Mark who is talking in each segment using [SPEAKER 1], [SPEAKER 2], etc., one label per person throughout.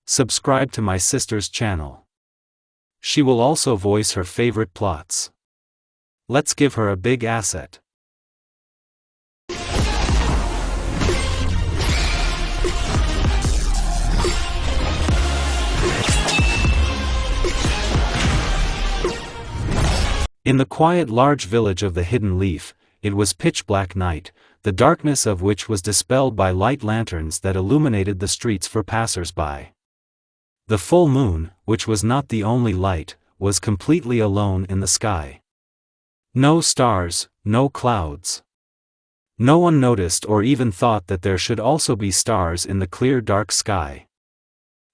[SPEAKER 1] subscribe to my sister's channel. She will also voice her favorite plots. Let's give her a big asset. In the quiet large village of the Hidden Leaf, it was pitch-black night, the darkness of which was dispelled by light lanterns that illuminated the streets for passers-by. The full moon, which was not the only light, was completely alone in the sky. No stars, no clouds. No one noticed or even thought that there should also be stars in the clear dark sky.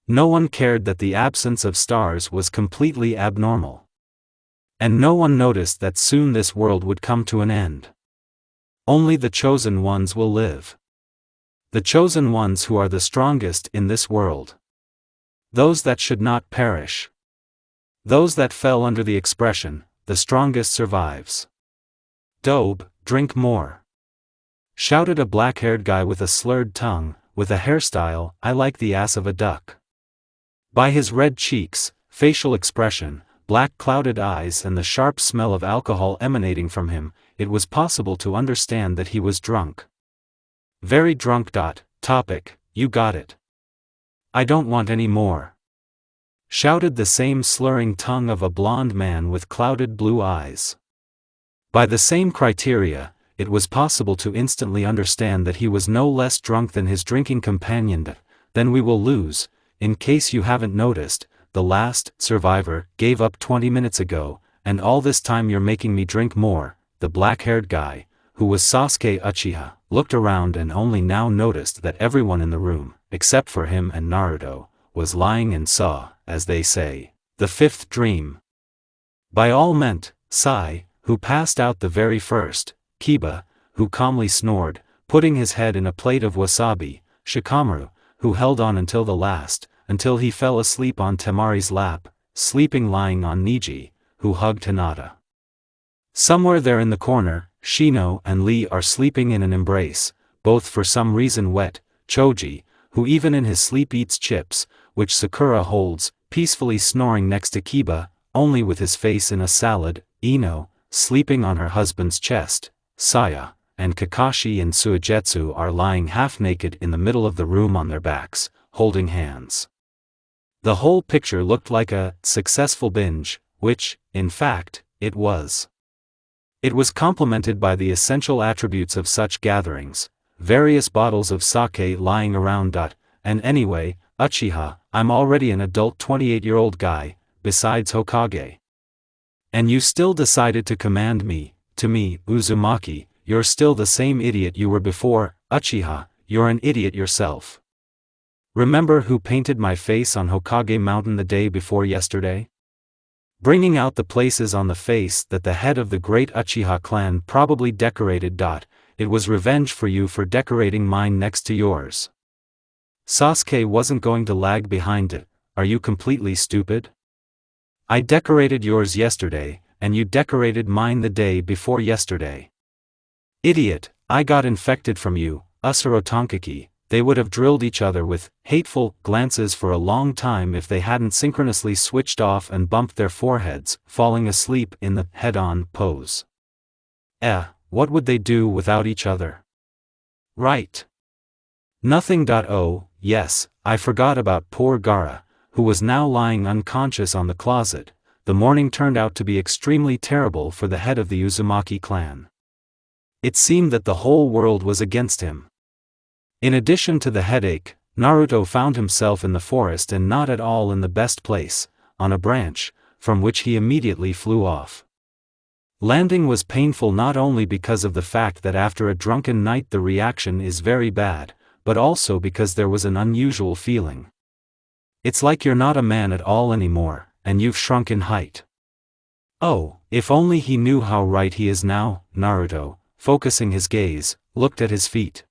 [SPEAKER 1] No one cared that the absence of stars was completely abnormal. And no one noticed that soon this world would come to an end. Only the chosen ones will live. The chosen ones who are the strongest in this world. Those that should not perish. Those that fell under the expression, the strongest survives. Dobe, drink more. Shouted a black-haired guy with a slurred tongue, with a hairstyle, I like the ass of a duck. By his red cheeks, facial expression, black clouded eyes and the sharp smell of alcohol emanating from him, it was possible to understand that he was drunk. Very drunk. Topic, you got it. I don't want any more. Shouted the same slurring tongue of a blond man with clouded blue eyes. By the same criteria, it was possible to instantly understand that he was no less drunk than his drinking companion. Then we will lose. In case you haven't noticed, the last survivor gave up 20 minutes ago, and all this time you're making me drink more. The black-haired guy, who was Sasuke Uchiha, looked around and only now noticed that everyone in the room, except for him and Naruto, was lying and saw, as they say, the fifth dream. By all meant, Sai, who passed out the very first, Kiba, who calmly snored, putting his head in a plate of wasabi, Shikamaru, who held on until the last, until he fell asleep on Temari's lap, sleeping lying on Niji, who hugged Hinata. Somewhere there in the corner, Shino and Lee are sleeping in an embrace, both for some reason wet. Choji, who even in his sleep eats chips, which Sakura holds, peacefully snoring next to Kiba, only with his face in a salad. Ino, sleeping on her husband's chest. Saya, and Kakashi and Suigetsu are lying half-naked in the middle of the room on their backs, holding hands. The whole picture looked like a successful binge, which, in fact, it was. It was complemented by the essential attributes of such gatherings, various bottles of sake lying around. And anyway, Uchiha, I'm already an adult 28-year-old guy, besides Hokage. And you still decided to command me, to me, Uzumaki, you're still the same idiot you were before. Uchiha, you're an idiot yourself. Remember who painted my face on Hokage Mountain the day before yesterday? Bringing out the places on the face that the head of the great Uchiha clan probably decorated. It was revenge for you for decorating mine next to yours. Sasuke wasn't going to lag behind it. Are you completely stupid? I decorated yours yesterday, and you decorated mine the day before yesterday. Idiot, I got infected from you, Usuro Tonkaki. They would have drilled each other with hateful glances for a long time if they hadn't synchronously switched off and bumped their foreheads, falling asleep in the head-on pose. What would they do without each other? Right. Nothing. Oh, yes, I forgot about poor Gaara, who was now lying unconscious on the closet. The morning turned out to be extremely terrible for the head of the Uzumaki clan. It seemed that the whole world was against him. In addition to the headache, Naruto found himself in the forest and not at all in the best place, on a branch, from which he immediately flew off. Landing was painful not only because of the fact that after a drunken night the reaction is very bad, but also because there was an unusual feeling. It's like you're not a man at all anymore, and you've shrunk in height. Oh, if only he knew how right he is now. Naruto, focusing his gaze, looked at his feet.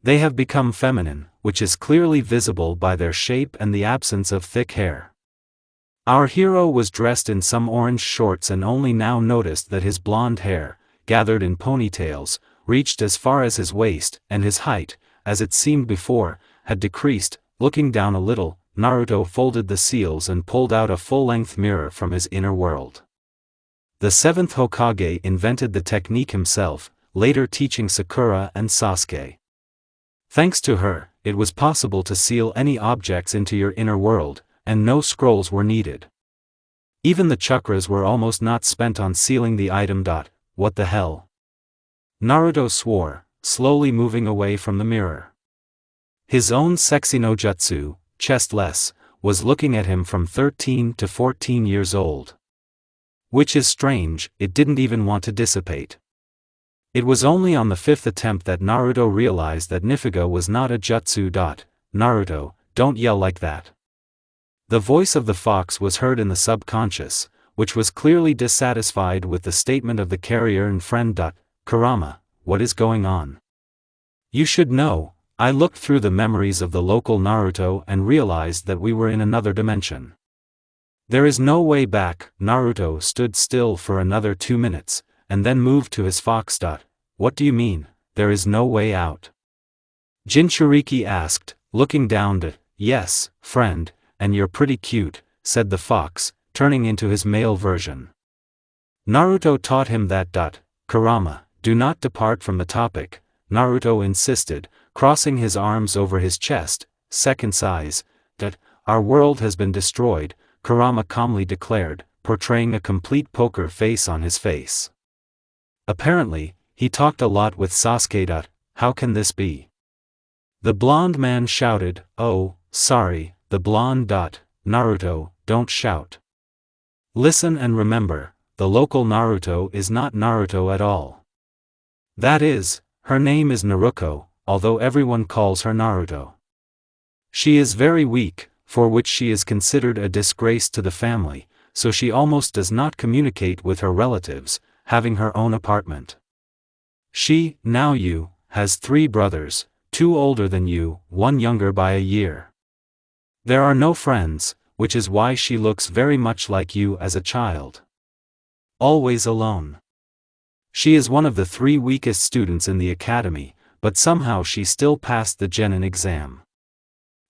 [SPEAKER 1] They have become feminine, which is clearly visible by their shape and the absence of thick hair. Our hero was dressed in some orange shorts and only now noticed that his blonde hair, gathered in ponytails, reached as far as his waist, and his height, as it seemed before, had decreased. Looking down a little, Naruto folded the seals and pulled out a full-length mirror from his inner world. The seventh Hokage invented the technique himself, later teaching Sakura and Sasuke. Thanks to her, it was possible to seal any objects into your inner world, and no scrolls were needed. Even the chakras were almost not spent on sealing the item. What the hell? Naruto swore, slowly moving away from the mirror. His own sexy no jutsu, chestless, was looking at him from 13 to 14 years old. Which is strange, it didn't even want to dissipate. It was only on the fifth attempt that Naruto realized that Nifuga was not a jutsu. Naruto, don't yell like that. The voice of the fox was heard in the subconscious, which was clearly dissatisfied with the statement of the carrier and friend. Kurama, what is going on? You should know, I looked through the memories of the local Naruto and realized that we were in another dimension. There is no way back. Naruto stood still for another 2 minutes, and then moved to his fox. What do you mean, there is no way out? Jinchuriki asked, looking down. Yes, friend, and you're pretty cute, said the fox, turning into his male version. Naruto taught him that. Kurama, do not depart from the topic, Naruto insisted, crossing his arms over his chest. Second size. Our world has been destroyed, Kurama calmly declared, portraying a complete poker face on his face. Apparently, he talked a lot with Sasuke. How can this be? The blonde man shouted, oh, sorry, the blonde. Naruto, don't shout. Listen and remember, the local Naruto is not Naruto at all. That is, her name is Naruko, although everyone calls her Naruto. She is very weak, for which she is considered a disgrace to the family, so she almost does not communicate with her relatives, having her own apartment. She, now you, has 3 brothers, 2 older than you, 1 younger by a year. There are no friends, which is why she looks very much like you as a child. Always alone. She is one of the 3 weakest students in the academy, but somehow she still passed the Genin exam.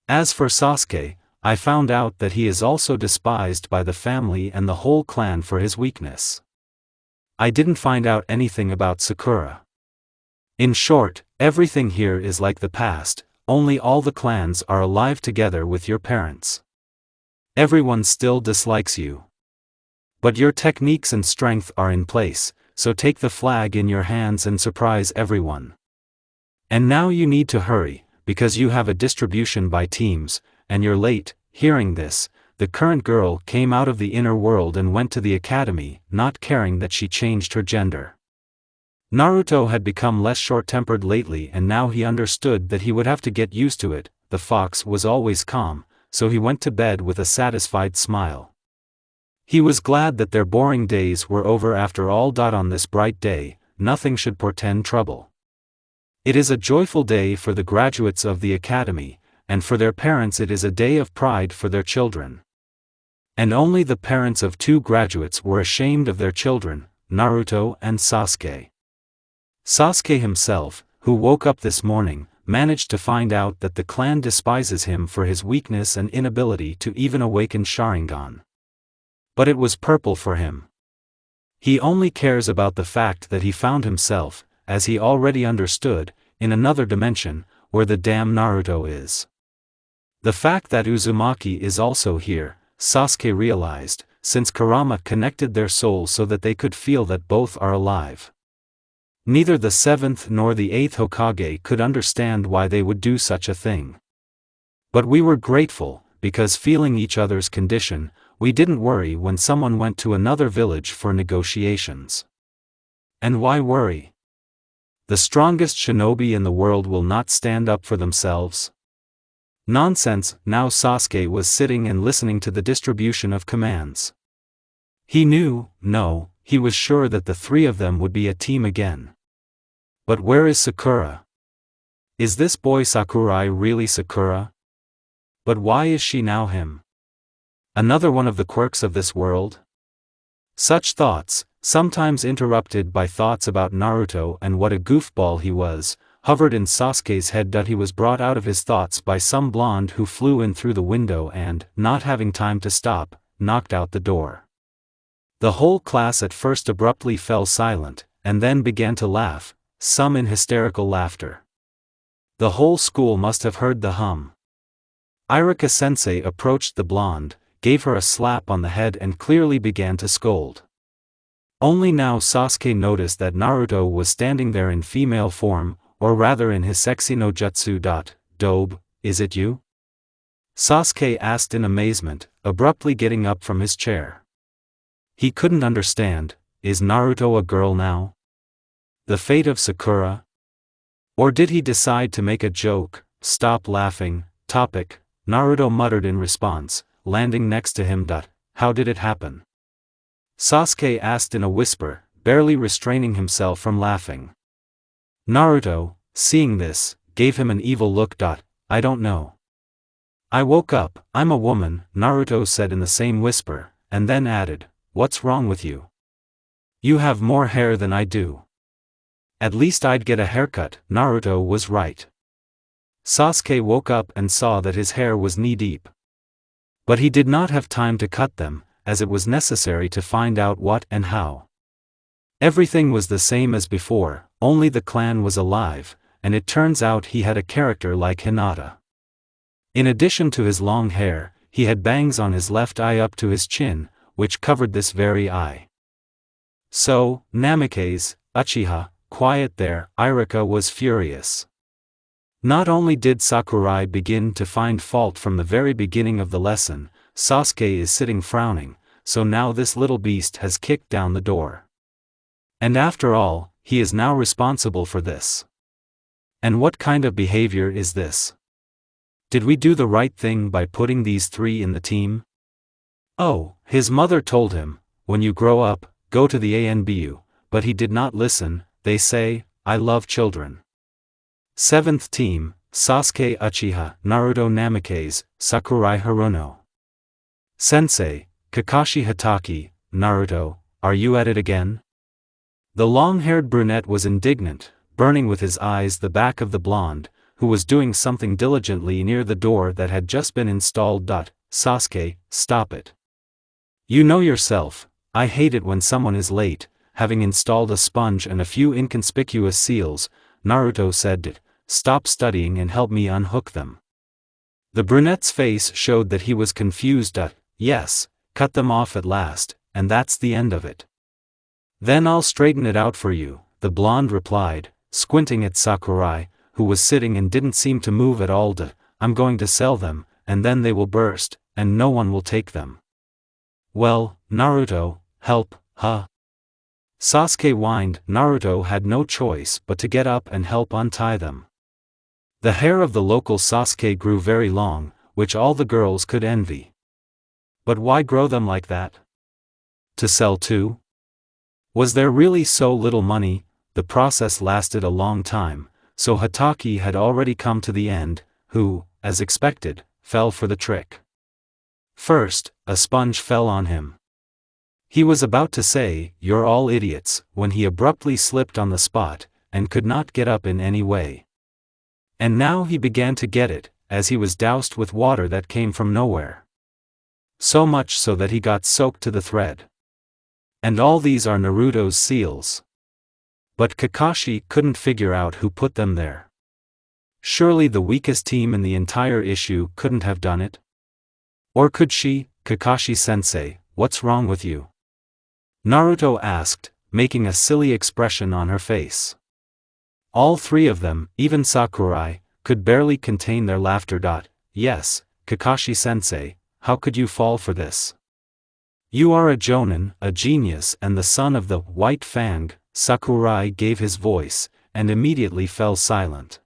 [SPEAKER 1] As for Sasuke, I found out that he is also despised by the family and the whole clan for his weakness. I didn't find out anything about Sakura. In short, everything here is like the past, only all the clans are alive together with your parents. Everyone still dislikes you. But your techniques and strength are in place, so take the flag in your hands and surprise everyone. And now you need to hurry, because you have a distribution by teams, and you're late. Hearing this, the current girl came out of the inner world and went to the academy, not caring that she changed her gender. Naruto had become less short-tempered lately and now he understood that he would have to get used to it. The fox was always calm, so he went to bed with a satisfied smile. He was glad that their boring days were over after all. On this bright day, nothing should portend trouble. It is a joyful day for the graduates of the academy, and for their parents it is a day of pride for their children. And only the parents of 2 graduates were ashamed of their children, Naruto and Sasuke. Sasuke himself, who woke up this morning, managed to find out that the clan despises him for his weakness and inability to even awaken Sharingan. But it was purple for him. He only cares about the fact that he found himself, as he already understood, in another dimension, where the damn Naruto is. The fact that Uzumaki is also here, Sasuke realized, since Kurama connected their souls so that they could feel that both are alive. Neither the 7th nor the 8th Hokage could understand why they would do such a thing. But we were grateful, because feeling each other's condition, we didn't worry when someone went to another village for negotiations. And why worry? The strongest shinobi in the world will not stand up for themselves. Nonsense. Now Sasuke was sitting and listening to the distribution of commands. He knew, no, he was sure that the 3 of them would be a team again. But where is Sakura? Is this boy Sakurai really Sakura? But why is she now him? Another one of the quirks of this world? Such thoughts, sometimes interrupted by thoughts about Naruto and what a goofball he was, hovered in Sasuke's head. He was brought out of his thoughts by some blonde who flew in through the window and, not having time to stop, knocked out the door. The whole class at first abruptly fell silent, and then began to laugh, some in hysterical laughter. The whole school must have heard the hum. Iruka-sensei approached the blonde, gave her a slap on the head and clearly began to scold. Only now Sasuke noticed that Naruto was standing there in female form, or rather in his sexy no jutsu. Dobe, is it you? Sasuke asked in amazement, abruptly getting up from his chair. He couldn't understand, is Naruto a girl now? The fate of Sakura? Or did he decide to make a joke? Stop laughing, topic, Naruto muttered in response, landing next to him. How did it happen? Sasuke asked in a whisper, barely restraining himself from laughing. Naruto, seeing this, gave him an evil look. I don't know. I woke up, I'm a woman, Naruto said in the same whisper, and then added, what's wrong with you? You have more hair than I do. At least I'd get a haircut. Naruto was right. Sasuke woke up and saw that his hair was knee-deep. But he did not have time to cut them, as it was necessary to find out what and how. Everything was the same as before, only the clan was alive, and it turns out he had a character like Hinata. In addition to his long hair, he had bangs on his left eye up to his chin, which covered this very eye. So, Namikaze, Uchiha, quiet there, Iruka was furious. Not only did Sakurai begin to find fault from the very beginning of the lesson, Sasuke is sitting frowning, so now this little beast has kicked down the door. And after all, he is now responsible for this. And what kind of behavior is this? Did we do the right thing by putting these three in the team? Oh, his mother told him, when you grow up, go to the ANBU, but he did not listen. They say, I love children. 7th Team, Sasuke Uchiha, Naruto Namikaze, Sakurai Haruno. Sensei, Kakashi Hatake, Naruto, are you at it again? The long-haired brunette was indignant, burning with his eyes the back of the blonde, who was doing something diligently near the door that had just been installed. Sasuke, stop it. You know yourself, I hate it when someone is late. Having installed a sponge and a few inconspicuous seals, Naruto said, stop studying and help me unhook them. The brunette's face showed that he was confused. Yes, cut them off at last, and that's the end of it. Then I'll straighten it out for you, the blonde replied, squinting at Sakurai, who was sitting and didn't seem to move at all. I'm going to sell them, and then they will burst, and no one will take them. Well, Naruto, help, huh? Sasuke whined. Naruto had no choice but to get up and help untie them. The hair of the local Sasuke grew very long, which all the girls could envy. But why grow them like that? To sell too? Was there really so little money? The process lasted a long time, so Hatake had already come to the end, who, as expected, fell for the trick. First, a sponge fell on him. He was about to say, you're all idiots, when he abruptly slipped on the spot, and could not get up in any way. And now he began to get it, as he was doused with water that came from nowhere. So much so that he got soaked to the thread. And all these are Naruto's seals. But Kakashi couldn't figure out who put them there. Surely the weakest team in the entire issue couldn't have done it? Or could she? Kakashi-sensei, what's wrong with you? Naruto asked, making a silly expression on her face. All three of them, even Sakurai, could barely contain their laughter. Yes, Kakashi-sensei, how could you fall for this? You are a jonin, a genius and the son of the White Fang. Sakurai gave his voice, and immediately fell silent.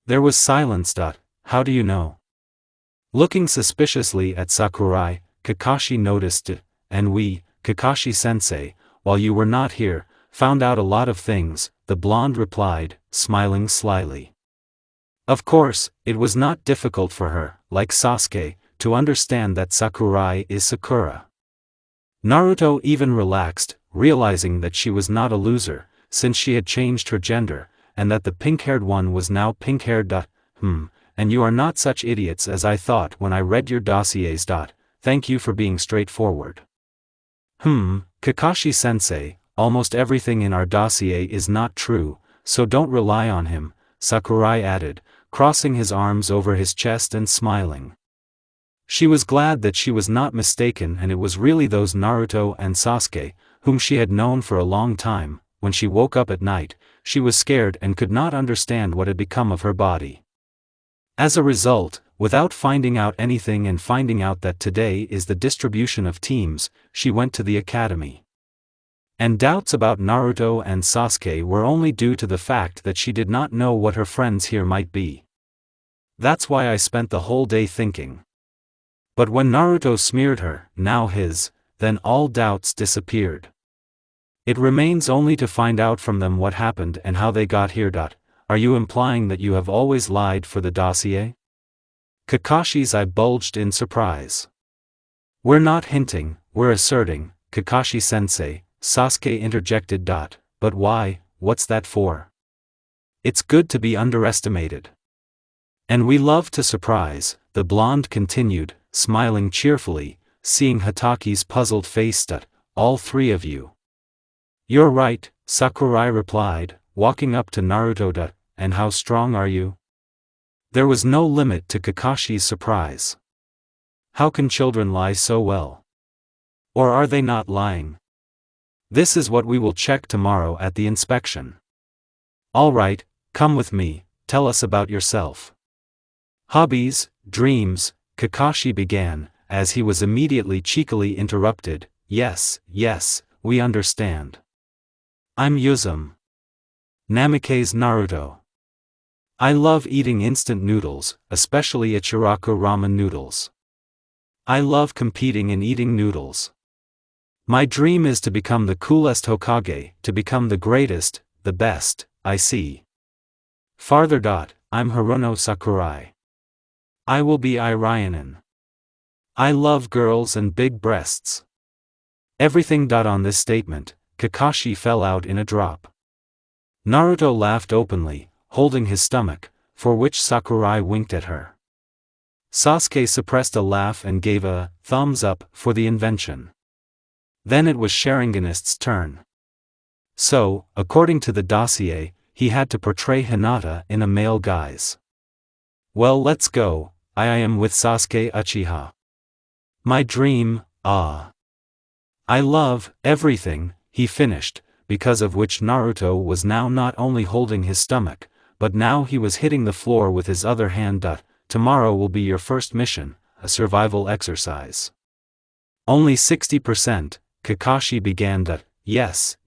[SPEAKER 1] There was silence. How do you know? Looking suspiciously at Sakurai, Kakashi noticed it, and we, Kakashi-sensei, while you were not here, found out a lot of things, the blonde replied, smiling slyly. Of course, it was not difficult for her, like Sasuke, to understand that Sakurai is Sakura. Naruto even relaxed, realizing that she was not a loser, since she had changed her gender, and that the pink-haired one was now pink-haired. And you are not such idiots as I thought when I read your dossiers. Thank you for being straightforward. Kakashi-sensei, almost everything in our dossier is not true, so don't rely on him, Sakurai added, crossing his arms over his chest and smiling. She was glad that she was not mistaken, and it was really those Naruto and Sasuke, whom she had known for a long time. When she woke up at night, she was scared and could not understand what had become of her body. As a result, without finding out anything and finding out that today is the distribution of teams, she went to the academy. And doubts about Naruto and Sasuke were only due to the fact that she did not know what her friends here might be. That's why I spent the whole day thinking. But when Naruto smeared her, now his, then all doubts disappeared. It remains only to find out from them what happened and how they got here. Are you implying that you have always lied for the dossier? Kakashi's eye bulged in surprise. We're not hinting, we're asserting, Kakashi-sensei, Sasuke interjected. But why, what's that for? It's good to be underestimated. And we love to surprise, the blonde continued, smiling cheerfully, seeing Hataki's puzzled face. All three of you. You're right, Sakurai replied, walking up to Naruto. And how strong are you? There was no limit to Kakashi's surprise. How can children lie so well? Or are they not lying? This is what we will check tomorrow at the inspection. All right, come with me, tell us about yourself. Hobbies, dreams, Kakashi began, as he was immediately cheekily interrupted. Yes, we understand. I'm Yuzum. Namikaze Naruto. I love eating instant noodles, especially Ichiraku ramen noodles. I love competing in eating noodles. My dream is to become the coolest Hokage, to become the greatest, the best, I see. Farther. I'm Haruno Sakurai. I will be Irionin. I love girls and big breasts. Everything. On this statement, Kakashi fell out in a drop. Naruto laughed openly, holding his stomach, for which Sakurai winked at her. Sasuke suppressed a laugh and gave a thumbs up for the invention. Then it was Sharinganist's turn. So, according to the dossier, he had to portray Hinata in a male guise. Well, let's go. I am with Sasuke Uchiha. My dream, I love everything, he finished, because of which Naruto was now not only holding his stomach, but now he was hitting the floor with his other hand. Tomorrow will be your first mission, a survival exercise. Only 60%, Kakashi began. Yes,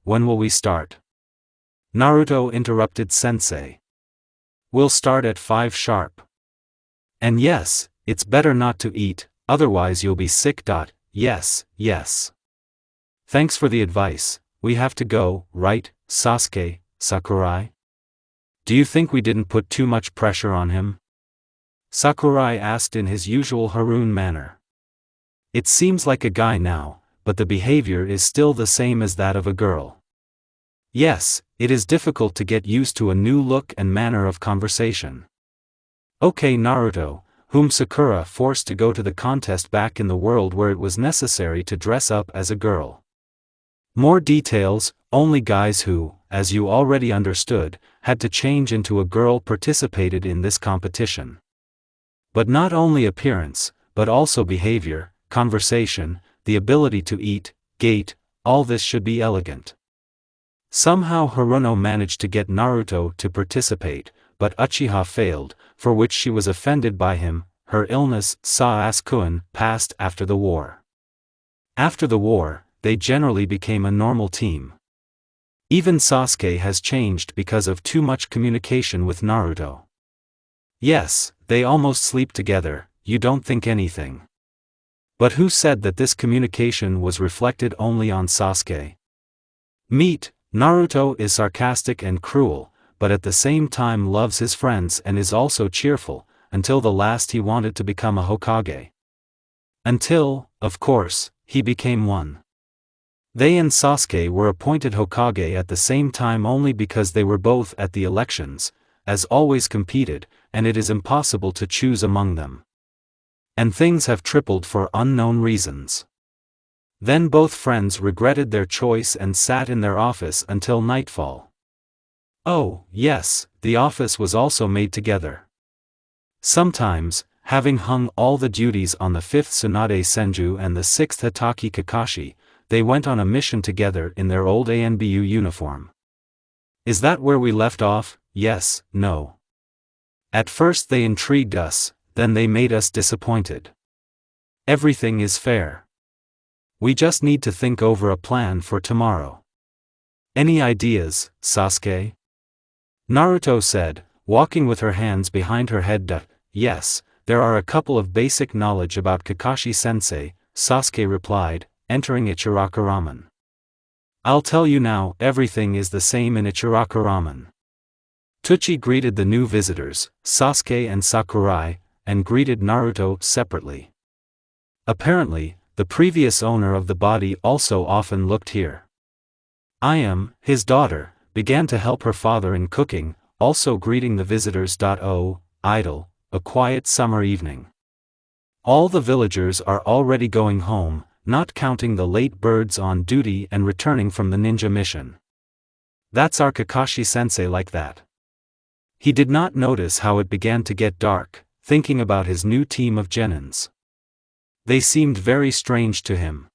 [SPEAKER 1] when will we start? Naruto interrupted sensei. We'll start at 5 sharp. And yes, it's better not to eat, otherwise you'll be sick. Yes. Thanks for the advice, we have to go, right, Sasuke, Sakurai? Do you think we didn't put too much pressure on him? Sakurai asked in his usual Harun manner. It seems like a guy now, but the behavior is still the same as that of a girl. Yes, it is difficult to get used to a new look and manner of conversation. Okay, Naruto, whom Sakura forced to go to the contest back in the world where it was necessary to dress up as a girl. More details, only guys who, as you already understood, had to change into a girl participated in this competition. But not only appearance, but also behavior, conversation, the ability to eat, gait, all this should be elegant. Somehow Haruno managed to get Naruto to participate, but Uchiha failed, for which she was offended by him. Her illness, Sasuke, passed after the war. After the war, they generally became a normal team. Even Sasuke has changed because of too much communication with Naruto. Yes, they almost sleep together, you don't think anything. But who said that this communication was reflected only on Sasuke? Meet, Naruto is sarcastic and cruel, but at the same time loves his friends and is also cheerful, until the last he wanted to become a Hokage. Until, of course, he became one. They and Sasuke were appointed Hokage at the same time only because they were both at the elections, as always competed, and it is impossible to choose among them. And things have tripled for unknown reasons. Then both friends regretted their choice and sat in their office until nightfall. Oh, yes, the office was also made together. Sometimes, having hung all the duties on the 5th Tsunade Senju and the 6th Hatake Kakashi, they went on a mission together in their old ANBU uniform. Is that where we left off? Yes, no. At first they intrigued us, then they made us disappointed. Everything is fair. We just need to think over a plan for tomorrow. Any ideas, Sasuke? Naruto said, walking with her hands behind her head. Yes, there are a couple of basic knowledge about Kakashi-sensei, Sasuke replied, entering Ichiraka Ramen. I'll tell you now, everything is the same in Ichiraka Ramen. Tsuchi greeted the new visitors, Sasuke and Sakurai, and greeted Naruto separately. Apparently, the previous owner of the body also often looked here. I am, his daughter, began to help her father in cooking, also greeting the visitors. Oh, idle, a quiet summer evening. All the villagers are already going home, not counting the late birds on duty and returning from the ninja mission. That's our Kakashi-sensei like that. He did not notice how it began to get dark, thinking about his new team of genins. They seemed very strange to him.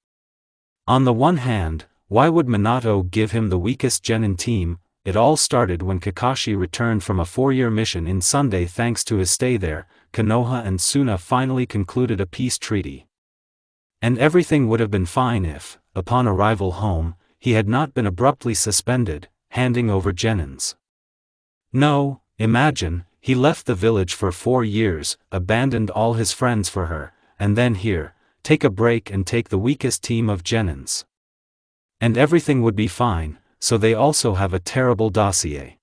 [SPEAKER 1] On the one hand, why would Minato give him the weakest genin team? It all started when Kakashi returned from a 4-year mission in Sunday. Thanks to his stay there, Konoha and Suna finally concluded a peace treaty. And everything would have been fine if, upon arrival home, he had not been abruptly suspended, handing over genins. No, imagine, he left the village for 4 years, abandoned all his friends for her, and then here, take a break and take the weakest team of genins. And everything would be fine, so they also have a terrible dossier.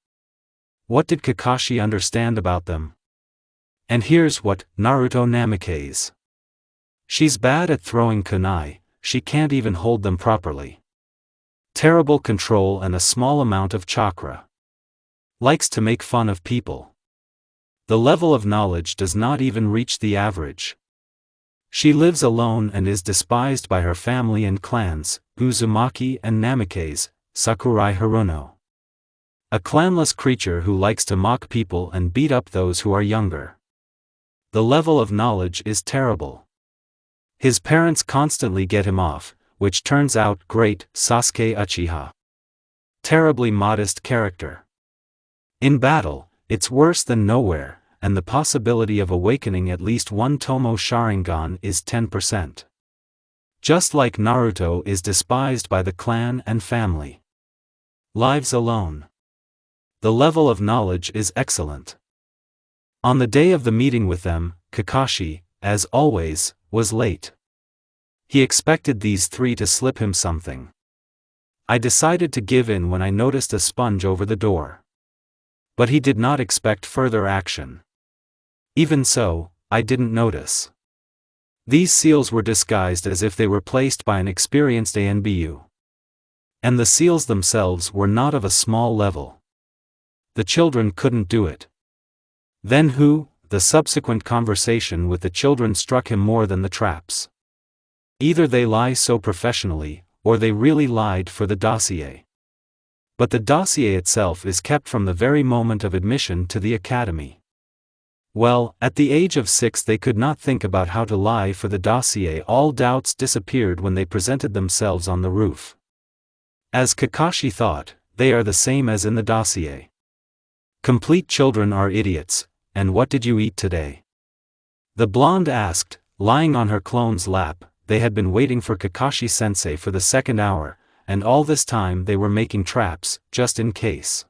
[SPEAKER 1] What did Kakashi understand about them? And here's what, Naruto Namikaze. She's bad at throwing kunai, she can't even hold them properly. Terrible control and a small amount of chakra. Likes to make fun of people. The level of knowledge does not even reach the average. She lives alone and is despised by her family and clans, Uzumaki and Namikaze, Sakurai Haruno. A clanless creature who likes to mock people and beat up those who are younger. The level of knowledge is terrible. His parents constantly get him off, which turns out great. Sasuke Uchiha. Terribly modest character. In battle, it's worse than nowhere, and the possibility of awakening at least one Tomo Sharingan is 10%. Just like Naruto is despised by the clan and family. Lives alone. The level of knowledge is excellent. On the day of the meeting with them, Kakashi, as always, was late. He expected these three to slip him something. I decided to give in when I noticed a sponge over the door. But he did not expect further action. Even so, I didn't notice. These seals were disguised as if they were placed by an experienced ANBU. And the seals themselves were not of a small level. The children couldn't do it. Then who? The subsequent conversation with the children struck him more than the traps. Either they lie so professionally, or they really lied for the dossier. But the dossier itself is kept from the very moment of admission to the academy. Well, at the age of 6 they could not think about how to lie for the dossier. All doubts disappeared when they presented themselves on the roof. As Kakashi thought, they are the same as in the dossier. Complete children are idiots. And what did you eat today? The blonde asked, lying on her clone's lap. They had been waiting for Kakashi-sensei for the 2nd hour, and all this time they were making traps, just in case.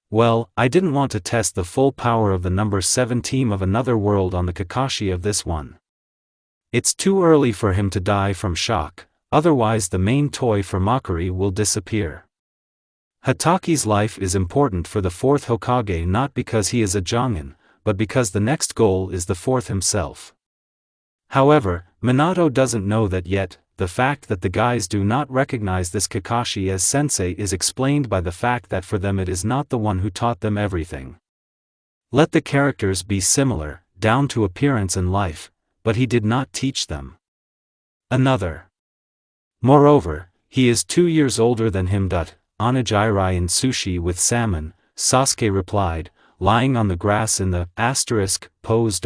[SPEAKER 1] Well, I didn't want to test the full power of the number 7 team of another world on the Kakashi of this one. It's too early for him to die from shock, otherwise the main toy for mockery will disappear. Hataki's life is important for the 4th Hokage not because he is a Jonin, but because the next goal is the 4th himself. However, Minato doesn't know that yet. the fact that the guys do not recognize this Kakashi as sensei is explained by the fact that for them it is not the one who taught them everything. Let the characters be similar, down to appearance and life, but he did not teach them. Another. Moreover, he is 2 years older than him. Onigiri and sushi with salmon, Sasuke replied, lying on the grass in the pose.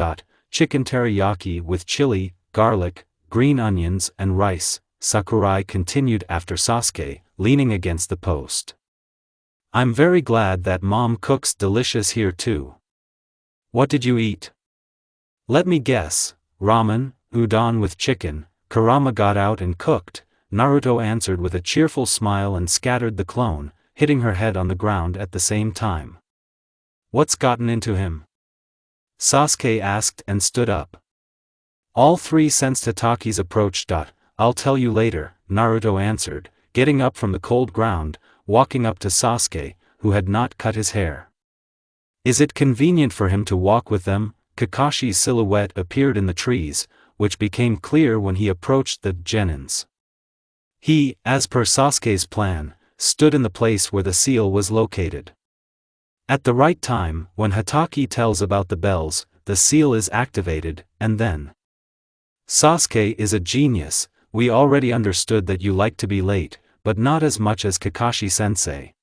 [SPEAKER 1] Chicken teriyaki with chili, garlic, green onions and rice, Sakurai continued after Sasuke, leaning against the post. I'm very glad that mom cooks delicious here too. What did you eat? Let me guess, ramen, udon with chicken. Kurama got out and cooked, Naruto answered with a cheerful smile and scattered the clone, hitting her head on the ground at the same time. What's gotten into him? Sasuke asked and stood up. All three sensed Hitachi's approach. I'll tell you later, Naruto answered, getting up from the cold ground, walking up to Sasuke, who had not cut his hair. Is it convenient for him to walk with them? Kakashi's silhouette appeared in the trees, which became clear when he approached the genins. He, as per Sasuke's plan, stood in the place where the seal was located. At the right time, when Hitachi tells about the bells, the seal is activated, and then. Sasuke is a genius. We already understood that you like to be late, but not as much as Kakashi-sensei.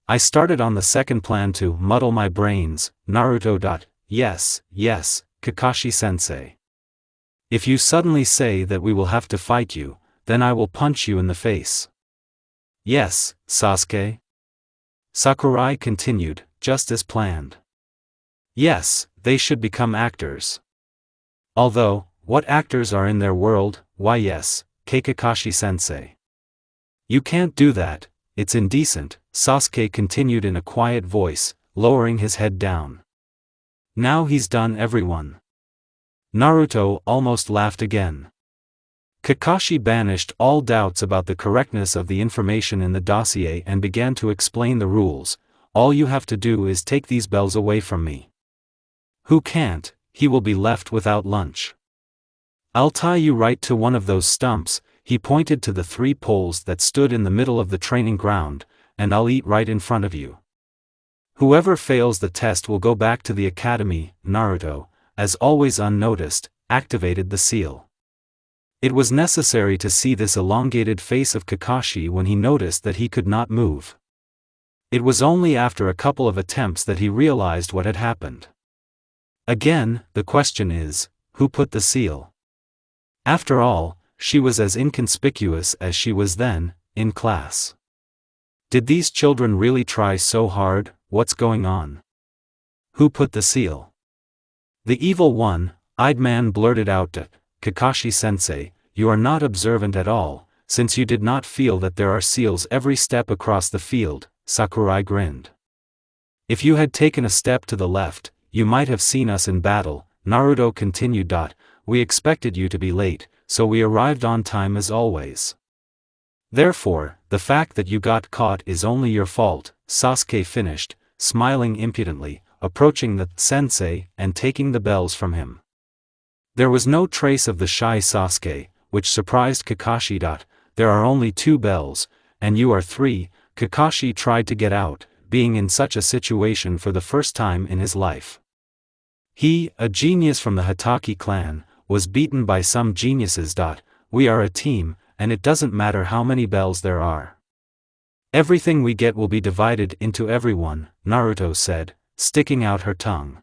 [SPEAKER 1] I started on the second plan to muddle my brains, Naruto. Yes, Kakashi-sensei. If you suddenly say that we will have to fight you, then I will punch you in the face. Yes, Sasuke? Sakurai continued, just as planned. Yes, they should become actors. Although, what actors are in their world? Why yes, Kakashi-sensei. You can't do that, it's indecent, Sasuke continued in a quiet voice, lowering his head down. Now he's done everyone. Naruto almost laughed again. Kakashi banished all doubts about the correctness of the information in the dossier and began to explain the rules. All you have to do is take these bells away from me. Who can't, he will be left without lunch. I'll tie you right to one of those stumps, he pointed to the 3 poles that stood in the middle of the training ground, and I'll eat right in front of you. Whoever fails the test will go back to the academy. Naruto, as always unnoticed, activated the seal. It was necessary to see this elongated face of Kakashi when he noticed that he could not move. It was only after a couple of attempts that he realized what had happened. Again, the question is, who put the seal? After all, she was as inconspicuous as she was then, in class. Did these children really try so hard? What's going on? Who put the seal? The evil one-eyed man blurted out, Kakashi-sensei, you are not observant at all, since you did not feel that there are seals every step across the field, Sakurai grinned. If you had taken a step to the left, you might have seen us in battle, Naruto continued. We expected you to be late, so we arrived on time as always. Therefore, the fact that you got caught is only your fault, Sasuke finished, smiling impudently, approaching the sensei and taking the bells from him. There was no trace of the shy Sasuke, which surprised Kakashi. There are only 2 bells, and you are 3. Kakashi tried to get out, being in such a situation for the first time in his life. He, a genius from the Hitachi clan, was beaten by some geniuses. We are a team, and it doesn't matter how many bells there are. Everything we get will be divided into everyone, Naruto said, sticking out her tongue.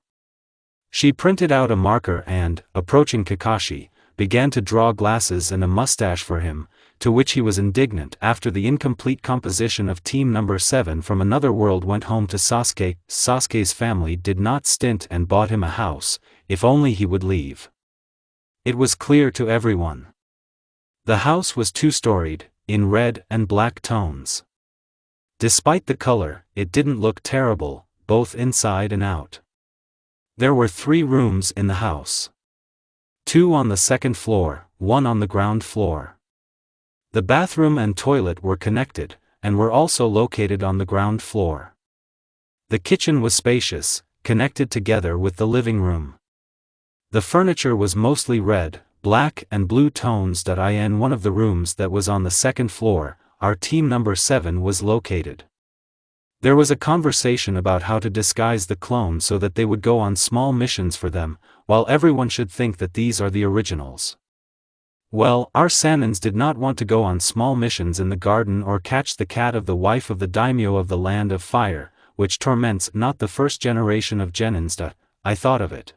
[SPEAKER 1] She printed out a marker and, approaching Kakashi, began to draw glasses and a mustache for him, to which he was indignant after the incomplete composition of Team Number 7 from another world went home to Sasuke. Sasuke's family did not stint and bought him a house, if only he would leave. It was clear to everyone. The house was 2-storied, in red and black tones. Despite the color, it didn't look terrible, both inside and out. There were 3 rooms in the house. 2 on the 2nd floor, 1 on the ground floor. The bathroom and toilet were connected, and were also located on the ground floor. The kitchen was spacious, connected together with the living room. The furniture was mostly red, black and blue tones. In one of the rooms that was on the second floor, our team number 7 was located. There was a conversation about how to disguise the clones so that they would go on small missions for them, while everyone should think that these are the originals. Well, our Sanins did not want to go on small missions in the garden or catch the cat of the wife of the daimyo of the land of fire, which torments not the first generation of genins. I thought of it.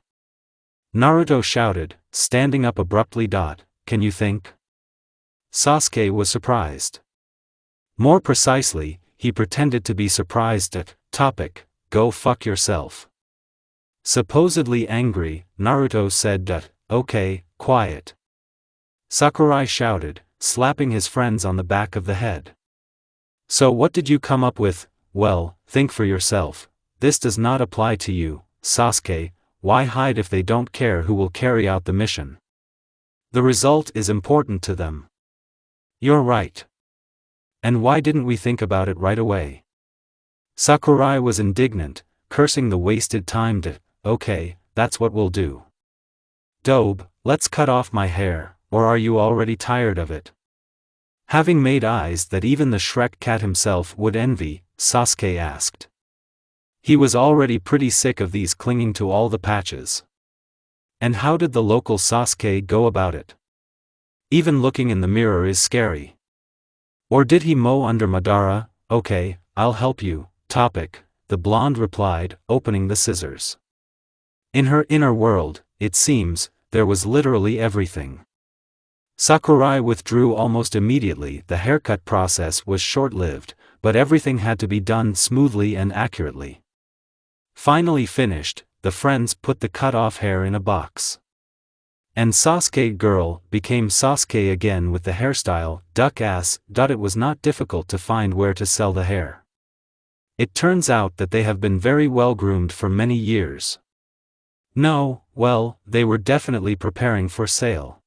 [SPEAKER 1] Naruto shouted, standing up abruptly. Can you think? Sasuke was surprised. More precisely, he pretended to be surprised at, go fuck yourself. Supposedly angry, Naruto said, okay, quiet. Sakurai shouted, slapping his friends on the back of the head. So what did you come up with? Well, think for yourself. This does not apply to you, Sasuke. Why hide if they don't care who will carry out the mission? The result is important to them. You're right. And why didn't we think about it right away? Sakurai was indignant, cursing the wasted time. Okay, that's what we'll do. Dobe, let's cut off my hair, or are you already tired of it? Having made eyes that even the Shrek cat himself would envy, Sasuke asked. He was already pretty sick of these clinging to all the patches. And how did the local Sasuke go about it? Even looking in the mirror is scary. Or did he mow under Madara? Okay, I'll help you, the blonde replied, opening the scissors. In her inner world, it seems, there was literally everything. Sakurai withdrew almost immediately. The haircut process was short-lived, but everything had to be done smoothly and accurately. Finally finished, the friends put the cut-off hair in a box. And Sasuke girl became Sasuke again with the hairstyle, duck ass. It was not difficult to find where to sell the hair. It turns out that they have been very well groomed for many years. No, well, they were definitely preparing for sale.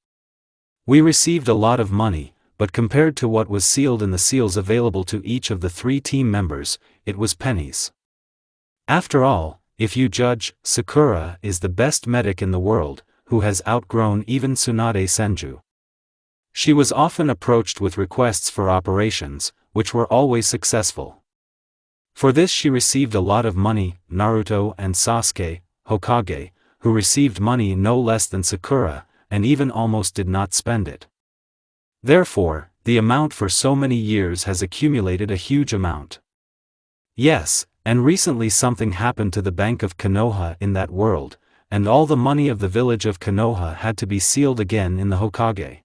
[SPEAKER 1] We received a lot of money, but compared to what was sealed in the seals available to each of the 3 team members, it was pennies. After all, if you judge, Sakura is the best medic in the world, who has outgrown even Tsunade Senju. She was often approached with requests for operations, which were always successful. For this she received a lot of money. Naruto and Sasuke, Hokage, who received money no less than Sakura, and even almost did not spend it. Therefore, the amount for so many years has accumulated a huge amount. Yes, and recently something happened to the Bank of Konoha in that world, and all the money of the village of Konoha had to be sealed again in the Hokage.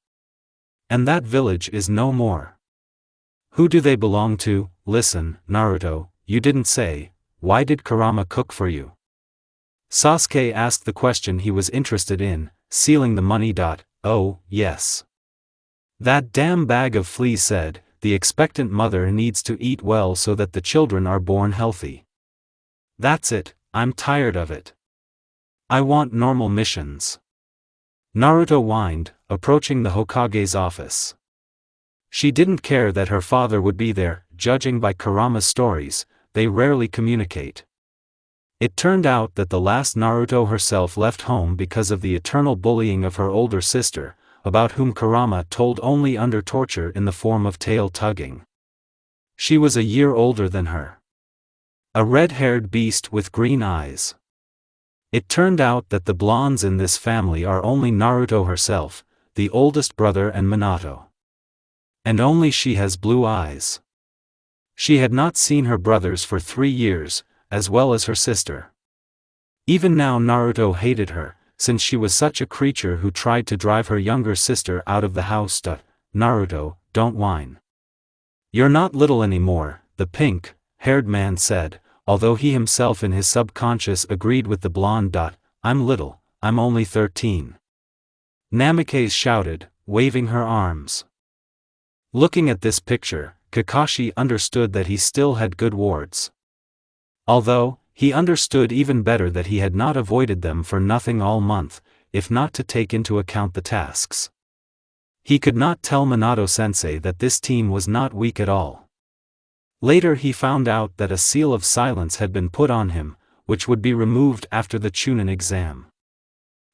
[SPEAKER 1] And that village is no more. Who do they belong to? Listen, Naruto, you didn't say, why did Kurama cook for you? Sasuke asked the question he was interested in, sealing the money. Oh, yes. That damn bag of fleas said, the expectant mother needs to eat well so that the children are born healthy. That's it, I'm tired of it. I want normal missions. Naruto whined, approaching the Hokage's office. She didn't care that her father would be there. Judging by Kurama's stories, they rarely communicate. It turned out that the last Naruto herself left home because of the eternal bullying of her older sister, about whom Kurama told only under torture in the form of tail tugging. She was a year older than her. A red-haired beast with green eyes. It turned out that the blondes in this family are only Naruto herself, the oldest brother and Minato. And only she has blue eyes. She had not seen her brothers for 3 years, as well as her sister. Even now Naruto hated her, since she was such a creature who tried to drive her younger sister out of the house. Naruto, don't whine. You're not little anymore, the pink-haired man said, although he himself in his subconscious agreed with the blonde. I'm little, I'm only 13. Namikaze shouted, waving her arms. Looking at this picture, Kakashi understood that he still had good wards. Although, he understood even better that he had not avoided them for nothing all month, if not to take into account the tasks. He could not tell Minato-sensei that this team was not weak at all. Later he found out that a seal of silence had been put on him, which would be removed after the Chunin exam.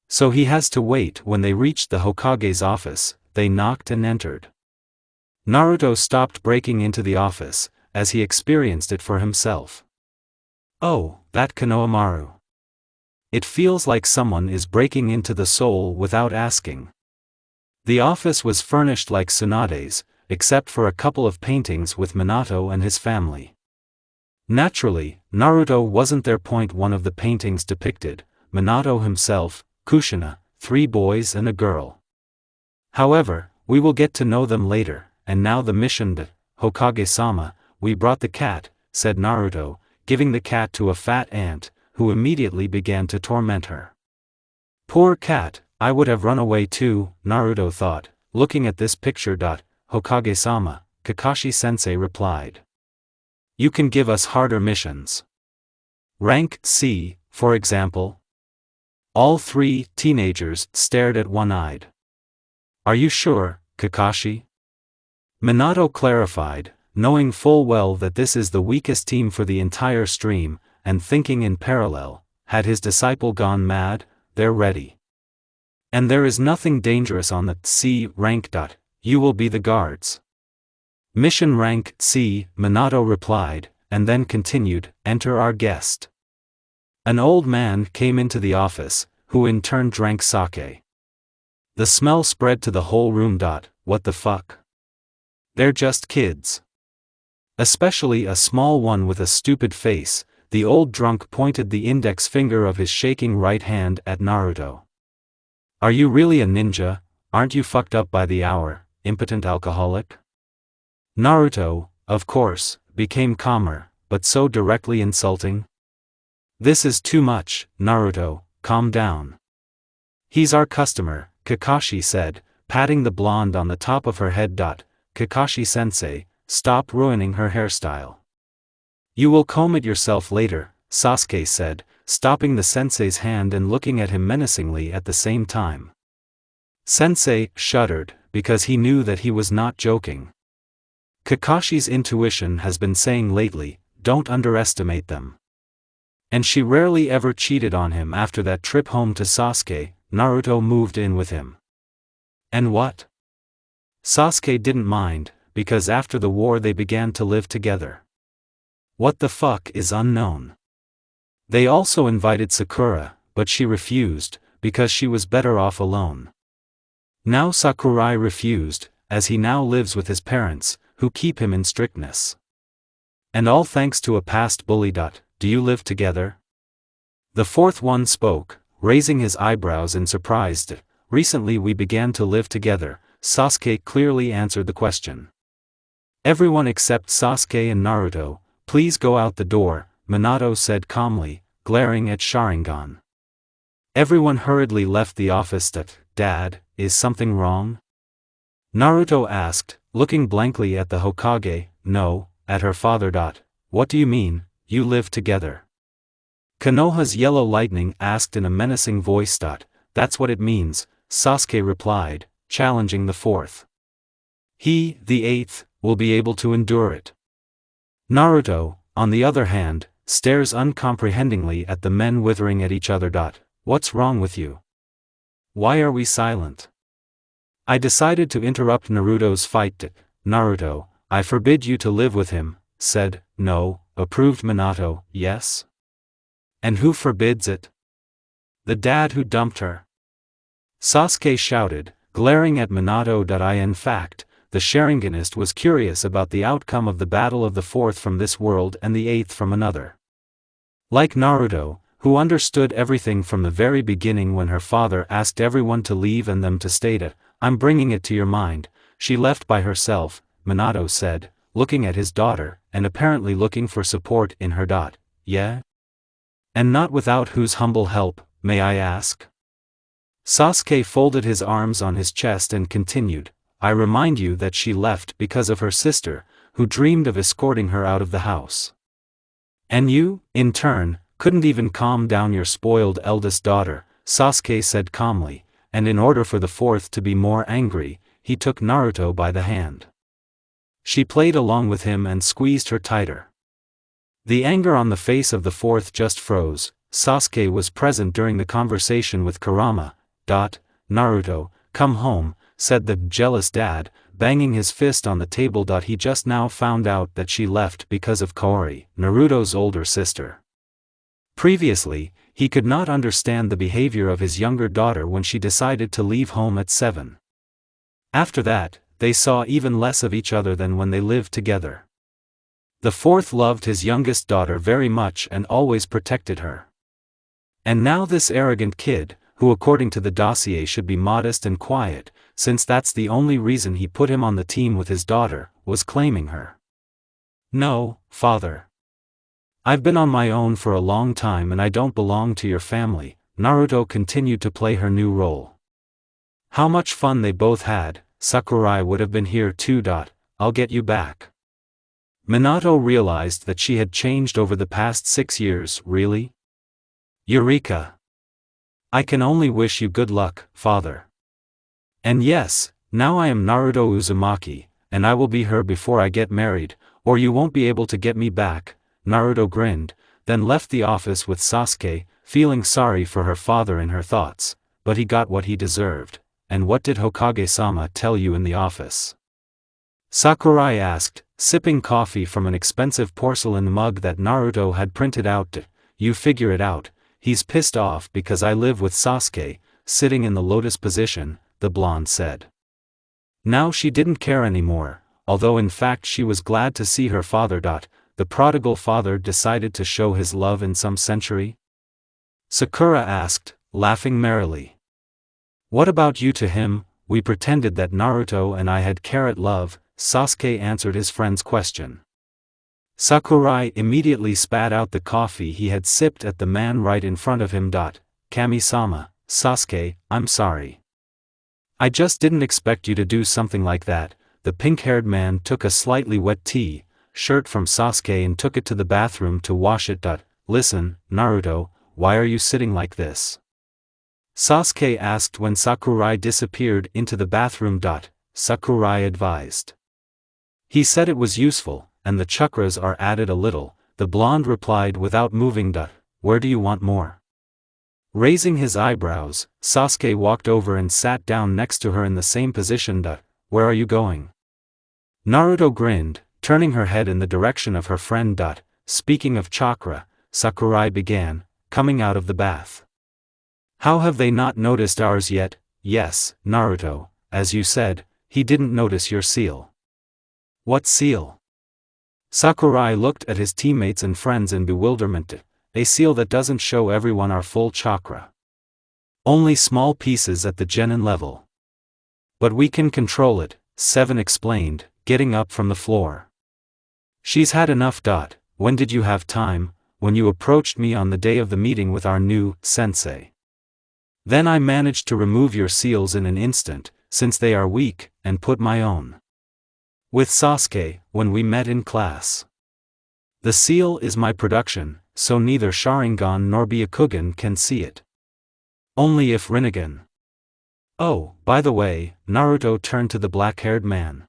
[SPEAKER 1] So he has to wait. When they reached the Hokage's office, they knocked and entered. Naruto stopped breaking into the office, as he experienced it for himself. Oh, that Konohamaru. It feels like someone is breaking into the soul without asking. The office was furnished like Tsunade's, except for a couple of paintings with Minato and his family. Naturally, Naruto wasn't there. One of the paintings depicted Minato himself, Kushina, 3 boys and a girl. However, we will get to know them later, and now the mission. Hokage-sama, we brought the cat, said Naruto, giving the cat to a fat ant, who immediately began to torment her. Poor cat, I would have run away too, Naruto thought, looking at this picture. Hokage-sama, Kakashi-sensei replied. You can give us harder missions. Rank C, for example. All 3 teenagers stared at one-eyed. Are you sure, Kakashi? Minato clarified, knowing full well that this is the weakest team for the entire stream, and thinking in parallel, had his disciple gone mad, they're ready. And there is nothing dangerous on the C rank. You will be the guards. Mission rank C, Minato replied, and then continued, enter our guest. An old man came into the office, who in turn drank sake. The smell spread to the whole room. What the fuck? They're just kids. Especially a small one with a stupid face. The old drunk pointed the index finger of his shaking right hand at Naruto. Are you really a ninja? Aren't you fucked up by the hour, impotent alcoholic? Naruto, of course, became calmer, but so directly insulting. This is too much, Naruto, calm down. He's our customer, Kakashi said, patting the blonde on the top of her head. Kakashi-sensei, stop ruining her hairstyle. You will comb it yourself later, Sasuke said, stopping the sensei's hand and looking at him menacingly at the same time. Sensei shuddered, because he knew that he was not joking. Kakashi's intuition has been saying lately, don't underestimate them. And she rarely ever cheated on him. After that trip home to Sasuke, Naruto moved in with him. And what? Sasuke didn't mind, because after the war they began to live together. What the fuck is unknown. They also invited Sakura, but she refused, because she was better off alone. Now Sakurai refused, as he now lives with his parents, who keep him in strictness. And all thanks to a past bully. Do you live together? The 4th one spoke, raising his eyebrows in surprise. Recently we began to live together, Sasuke clearly answered the question. Everyone except Sasuke and Naruto, please go out the door, Minato said calmly, glaring at Sharingan. Everyone hurriedly left the office. Dad, is something wrong? Naruto asked, looking blankly at the Hokage. No, at her father. What do you mean, you live together? Konoha's yellow lightning asked in a menacing voice. That's what it means, Sasuke replied, challenging the 4th. He, the 8th, will be able to endure it. Naruto, on the other hand, stares uncomprehendingly at the men withering at each other. What's wrong with you? Why are we silent? I decided to interrupt Naruto's fight. Naruto, I forbid you to live with him, said. No, approved Minato. Yes? And who forbids it? The dad who dumped her. Sasuke shouted, glaring at Minato. In fact, the Sharinganist was curious about the outcome of the battle of the 4th from this world and the 8th from another. Like Naruto, who understood everything from the very beginning when her father asked everyone to leave and them to stay. I'm bringing it to your mind, she left by herself, Minato said, looking at his daughter, and apparently looking for support in her. Yeah? And not without whose humble help, may I ask? Sasuke folded his arms on his chest and continued, I remind you that she left because of her sister, who dreamed of escorting her out of the house. And you, in turn, couldn't even calm down your spoiled eldest daughter, Sasuke said calmly, and in order for the 4th to be more angry, he took Naruto by the hand. She played along with him and squeezed her tighter. The anger on the face of the 4th just froze. Sasuke was present during the conversation with Kurama. Naruto, come home, said the jealous dad, banging his fist on the table. He just now found out that she left because of Kaori, Naruto's older sister. Previously, he could not understand the behavior of his younger daughter when she decided to leave home at 7. After that, they saw even less of each other than when they lived together. The fourth loved his youngest daughter very much and always protected her. And now this arrogant kid, who according to the dossier should be modest and quiet, since that's the only reason he put him on the team with his daughter, was claiming her. No, father. I've been on my own for a long time and I don't belong to your family. Naruto continued to play her new role. How much fun they both had. Sakurai would have been here too. I'll get you back. Minato realized that she had changed over the past 6 years. Really? Eureka! I can only wish you good luck, father. And yes, now I am Naruto Uzumaki, and I will be her before I get married, or you won't be able to get me back. Naruto grinned, then left the office with Sasuke, feeling sorry for her father in her thoughts, but he got what he deserved. And what did Hokage-sama tell you in the office? Sakurai asked, sipping coffee from an expensive porcelain mug that Naruto had printed out. You figure it out, he's pissed off because I live with Sasuke, sitting in the lotus position, the blonde said. Now she didn't care anymore, although in fact she was glad to see her father. The prodigal father decided to show his love in some century? Sakura asked, laughing merrily. What about you to him? We pretended that Naruto and I had carrot love, Sasuke answered his friend's question. Sakurai immediately spat out the coffee he had sipped at the man right in front of him. Kami-sama, Sasuke, I'm sorry. I just didn't expect you to do something like that. The pink-haired man took a slightly wet shirt from Sasuke and took it to the bathroom to wash it. Listen, Naruto, why are you sitting like this? Sasuke asked when Sakurai disappeared into the bathroom. Sakurai advised. He said it was useful, and the chakras are added a little, the blonde replied without moving. Where do you want more? Raising his eyebrows, Sasuke walked over and sat down next to her in the same position. Where are you going? Naruto grinned, turning her head in the direction of her friend. Speaking of chakra, Sakurai began, coming out of the bath. How have they not noticed ours yet? Yes, Naruto, as you said, he didn't notice your seal. What seal? Sakurai looked at his teammates and friends in bewilderment. A seal that doesn't show everyone our full chakra. Only small pieces at the genin level. But we can control it, Seven explained, getting up from the floor. She's had enough. When did you have time? When you approached me on the day of the meeting with our new sensei. Then I managed to remove your seals in an instant, since they are weak, and put my own. With Sasuke, when we met in class. The seal is my production, so neither Sharingan nor Byakugan can see it. Only if Rinnegan. Oh, by the way, Naruto turned to the black-haired man.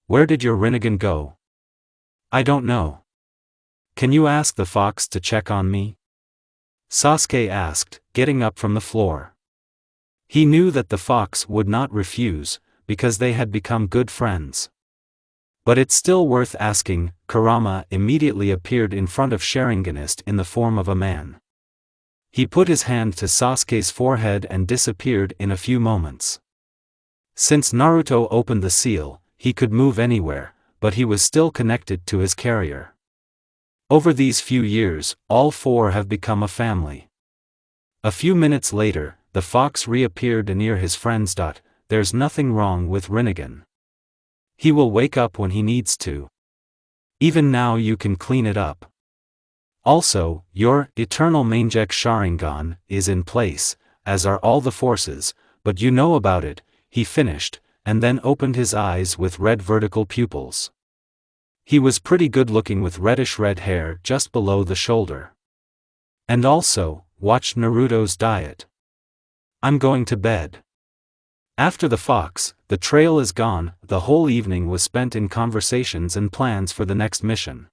[SPEAKER 1] Where did your Rinnegan go? I don't know. Can you ask the fox to check on me? Sasuke asked, getting up from the floor. He knew that the fox would not refuse, because they had become good friends. But it's still worth asking. Kurama immediately appeared in front of Sharinganist in the form of a man. He put his hand to Sasuke's forehead and disappeared in a few moments. Since Naruto opened the seal, he could move anywhere, but he was still connected to his carrier. Over these few years, all four have become a family. A few minutes later, the fox reappeared near his friends. There's nothing wrong with Rinnegan. He will wake up when he needs to. Even now you can clean it up. Also, your eternal Mangek Sharingan is in place, as are all the forces, but you know about it, he finished, and then opened his eyes with red vertical pupils. He was pretty good looking with reddish-red hair just below the shoulder. And also, watched Naruto's diet. I'm going to bed. After the fox, the trail is gone. The whole evening was spent in conversations and plans for the next mission.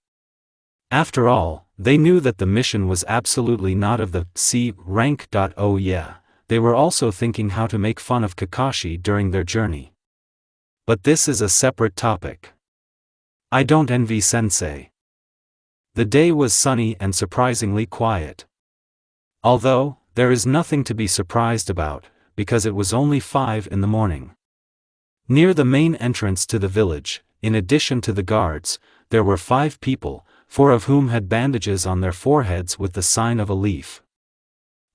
[SPEAKER 1] After all, they knew that the mission was absolutely not of the C rank. Oh yeah, they were also thinking how to make fun of Kakashi during their journey. But this is a separate topic. I don't envy Sensei. The day was sunny and surprisingly quiet. Although, there is nothing to be surprised about, because it was only 5 in the morning. Near the main entrance to the village, in addition to the guards, there were 5 people, 4 of whom had bandages on their foreheads with the sign of a leaf.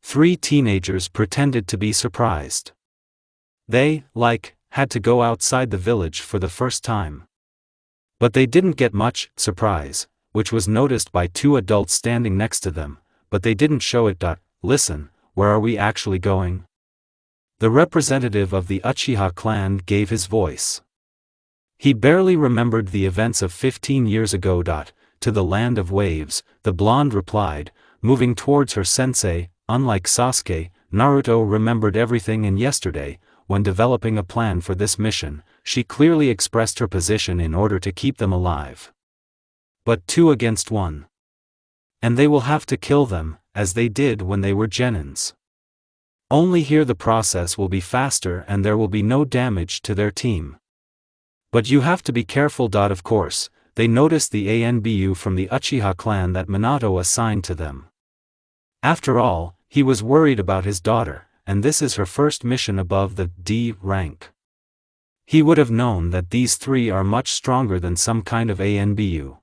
[SPEAKER 1] 3 teenagers pretended to be surprised. They, had to go outside the village for the first time. But they didn't get much surprise, which was noticed by 2 adults standing next to them, but they didn't show it. Listen, where are we actually going? The representative of the Uchiha clan gave his voice. He barely remembered the events of 15 years ago. To the land of waves, the blonde replied, moving towards her sensei. Unlike Sasuke, Naruto remembered everything, and yesterday, when developing a plan for this mission, she clearly expressed her position in order to keep them alive. But 2 against 1. And they will have to kill them, as they did when they were genins. Only here the process will be faster and there will be no damage to their team. But you have to be careful. Of course, they noticed the ANBU from the Uchiha clan that Minato assigned to them. After all, he was worried about his daughter, and this is her first mission above the D rank. He would have known that these 3 are much stronger than some kind of ANBU.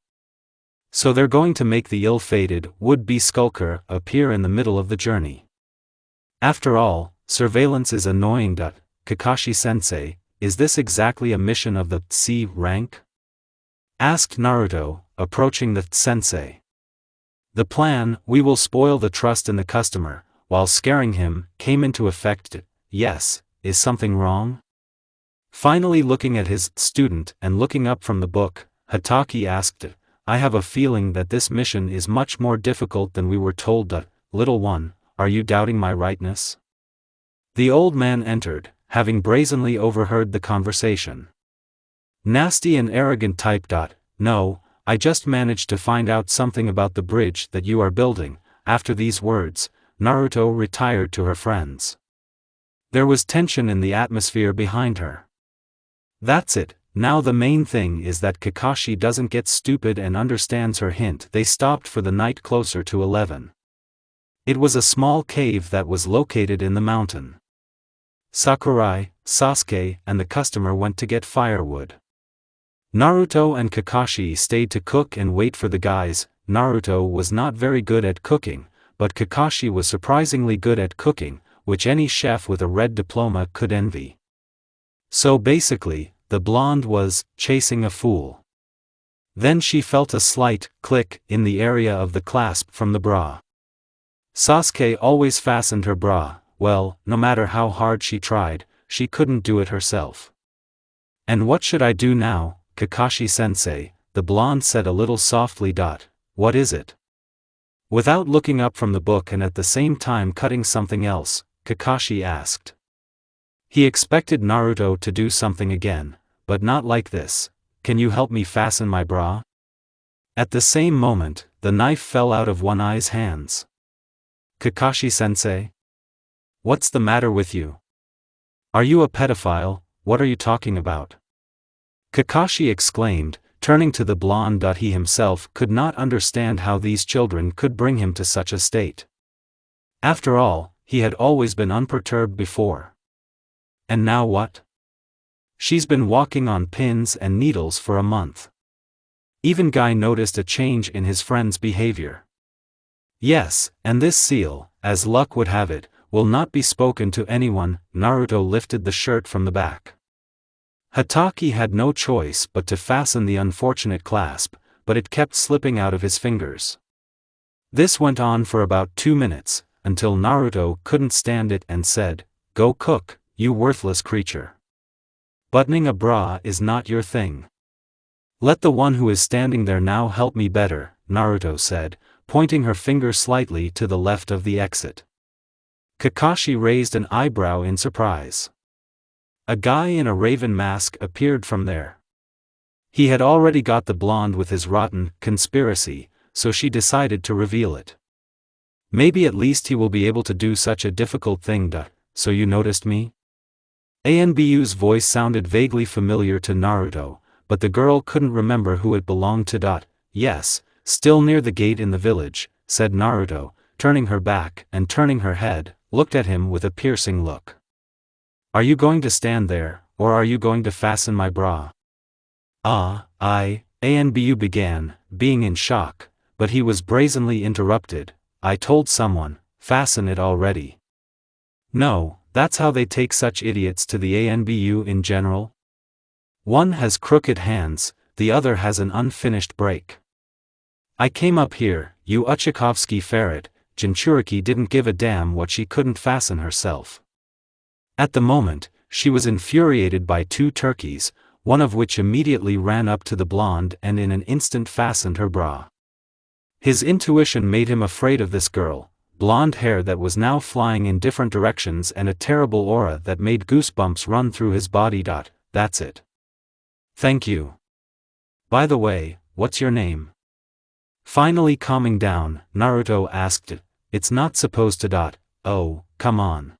[SPEAKER 1] So they're going to make the ill-fated, would-be skulker appear in the middle of the journey. After all, surveillance is annoying. Kakashi-sensei, is this exactly a mission of the C rank? Asked Naruto, approaching the sensei. The plan, we will spoil the trust in the customer, while scaring him, came into effect. Yes, is something wrong? Finally looking at his student and looking up from the book, Hataki asked, I have a feeling that this mission is much more difficult than we were told. Little one, are you doubting my rightness? The old man entered, having brazenly overheard the conversation. Nasty and arrogant type. No, I just managed to find out something about the bridge that you are building. After these words, Naruto retired to her friends. There was tension in the atmosphere behind her. That's it, now the main thing is that Kakashi doesn't get stupid and understands her hint. They stopped for the night closer to 11. It was a small cave that was located in the mountain. Sakurai, Sasuke, and the customer went to get firewood. Naruto and Kakashi stayed to cook and wait for the guys. Naruto was not very good at cooking, but Kakashi was surprisingly good at cooking, which any chef with a red diploma could envy. So basically, the blonde was chasing a fool. Then she felt a slight click in the area of the clasp from the bra. Sasuke always fastened her bra. Well, no matter how hard she tried, she couldn't do it herself. And what should I do now, Kakashi-sensei? The blonde said a little softly. What is it? Without looking up from the book and at the same time cutting something else, Kakashi asked. He expected Naruto to do something again, but not like this. Can you help me fasten my bra? At the same moment, the knife fell out of One Eye's hands. Kakashi-sensei? What's the matter with you? Are you a pedophile? What are you talking about? Kakashi exclaimed, turning to the blonde. He himself could not understand how these children could bring him to such a state. After all, he had always been unperturbed before. And now what? She's been walking on pins and needles for a month. Even Guy noticed a change in his friend's behavior. Yes, and this seal, as luck would have it, will not be spoken to anyone. Naruto lifted the shirt from the back. Hataki had no choice but to fasten the unfortunate clasp, but it kept slipping out of his fingers. This went on for about 2 minutes, until Naruto couldn't stand it and said, "Go cook, you worthless creature. Buttoning a bra is not your thing. Let the one who is standing there now help me better," Naruto said, pointing her finger slightly to the left of the exit. Kakashi raised an eyebrow in surprise. A guy in a raven mask appeared from there. He had already got the blonde with his rotten conspiracy, so she decided to reveal it. Maybe at least he will be able to do such a difficult thing. So you noticed me? Anbu's voice sounded vaguely familiar to Naruto, but the girl couldn't remember who it belonged to. Yes, still near the gate in the village, said Naruto, turning her back and turning her head, looked at him with a piercing look. Are you going to stand there, or are you going to fasten my bra? Anbu began, being in shock, but he was brazenly interrupted. I told someone, fasten it already. No, that's how they take such idiots to the Anbu in general. One has crooked hands, the other has an unfinished break. I came up here, you Uchikovsky ferret. Jinchuriki didn't give a damn what she couldn't fasten herself. At the moment, she was infuriated by two turkeys, one of which immediately ran up to the blonde and in an instant fastened her bra. His intuition made him afraid of this girl, blonde hair that was now flying in different directions and a terrible aura that made goosebumps run through his body. That's it. Thank you. By the way, what's your name? Finally calming down, Naruto asked. It's not supposed to. Oh, come on.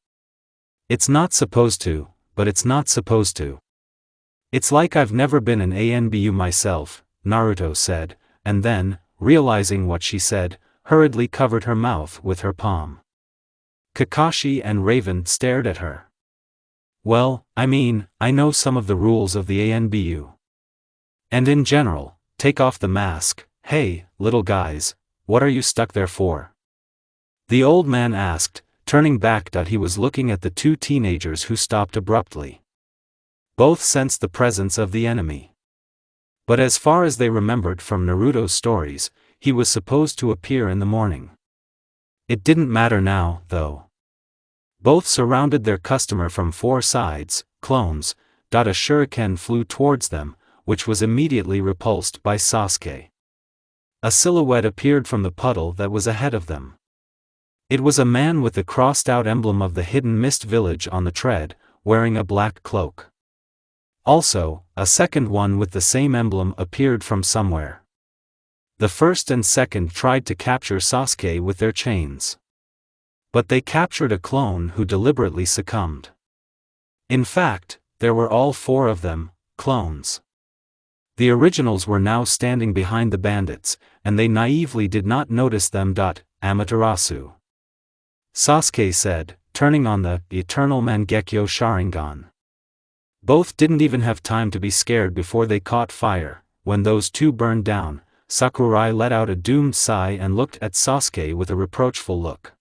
[SPEAKER 1] It's not supposed to, but it's not supposed to. It's like I've never been an Anbu myself, Naruto said, and then, realizing what she said, hurriedly covered her mouth with her palm. Kakashi and Raven stared at her. Well, I mean, I know some of the rules of the Anbu. And in general, take off the mask. Hey, little guys, what are you stuck there for? The old man asked, turning back. He was looking at the two teenagers who stopped abruptly. Both sensed the presence of the enemy. But as far as they remembered from Naruto's stories, he was supposed to appear in the morning. It didn't matter now, though. Both surrounded their customer from four sides, clones. A shuriken flew towards them, which was immediately repulsed by Sasuke. A silhouette appeared from the puddle that was ahead of them. It was a man with the crossed-out emblem of the hidden mist village on the tread, wearing a black cloak. Also, a second one with the same emblem appeared from somewhere. The first and second tried to capture Sasuke with their chains. But they captured a clone who deliberately succumbed. In fact, there were all four of them, clones. The originals were now standing behind the bandits, and they naively did not notice them. Amaterasu. Sasuke said, turning on the eternal Mangekyo Sharingan. Both didn't even have time to be scared before they caught fire. When those two burned down, Sakurai let out a doomed sigh and looked at Sasuke with a reproachful look.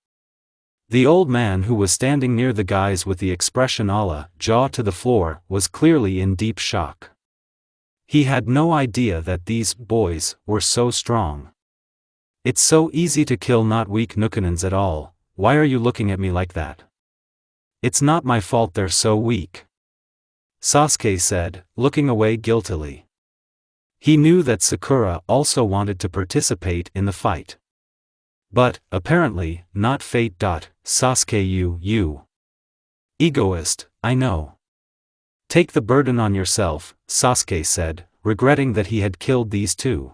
[SPEAKER 1] The old man who was standing near the guys with the expression Allah, jaw to the floor, was clearly in deep shock. He had no idea that these boys were so strong. It's so easy to kill not weak Nukanins at all. Why are you looking at me like that? It's not my fault they're so weak. Sasuke said, looking away guiltily. He knew that Sakura also wanted to participate in the fight. But, apparently, not fate. Sasuke, you egoist, I know. Take the burden on yourself, Sasuke said, regretting that he had killed these two.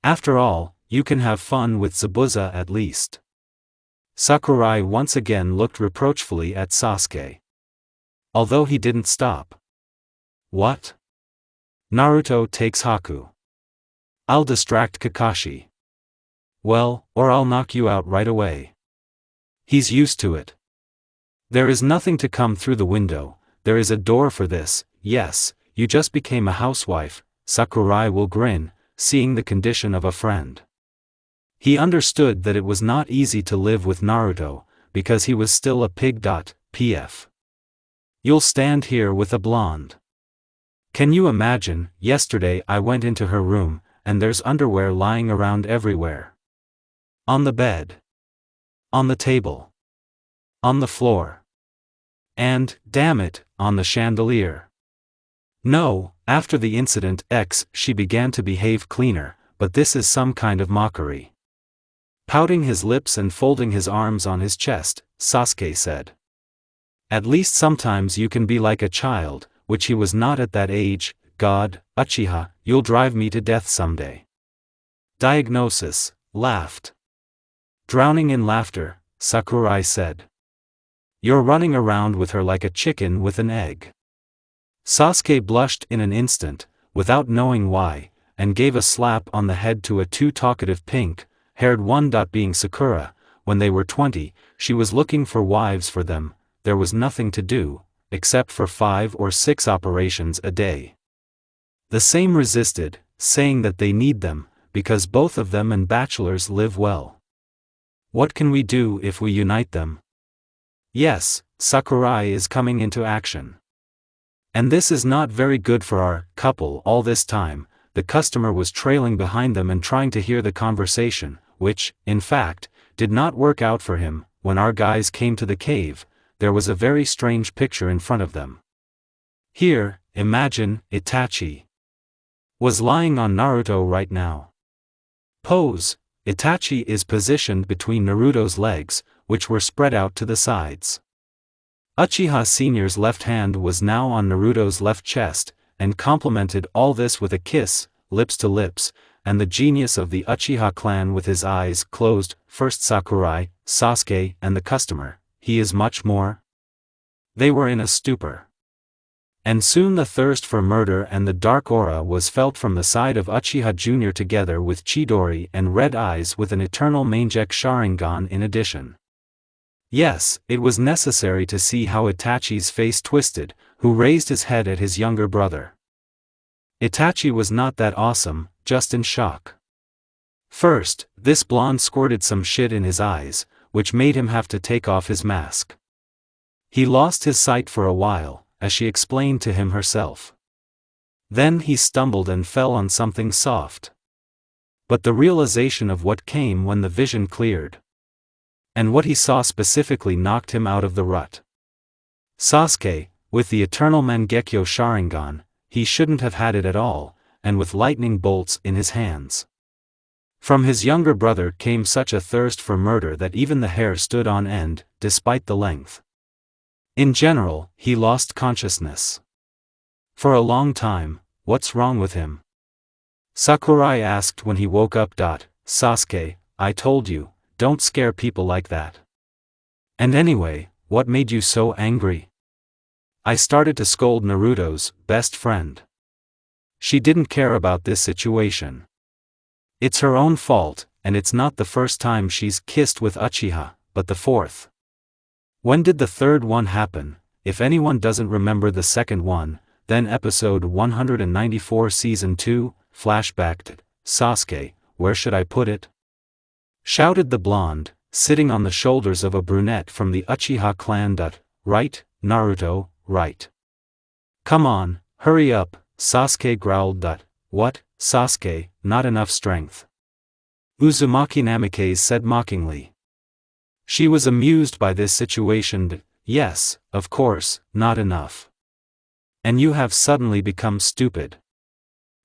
[SPEAKER 1] After all, you can have fun with Zabuza at least. Sakurai once again looked reproachfully at Sasuke. Although he didn't stop. What? Naruto takes Haku. I'll distract Kakashi. Well, or I'll knock you out right away. He's used to it. There is nothing to come through the window. There is a door for this. Yes, you just became a housewife, Sakurai will grin, seeing the condition of a friend. He understood that it was not easy to live with Naruto, because he was still a pig. Pf. You'll stand here with a blonde. Can you imagine? Yesterday I went into her room, and there's underwear lying around everywhere. On the bed. On the table. On the floor. And, damn it, on the chandelier. No, after the incident she began to behave cleaner, but this is some kind of mockery. Pouting his lips and folding his arms on his chest, Sasuke said. At least sometimes you can be like a child, which he was not at that age. God, Uchiha, you'll drive me to death someday. Diagnosis, laughed. Drowning in laughter, Sakurai said. You're running around with her like a chicken with an egg. Sasuke blushed in an instant, without knowing why, and gave a slap on the head to a too talkative pink-haired one. Being Sakura, when they were 20, she was looking for wives for them. There was nothing to do, except for 5 or 6 operations a day. The same resisted, saying that they need them, because both of them and bachelors live well. What can we do if we unite them? Yes, Sakurai is coming into action. And this is not very good for our couple. All this time, the customer was trailing behind them and trying to hear the conversation, which, in fact, did not work out for him. When our guys came to the cave, there was a very strange picture in front of them. Here, imagine, Itachi was lying on Naruto right now. Pose, Itachi is positioned between Naruto's legs, which were spread out to the sides. Uchiha Senior's left hand was now on Naruto's left chest, and complemented all this with a kiss, lips to lips, and the genius of the Uchiha clan with his eyes closed. First Sakurai, Sasuke, and the customer. He is much more. They were in a stupor. And soon the thirst for murder and the dark aura was felt from the side of Uchiha Jr. together with Chidori and red eyes with an eternal Mangekyo Sharingan in addition. Yes, it was necessary to see how Itachi's face twisted, who raised his head at his younger brother. Itachi was not that awesome, just in shock. First, this blonde squirted some shit in his eyes, which made him have to take off his mask. He lost his sight for a while, as she explained to him herself. Then he stumbled and fell on something soft. But the realization of what came when the vision cleared, and what he saw specifically, knocked him out of the rut. Sasuke, with the eternal Mangekyo Sharingan, he shouldn't have had it at all, and with lightning bolts in his hands. From his younger brother came such a thirst for murder that even the hair stood on end, despite the length. In general, he lost consciousness. For a long time, what's wrong with him? Sakurai asked when he woke up. Sasuke, I told you, don't scare people like that. And anyway, what made you so angry? I started to scold Naruto's best friend. She didn't care about this situation. It's her own fault, and it's not the first time she's kissed with Uchiha, but the fourth. When did the third one happen? If anyone doesn't remember the second one, then episode 194 season 2, flashback. Sasuke, where should I put it? Shouted the blonde, sitting on the shoulders of a brunette from the Uchiha clan. Right, Naruto, right. Come on, hurry up, Sasuke growled. What, Sasuke, not enough strength? Uzumaki Namikaze said mockingly. She was amused by this situation. Yes, of course, not enough. And you have suddenly become stupid.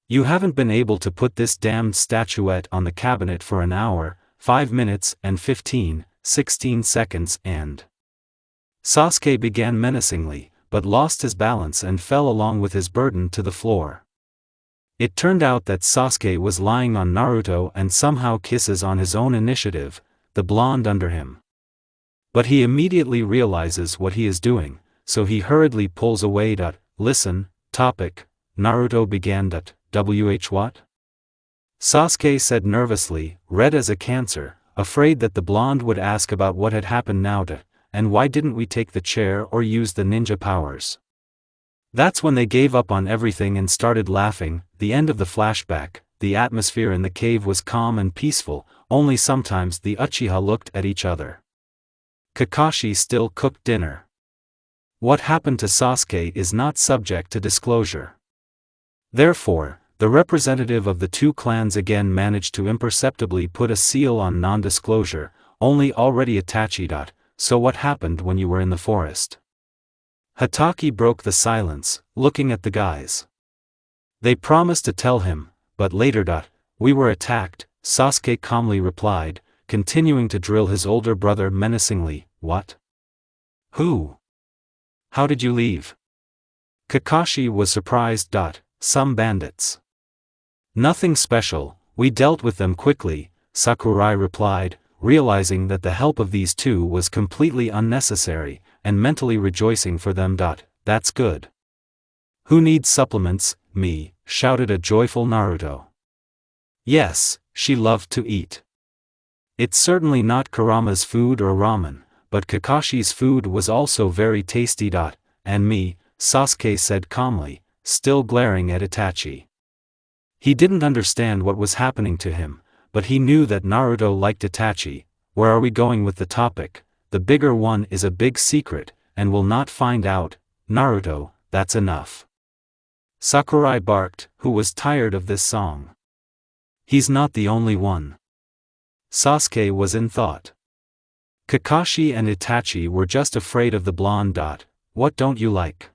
[SPEAKER 1] You haven't been able to put this damned statuette on the cabinet for an hour, 5 minutes and 16 seconds and... Sasuke began menacingly, but lost his balance and fell along with his burden to the floor. It turned out that Sasuke was lying on Naruto and somehow kisses on his own initiative, the blonde under him. But he immediately realizes what he is doing, so he hurriedly pulls away. Listen, topic, Naruto began. What? Sasuke said nervously, red as a cancer, afraid that the blonde would ask about what had happened now. And why didn't we take the chair or use the ninja powers? That's when they gave up on everything and started laughing. The end of the flashback. The atmosphere in the cave was calm and peaceful, only sometimes the Uchiha looked at each other. Kakashi still cooked dinner. What happened to Sasuke is not subject to disclosure. Therefore, the representative of the two clans again managed to imperceptibly put a seal on non-disclosure, only already Itachi. So what happened when you were in the forest? Hatake broke the silence, looking at the guys. They promised to tell him, but later. We were attacked, Sasuke calmly replied, continuing to drill his older brother menacingly. What? Who? How did you leave? Kakashi was surprised. Some bandits. Nothing special, We dealt with them quickly, Sakurai replied, realizing that the help of these two was completely unnecessary, and mentally rejoicing for them. That's good. Who needs supplements? Me, shouted a joyful Naruto. Yes, she loved to eat. It's certainly not Kurama's food or ramen, but Kakashi's food was also very tasty. And me, Sasuke said calmly, still glaring at Itachi. He didn't understand what was happening to him, but he knew that Naruto liked Itachi. Where are we going with the topic? The bigger one is a big secret, and will not find out. Naruto, that's enough. Sakurai barked, who was tired of this song. He's not the only one. Sasuke was in thought. Kakashi and Itachi were just afraid of the blonde. What don't you like?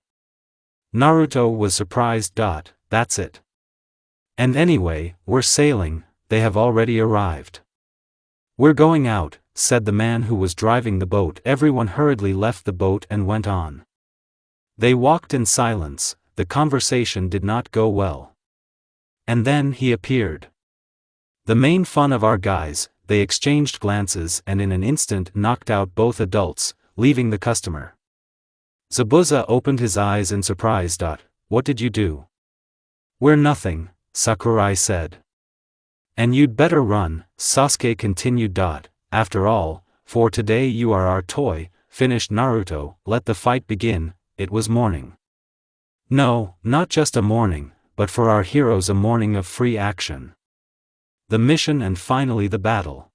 [SPEAKER 1] Naruto was surprised. That's it. And anyway, we're sailing, they have already arrived. We're going out, said the man who was driving the boat. Everyone hurriedly left the boat and went on. They walked in silence, the conversation did not go well. And then he appeared. The main fun of our guys, they exchanged glances and in an instant knocked out both adults, leaving the customer. Zabuza opened his eyes in surprise. What did you do? We're nothing, Sakurai said. And you'd better run, Sasuke continued. After all, for today you are our toy, finished Naruto. Let the fight begin. It was morning. No, not just a morning, but for our heroes a morning of free action. The mission and finally the battle.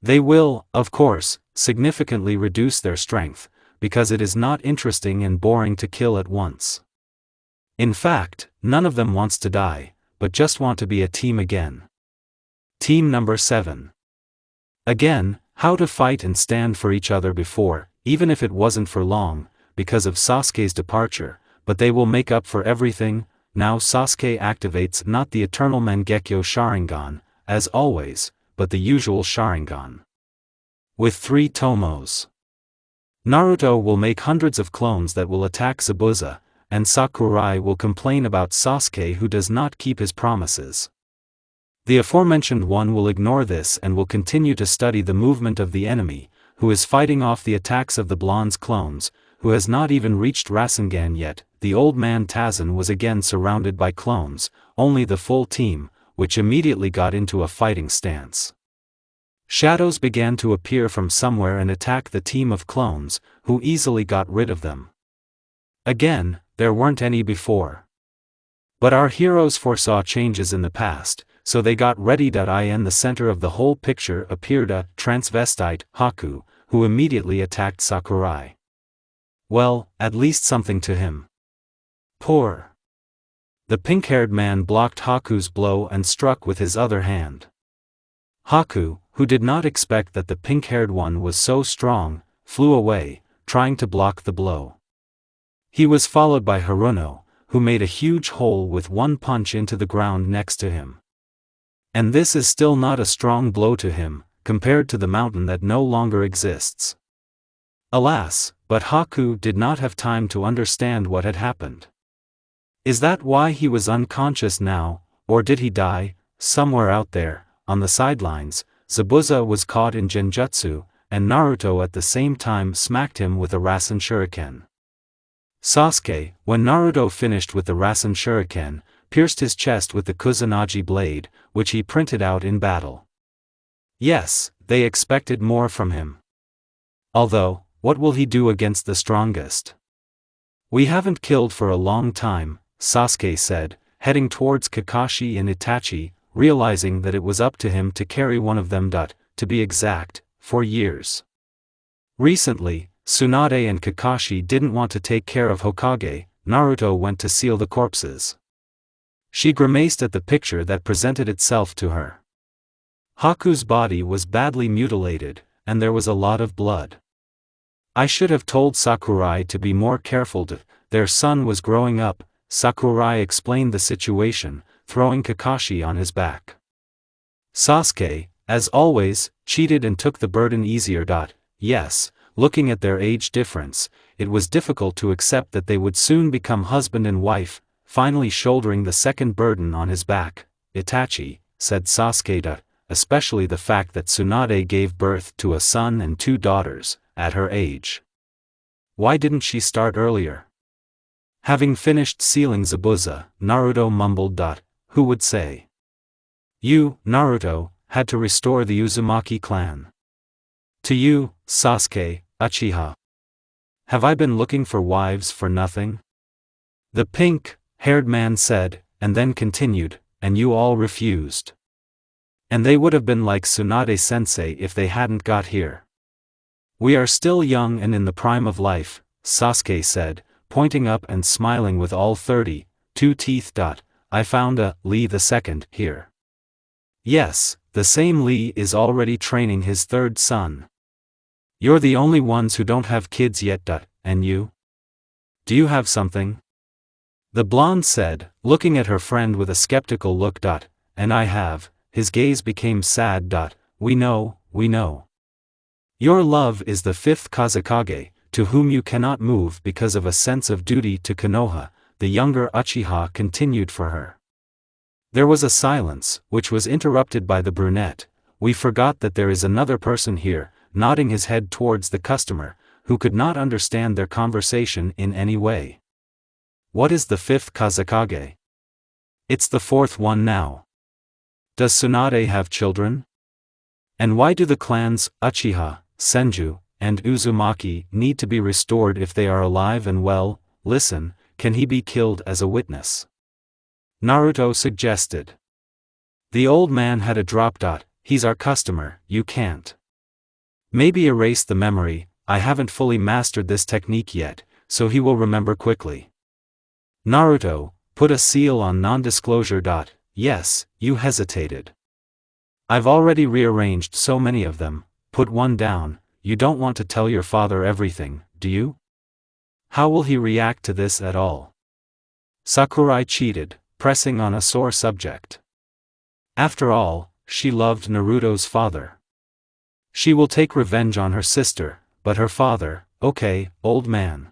[SPEAKER 1] They will, of course, significantly reduce their strength, because it is not interesting and boring to kill at once. In fact, none of them wants to die, but just want to be a team again. Team number 7. Again, how to fight and stand for each other before, even if it wasn't for long, because of Sasuke's departure, but they will make up for everything. Now Sasuke activates not the eternal Mangekyo Sharingan, as always, but the usual Sharingan. With 3 tomos. Naruto will make hundreds of clones that will attack Zabuza, and Sakurai will complain about Sasuke who does not keep his promises. The aforementioned one will ignore this and will continue to study the movement of the enemy, who is fighting off the attacks of the blonde's clones, who has not even reached Rasengan yet. The old man Tazen was again surrounded by clones, only the full team, which immediately got into a fighting stance. Shadows began to appear from somewhere and attack the team of clones, who easily got rid of them. Again, there weren't any before. But our heroes foresaw changes in the past, so they got ready. In the center of the whole picture appeared a transvestite, Haku, who immediately attacked Sakurai. Well, at least something to him. Poor. The pink-haired man blocked Haku's blow and struck with his other hand. Haku, who did not expect that the pink-haired one was so strong, flew away, trying to block the blow. He was followed by Haruno, who made a huge hole with one punch into the ground next to him. And this is still not a strong blow to him, compared to the mountain that no longer exists. Alas, but Haku did not have time to understand what had happened. Is that why he was unconscious now, or did he die? Somewhere out there, on the sidelines, Zabuza was caught in Genjutsu, and Naruto at the same time smacked him with a Rasen Shuriken. Sasuke, when Naruto finished with the Rasen Shuriken, pierced his chest with the Kusanagi blade, which he printed out in battle. Yes, they expected more from him. Although, what will he do against the strongest? We haven't killed for a long time, Sasuke said, heading towards Kakashi and Itachi, realizing that it was up to him to carry one of them. To be exact, for years. Recently, Tsunade and Kakashi didn't want to take care of Hokage. Naruto went to seal the corpses. She grimaced at the picture that presented itself to her. Haku's body was badly mutilated, and there was a lot of blood. I should have told Sakurai to be more careful. Their son was growing up. Sakurai explained the situation, throwing Kakashi on his back. Sasuke, as always, cheated and took the burden easier. Yes, looking at their age difference, it was difficult to accept that they would soon become husband and wife, finally shouldering the second burden on his back. Itachi, said Sasuke, especially the fact that Tsunade gave birth to a son and 2 daughters, at her age. Why didn't she start earlier? Having finished sealing Zabuza, Naruto mumbled. Who would say? You, Naruto, had to restore the Uzumaki clan. To you, Sasuke, Uchiha. Have I been looking for wives for nothing? The pink-haired man said, and then continued, and you all refused. And they would have been like Tsunade-sensei if they hadn't got here. We are still young and in the prime of life, Sasuke said, pointing up and smiling with all 32 teeth. I found a Lee II here. Yes, the same Lee is already training his 3rd son. You're the only ones who don't have kids yet. And you? Do you have something? The blonde said, looking at her friend with a skeptical look. And I have. His gaze became sad. We know. Your love is the 5th Kazekage, to whom you cannot move because of a sense of duty to Konoha, the younger Uchiha continued for her. There was a silence, which was interrupted by the brunette. We forgot that there is another person here, nodding his head towards the customer, who could not understand their conversation in any way. What is the 5th Kazekage? It's the 4th one now. Does Tsunade have children? And why do the clans, Uchiha, Senju, and Uzumaki, need to be restored if they are alive and well? Listen, can he be killed as a witness? Naruto suggested. The old man had a drop. He's our customer, you can't. Maybe erase the memory, I haven't fully mastered this technique yet, so he will remember quickly. Naruto, put a seal on non-disclosure. Yes, you hesitated. I've already rearranged so many of them, put one down. You don't want to tell your father everything, do you? How will he react to this at all? Sakurai cheated, pressing on a sore subject. After all, she loved Naruto's father. She will take revenge on her sister, but her father, okay, old man.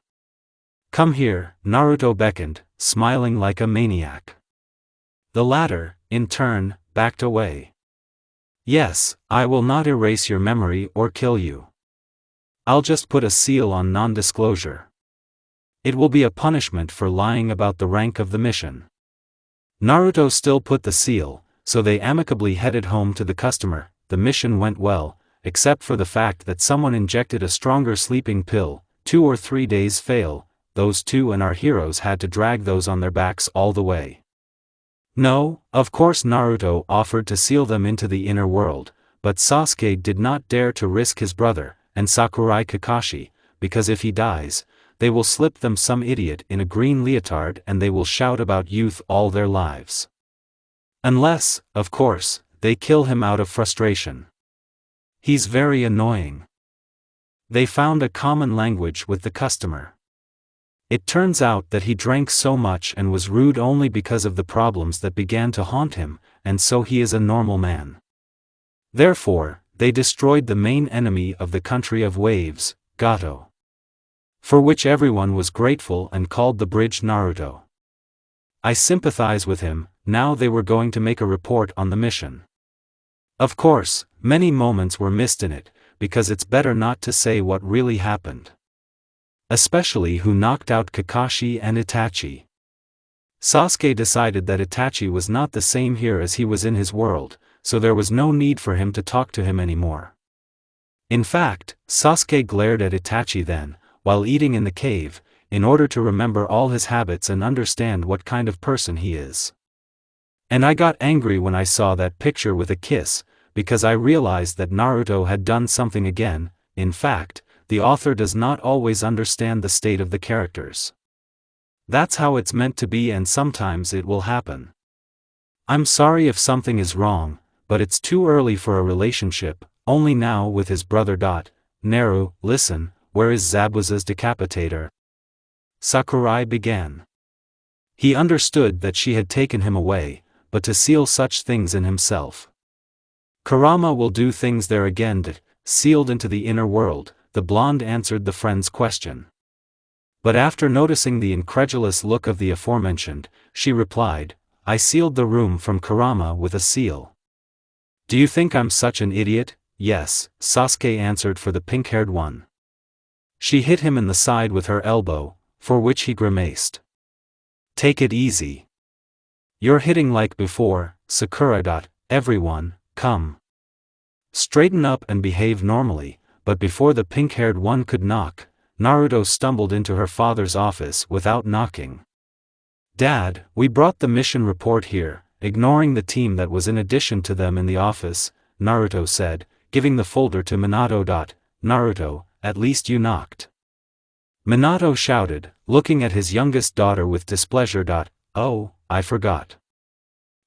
[SPEAKER 1] Come here, Naruto beckoned, smiling like a maniac. The latter, in turn, backed away. Yes, I will not erase your memory or kill you. I'll just put a seal on non-disclosure. It will be a punishment for lying about the rank of the mission. Naruto still put the seal, so they amicably headed home to the customer. The mission went well, except for the fact that someone injected a stronger sleeping pill. 2 or 3 days fail, those 2 and our heroes had to drag those on their backs all the way. No, of course Naruto offered to seal them into the inner world, but Sasuke did not dare to risk his brother, and Sakurai Kakashi, because if he dies, they will slip them some idiot in a green leotard and they will shout about youth all their lives. Unless, of course, they kill him out of frustration. He's very annoying. They found a common language with the customer. It turns out that he drank so much and was rude only because of the problems that began to haunt him, and so he is a normal man. Therefore, they destroyed the main enemy of the country of waves, Gato. For which everyone was grateful and called the bridge Naruto. I sympathize with him. Now they were going to make a report on the mission. Of course, many moments were missed in it, because it's better not to say what really happened. Especially who knocked out Kakashi and Itachi. Sasuke decided that Itachi was not the same here as he was in his world, so there was no need for him to talk to him anymore. In fact, Sasuke glared at Itachi then, while eating in the cave, in order to remember all his habits and understand what kind of person he is. And I got angry when I saw that picture with a kiss, because I realized that Naruto had done something again. In fact, the author does not always understand the state of the characters. That's how it's meant to be, and sometimes it will happen. I'm sorry if something is wrong, but it's too early for a relationship, only now with his brother. Naru, listen, where is Zabuza's decapitator? Sakurai began. He understood that she had taken him away, but to seal such things in himself. Kurama will do things there again. Sealed into the inner world, the blonde answered the friend's question. But after noticing the incredulous look of the aforementioned, she replied, I sealed the room from Kurama with a seal. Do you think I'm such an idiot? Yes, Sasuke answered for the pink-haired one. She hit him in the side with her elbow, for which he grimaced. Take it easy. You're hitting like before, Sakura. Everyone, come. Straighten up and behave normally, but before the pink-haired one could knock, Naruto stumbled into her father's office without knocking. Dad, we brought the mission report here, ignoring the team that was in addition to them in the office, Naruto said, giving the folder to Minato. Naruto, at least you knocked. Minato shouted, looking at his youngest daughter with displeasure. Oh, I forgot.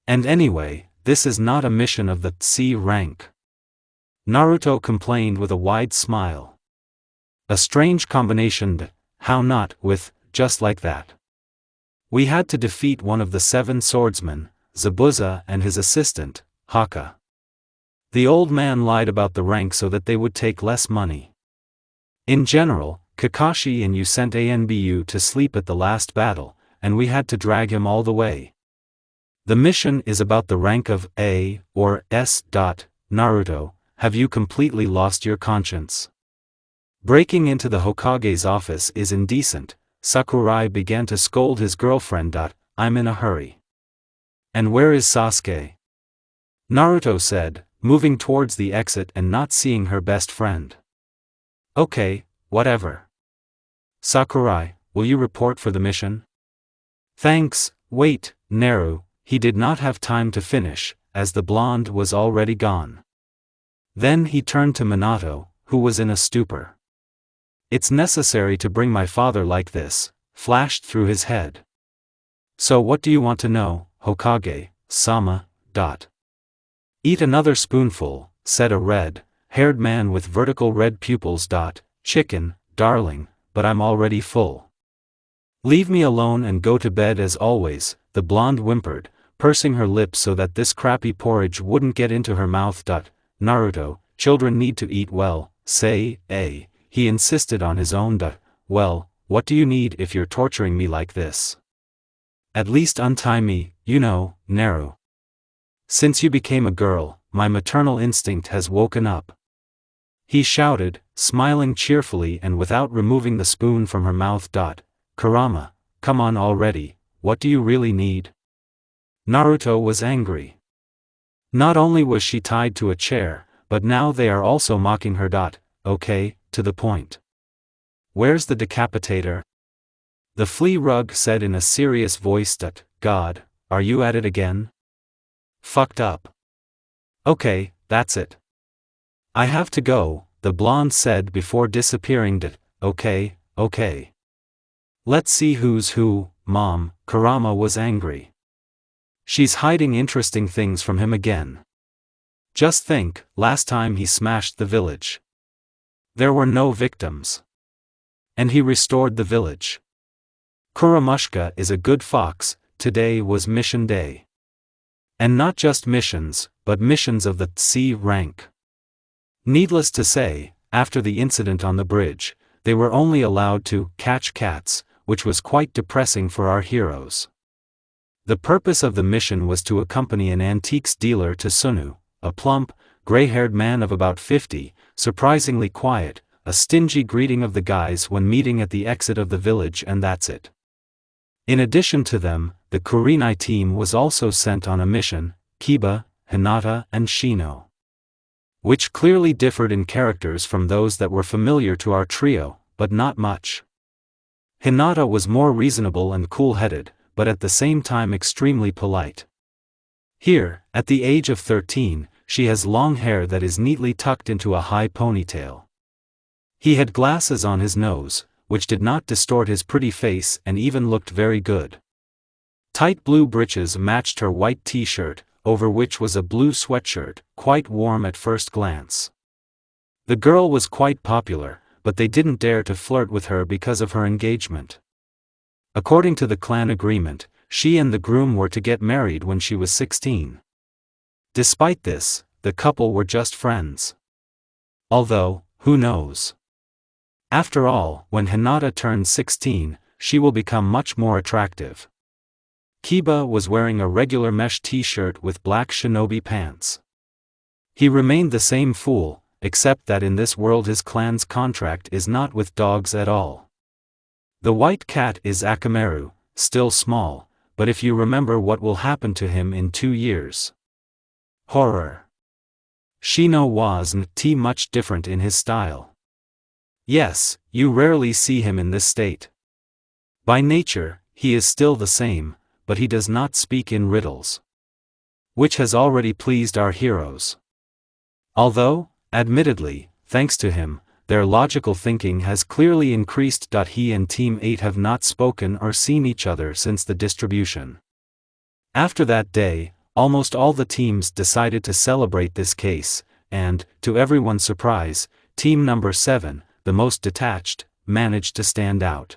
[SPEAKER 1] And anyway, this is not a mission of the C rank. Naruto complained with a wide smile. A strange combination, how not, with, just like that. We had to defeat one of the 7 swordsmen, Zabuza and his assistant, Haka. The old man lied about the rank so that they would take less money. In general, Kakashi and you sent Anbu to sleep at the last battle, and we had to drag him all the way. The mission is about the rank of A, or S. Naruto, have you completely lost your conscience? Breaking into the Hokage's office is indecent, Sakurai began to scold his girlfriend. I'm in a hurry. And where is Sasuke? Naruto said, moving towards the exit and not seeing her best friend. Okay, whatever. Sakurai, will you report for the mission? Thanks. Wait, Naru, he did not have time to finish, as the blonde was already gone. Then he turned to Minato, who was in a stupor. It's necessary to bring my father like this, flashed through his head. So what do you want to know, Hokage-sama? Eat another spoonful, said a red-haired man with vertical red pupils. Chicken, darling, but I'm already full. Leave me alone and go to bed as always, the blonde whimpered, pursing her lips so that this crappy porridge wouldn't get into her mouth. Naruto, children need to eat well, say, eh, he insisted on his own. Well, what do you need if you're torturing me like this? At least untie me, you know, Naru. Since you became a girl, my maternal instinct has woken up. He shouted, smiling cheerfully and without removing the spoon from her mouth. Kurama, come on already, what do you really need? Naruto was angry. Not only was she tied to a chair, but now they are also mocking her. Okay, to the point. Where's the decapitator? The flea rug said in a serious voice. God, are you at it again? Fucked up. Okay, that's it. I have to go, the blonde said before disappearing. Okay. Let's see who's who, Mom. Kurama was angry. She's hiding interesting things from him again. Just think, last time he smashed the village. There were no victims. And he restored the village. Kuramushka is a good fox, today was mission day. And not just missions, but missions of the C rank. Needless to say, after the incident on the bridge, they were only allowed to catch cats, which was quite depressing for our heroes. The purpose of the mission was to accompany an antiques dealer to Sunu, a plump, gray-haired man of about 50, surprisingly quiet, a stingy greeting of the guys when meeting at the exit of the village, and that's it. In addition to them, the Kurenai team was also sent on a mission, Kiba, Hinata and Shino. Which clearly differed in characters from those that were familiar to our trio, but not much. Hinata was more reasonable and cool-headed, but at the same time extremely polite. Here, at the age of 13, she has long hair that is neatly tucked into a high ponytail. He had glasses on his nose, which did not distort his pretty face and even looked very good. Tight blue breeches matched her white t-shirt, over which was a blue sweatshirt, quite warm at first glance. The girl was quite popular, but they didn't dare to flirt with her because of her engagement. According to the clan agreement, she and the groom were to get married when she was 16. Despite this, the couple were just friends. Although, who knows? After all, when Hinata turns 16, she will become much more attractive. Kiba was wearing a regular mesh t-shirt with black shinobi pants. He remained the same fool, except that in this world his clan's contract is not with dogs at all. The white cat is Akamaru, still small, but if you remember what will happen to him in 2 years. Horror. Shino wasn't much different in his style. Yes, you rarely see him in this state. By nature, he is still the same, but he does not speak in riddles. Which has already pleased our heroes. Although, admittedly, thanks to him, their logical thinking has clearly increased. He and Team 8 have not spoken or seen each other since the distribution. After that day, almost all the teams decided to celebrate this case, and, to everyone's surprise, Team number 7, the most detached, managed to stand out.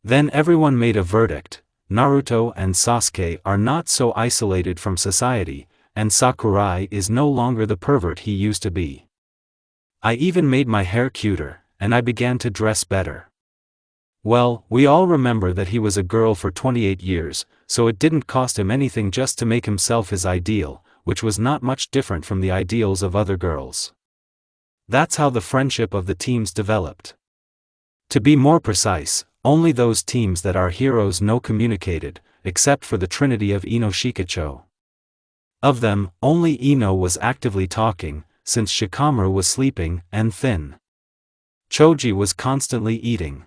[SPEAKER 1] Then everyone made a verdict: Naruto and Sasuke are not so isolated from society, and Sakurai is no longer the pervert he used to be. I even made my hair cuter, and I began to dress better. Well, we all remember that he was a girl for 28 years, so it didn't cost him anything just to make himself his ideal, which was not much different from the ideals of other girls. That's how the friendship of the teams developed. To be more precise, only those teams that our heroes know communicated, except for the trinity of Ino Shikacho. Of them, only Ino was actively talking, since Shikamaru was sleeping and thin. Choji was constantly eating.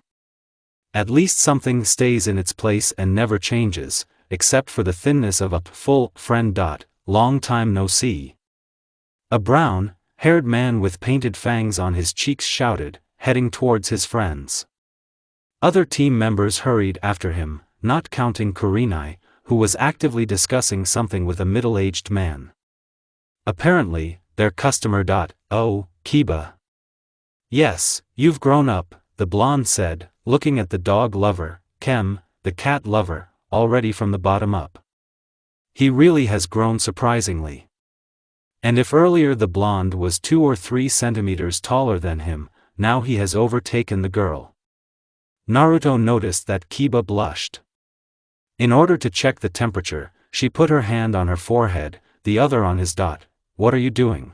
[SPEAKER 1] At least something stays in its place and never changes, except for the thinness of a full friend. Long time no see. A brown-haired man with painted fangs on his cheeks shouted, heading towards his friends. Other team members hurried after him, not counting Kurenai, who was actively discussing something with a middle-aged man. Apparently, their customer. Oh, Kiba. Yes, you've grown up, the blonde said, looking at the dog lover, Kem, the cat lover, already from the bottom up. He really has grown surprisingly. And if earlier the blonde was 2 or 3 centimeters taller than him, now he has overtaken the girl. Naruto noticed that Kiba blushed. In order to check the temperature, she put her hand on her forehead, the other on his. What are you doing?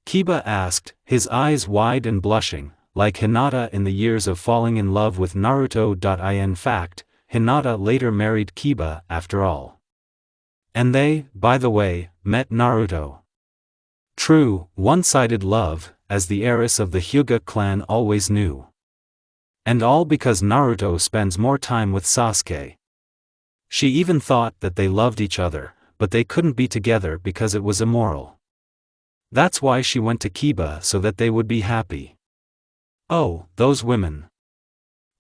[SPEAKER 1] Kiba asked, his eyes wide and blushing, like Hinata in the years of falling in love with Naruto. In fact, Hinata later married Kiba after all. And they, by the way, met Naruto. True, one-sided love, as the heiress of the Hyuga clan always knew. And all because Naruto spends more time with Sasuke. She even thought that they loved each other, but they couldn't be together because it was immoral. That's why she went to Kiba, so that they would be happy. Oh, those women.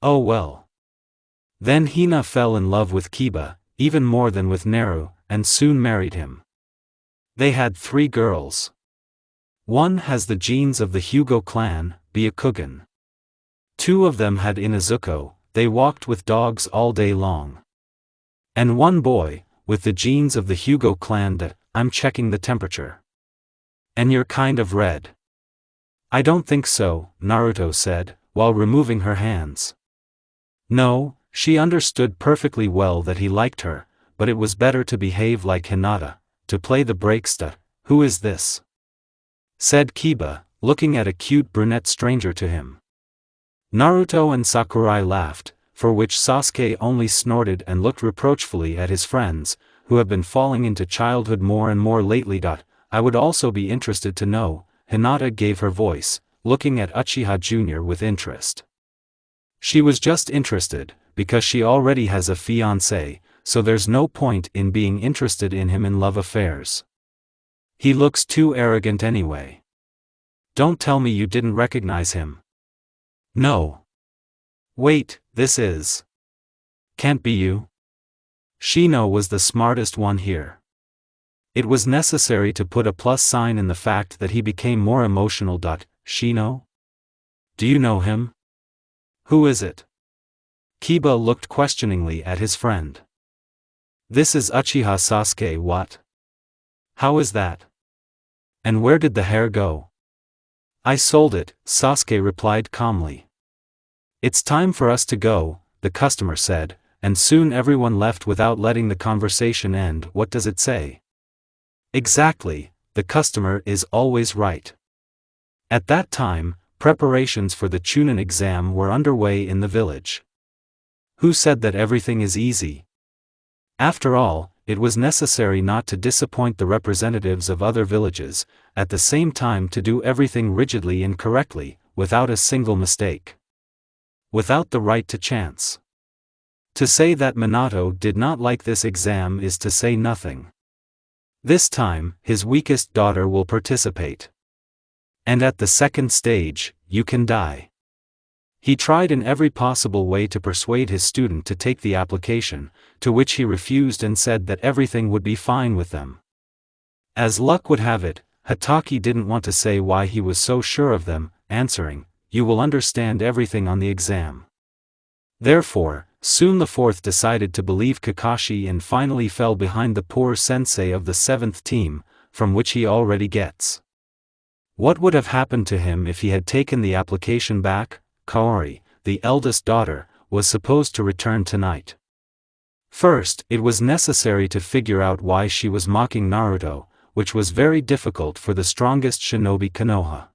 [SPEAKER 1] Oh well. Then Hina fell in love with Kiba, even more than with Naru, and soon married him. They had 3 girls. One has the genes of the Hyuga clan, Byakugan. 2 of them had Inazuko, they walked with dogs all day long. And one boy, with the genes of the Hyuga clan. I'm checking the temperature. And you're kind of red. I don't think so, Naruto said, while removing her hands. No, she understood perfectly well that he liked her, but it was better to behave like Hinata, to play the brakes. Who is this? Said Kiba, looking at a cute brunette stranger to him. Naruto and Sakurai laughed, for which Sasuke only snorted and looked reproachfully at his friends, who have been falling into childhood more and more lately. I would also be interested to know, Hinata gave her voice, looking at Uchiha Jr. with interest. She was just interested, because she already has a fiancé, so there's no point in being interested in him in love affairs. He looks too arrogant anyway. Don't tell me you didn't recognize him. No. Wait, this is. Can't be you. Shino was the smartest one here. It was necessary to put a plus sign in the fact that he became more emotional. Shino? Do you know him? Who is it? Kiba looked questioningly at his friend. This is Uchiha Sasuke. What? How is that? And where did the hair go? I sold it, Sasuke replied calmly. It's time for us to go, the customer said, and soon everyone left without letting the conversation end. What does it say? Exactly, the customer is always right. At that time, preparations for the Chunin exam were underway in the village. Who said that everything is easy? After all, it was necessary not to disappoint the representatives of other villages, at the same time to do everything rigidly and correctly, without a single mistake. Without the right to chance. To say that Minato did not like this exam is to say nothing. This time, his weakest daughter will participate. And at the second stage, you can die. He tried in every possible way to persuade his student to take the application, to which he refused and said that everything would be fine with them. As luck would have it, Hatake didn't want to say why he was so sure of them, answering, "You will understand everything on the exam." Therefore, soon the fourth decided to believe Kakashi and finally fell behind the poor sensei of the seventh team, from which he already gets. What would have happened to him if he had taken the application back? Kaori, the eldest daughter, was supposed to return tonight. First, it was necessary to figure out why she was mocking Naruto, which was very difficult for the strongest shinobi Konoha.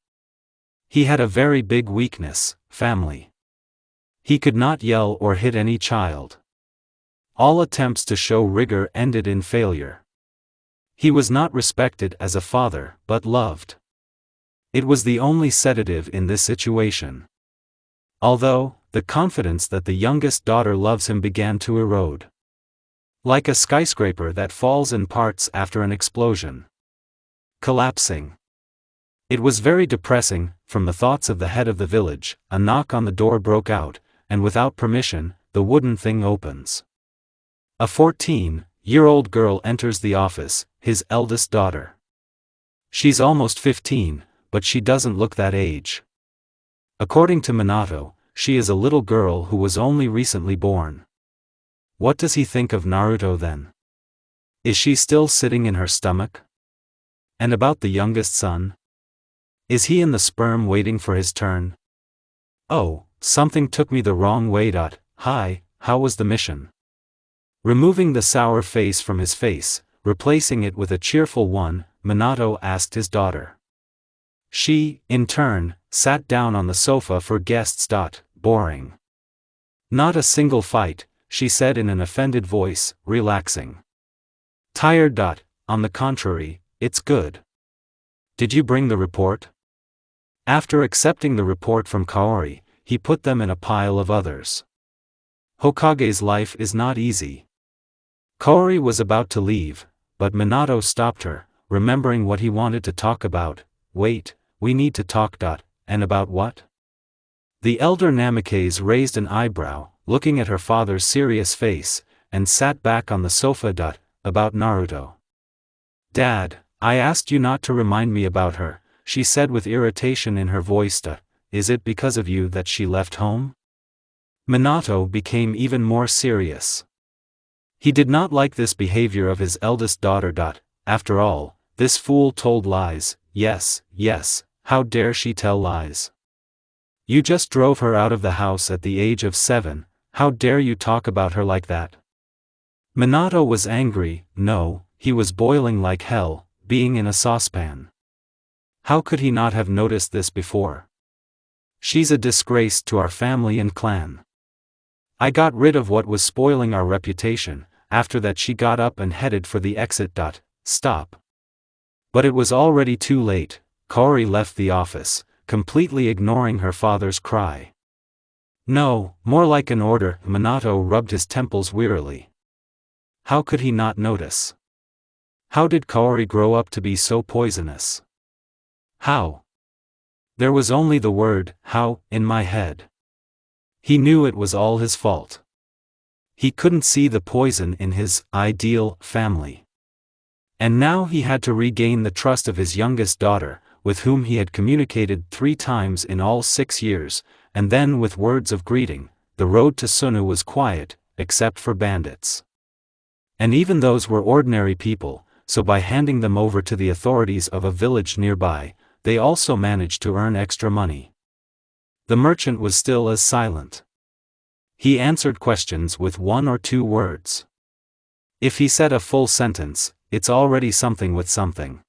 [SPEAKER 1] He had a very big weakness, family. He could not yell or hit any child. All attempts to show rigor ended in failure. He was not respected as a father, but loved. It was the only sedative in this situation. Although, the confidence that the youngest daughter loves him began to erode. Like a skyscraper that falls in parts after an explosion. Collapsing. It was very depressing. From the thoughts of the head of the village, a knock on the door broke out, and without permission, the wooden thing opens. A 14-year-old girl enters the office, his eldest daughter. She's almost 15, but she doesn't look that age. According to Minato, she is a little girl who was only recently born. What does he think of Naruto then? Is she still sitting in her stomach? And about the youngest son? Is he in the sperm waiting for his turn? Oh, something took me the wrong way. Hi, how was the mission? Removing the sour face from his face, replacing it with a cheerful one, Minato asked his daughter. She, in turn, sat down on the sofa for guests. Boring. Not a single fight, she said in an offended voice, relaxing. Tired. On the contrary, it's good. Did you bring the report? After accepting the report from Kaori, he put them in a pile of others. Hokage's life is not easy. Kaori was about to leave, but Minato stopped her, remembering what he wanted to talk about. Wait, we need to talk. And about what? The elder Namikaze raised an eyebrow, looking at her father's serious face, and sat back on the sofa. About Naruto. Dad, I asked you not to remind me about her, she said with irritation in her voice. Is it because of you that she left home? Minato became even more serious. He did not like this behavior of his eldest daughter. After all, this fool told lies. Yes, how dare she tell lies? You just drove her out of the house at the age of 7, how dare you talk about her like that? Minato was angry. No, he was boiling like hell, being in a saucepan. How could he not have noticed this before? She's a disgrace to our family and clan. I got rid of what was spoiling our reputation. After that she got up and headed for the exit. Stop. But it was already too late. Kaori left the office, completely ignoring her father's cry. No, more like an order. Minato rubbed his temples wearily. How could he not notice? How did Kaori grow up to be so poisonous? How? There was only the word, how, in my head. He knew it was all his fault. He couldn't see the poison in his ideal family. And now he had to regain the trust of his youngest daughter, with whom he had communicated 3 times in all 6 years, and then with words of greeting. The road to Sunu was quiet, except for bandits. And even those were ordinary people, so by handing them over to the authorities of a village nearby, they also managed to earn extra money. The merchant was still as silent. He answered questions with 1 or 2 words. If he said a full sentence, it's already something with something.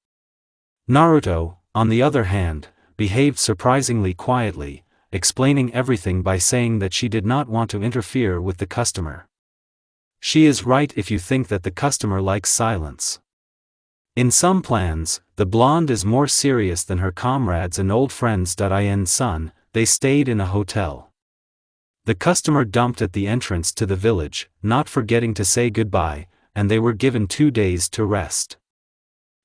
[SPEAKER 1] Naruto, on the other hand, behaved surprisingly quietly, explaining everything by saying that she did not want to interfere with the customer. She is right if you think that the customer likes silence. In some plans, the blonde is more serious than her comrades and old friends. Son, they stayed in a hotel. The customer dumped at the entrance to the village, not forgetting to say goodbye, and they were given 2 days to rest.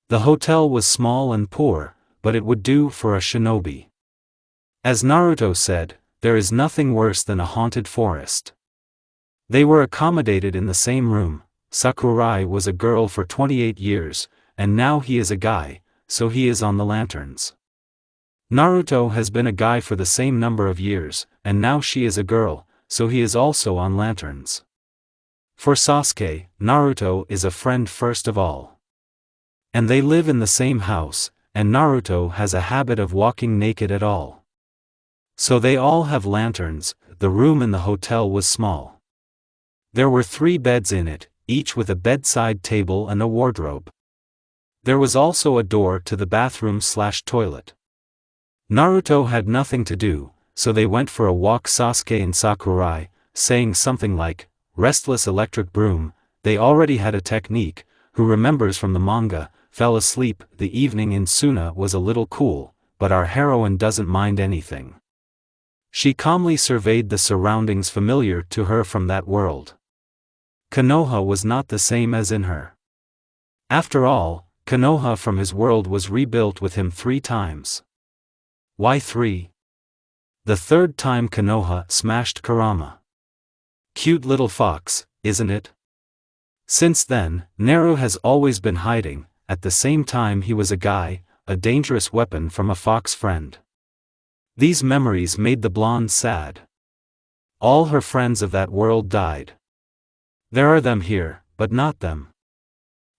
[SPEAKER 1] The hotel was small and poor, but it would do for a shinobi. As Naruto said, there is nothing worse than a haunted forest. They were accommodated in the same room. Sakurai was a girl for 28 years, and now he is a guy, so he is on the lanterns. Naruto has been a guy for the same number of years, and now she is a girl, so he is also on lanterns. For Sasuke, Naruto is a friend first of all. And they live in the same house, and Naruto has a habit of walking naked at all. So they all have lanterns. The room in the hotel was small. There were 3 beds in it, each with a bedside table and a wardrobe. There was also a door to the bathroom/toilet. Naruto had nothing to do, so they went for a walk. Sasuke and Sakurai, saying something like, "Restless electric broom," they already had a technique. Who remembers from the manga, fell asleep. The evening in Suna was a little cool, but our heroine doesn't mind anything. She calmly surveyed the surroundings familiar to her from that world. Konoha was not the same as in her. After all, Konoha from his world was rebuilt with him 3 times. Why 3? The 3rd time Konoha smashed Kurama. Cute little fox, isn't it? Since then, Naru has always been hiding. At the same time he was a guy, a dangerous weapon from a fox friend. These memories made the blonde sad. All her friends of that world died. There are them here, but not them.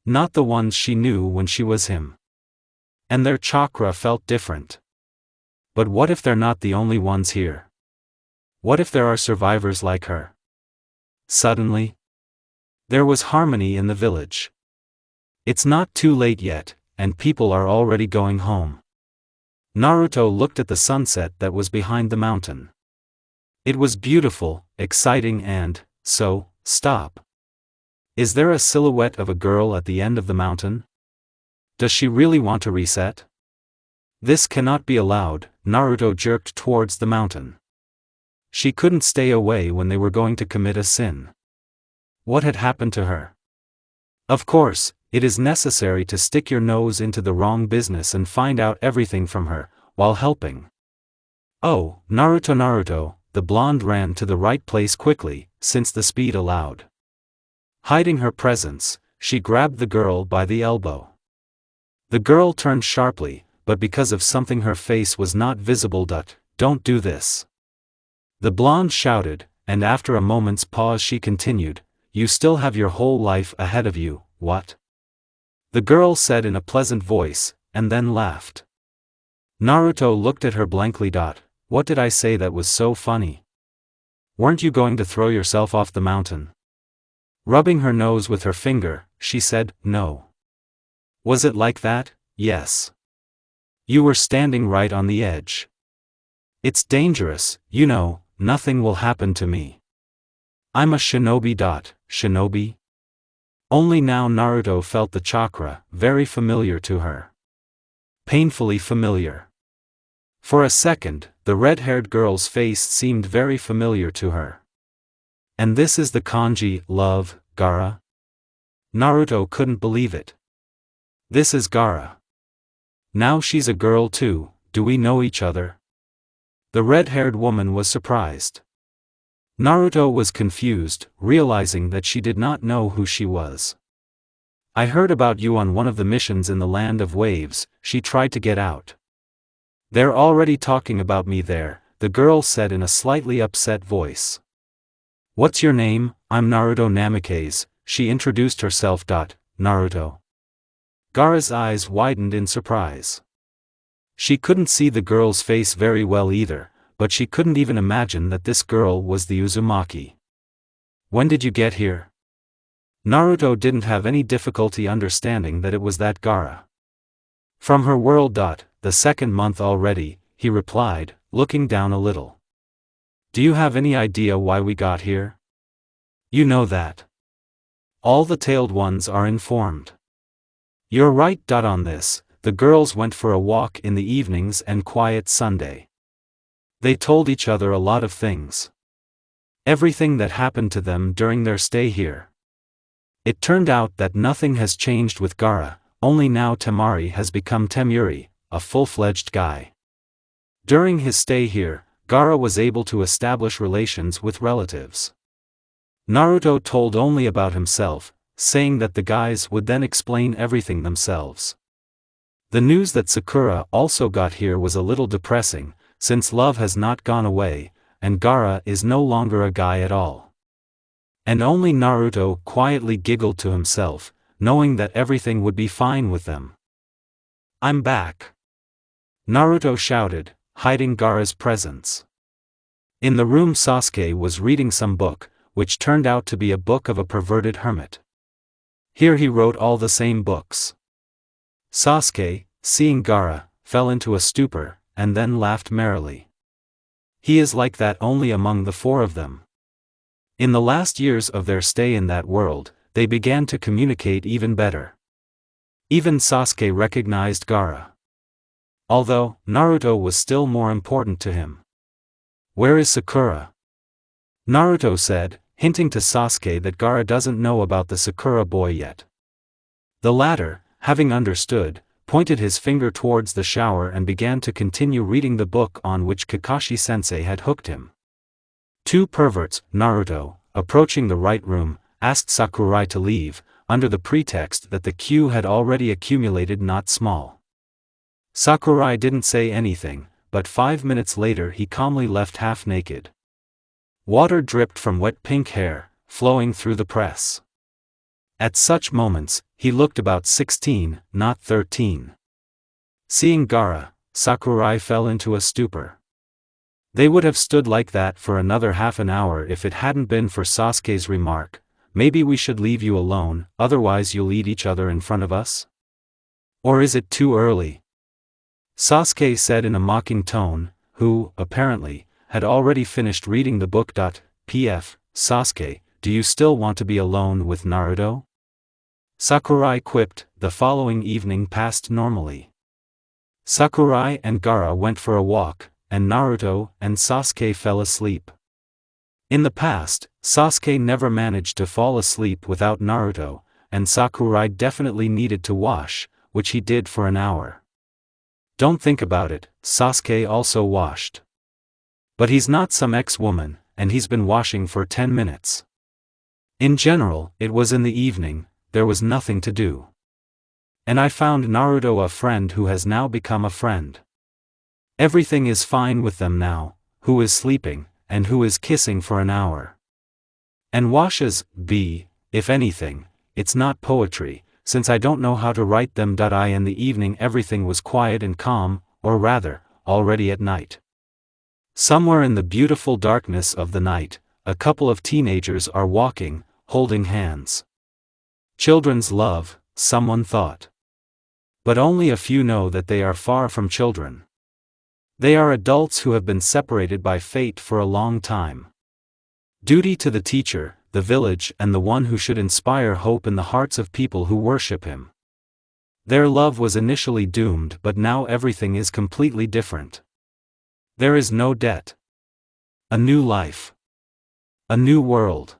[SPEAKER 1] Not the ones she knew when she was him. And their chakra felt different. But what if they're not the only ones here? What if there are survivors like her? Suddenly, there was harmony in the village. It's not too late yet, and people are already going home. Naruto looked at the sunset that was behind the mountain. It was beautiful, exciting and, so, stop. Is there a silhouette of a girl at the end of the mountain? Does she really want to reset? This cannot be allowed. Naruto jerked towards the mountain. She couldn't stay away when they were going to commit a sin. What had happened to her? Of course, it is necessary to stick your nose into the wrong business and find out everything from her, while helping. Oh, Naruto, the blonde ran to the right place quickly, since the speed allowed. Hiding her presence, she grabbed the girl by the elbow. The girl turned sharply, but because of something her face was not visible. Don't do this. The blonde shouted, and after a moment's pause she continued, you still have your whole life ahead of you, what? The girl said in a pleasant voice, and then laughed. Naruto looked at her blankly. What did I say that was so funny? Weren't you going to throw yourself off the mountain? Rubbing her nose with her finger, she said, no. Was it like that? Yes. You were standing right on the edge. It's dangerous, you know, nothing will happen to me. I'm a shinobi. Shinobi? Only now Naruto felt the chakra, very familiar to her. Painfully familiar. For a second, the red-haired girl's face seemed very familiar to her. And this is the kanji, love, Gaara? Naruto couldn't believe it. This is Gaara. Now she's a girl too. Do we know each other? The red-haired woman was surprised. Naruto was confused, realizing that she did not know who she was. I heard about you on one of the missions in the Land of Waves. She tried to get out. They're already talking about me there, the girl said in a slightly upset voice. What's your name? I'm Naruto Namikaze, she introduced herself. Naruto. Gaara's eyes widened in surprise. She couldn't see the girl's face very well either, but she couldn't even imagine that this girl was the Uzumaki. When did you get here? Naruto didn't have any difficulty understanding that it was that Gaara. From her world. The second month already, he replied, looking down a little. Do you have any idea why we got here? You know that. All the tailed ones are informed. You're right. On this, the girls went for a walk in the evenings and quiet Sunday. They told each other a lot of things. Everything that happened to them during their stay here. It turned out that nothing has changed with Gaara, only now Temari has become Temuri, a full-fledged guy. During his stay here, Gaara was able to establish relations with relatives. Naruto told only about himself, saying that the guys would then explain everything themselves. The news that Sakura also got here was a little depressing, since love has not gone away, and Gaara is no longer a guy at all. And only Naruto quietly giggled to himself, knowing that everything would be fine with them. I'm back! Naruto shouted, hiding Gaara's presence. In the room Sasuke was reading some book, which turned out to be a book of a perverted hermit. Here he wrote all the same books. Sasuke, seeing Gaara, fell into a stupor, and then laughed merrily. He is like that only among the four of them. In the last years of their stay in that world, they began to communicate even better. Even Sasuke recognized Gaara. Although, Naruto was still more important to him. Where is Sakura? Naruto said, hinting to Sasuke that Gaara doesn't know about the Sakura boy yet. The latter, having understood, pointed his finger towards the shower and began to continue reading the book on which Kakashi-sensei had hooked him. Two perverts, Naruto, approaching the right room, asked Sakurai to leave, under the pretext that the queue had already accumulated not small. Sakurai didn't say anything, but 5 minutes later he calmly left half-naked. Water dripped from wet pink hair, flowing through the press. At such moments, he looked about 16, not 13. Seeing Gaara, Sakurai fell into a stupor. They would have stood like that for another half an hour if it hadn't been for Sasuke's remark, maybe we should leave you alone, otherwise you'll eat each other in front of us? Or is it too early? Sasuke said in a mocking tone, who, apparently, had already finished reading the book. P.F. Sasuke, do you still want to be alone with Naruto? Sakurai quipped. The following evening passed normally. Sakurai and Gaara went for a walk, and Naruto and Sasuke fell asleep. In the past, Sasuke never managed to fall asleep without Naruto, and Sakurai definitely needed to wash, which he did for an hour. Don't think about it, Sasuke also washed. But he's not some ex-woman, and he's been washing for 10 minutes. In general, it was in the evening, there was nothing to do. And I found Naruto a friend who has now become a friend. Everything is fine with them now, who is sleeping, and who is kissing for an hour. And washes, if anything, it's not poetry, since I don't know how to write them. In the evening everything was quiet and calm, or rather, already at night. Somewhere in the beautiful darkness of the night, a couple of teenagers are walking, holding hands. Children's love, someone thought. But only a few know that they are far from children. They are adults who have been separated by fate for a long time. Duty to the teacher, the village, and the one who should inspire hope in the hearts of people who worship him. Their love was initially doomed, but now everything is completely different. There is no debt. A new life. A new world.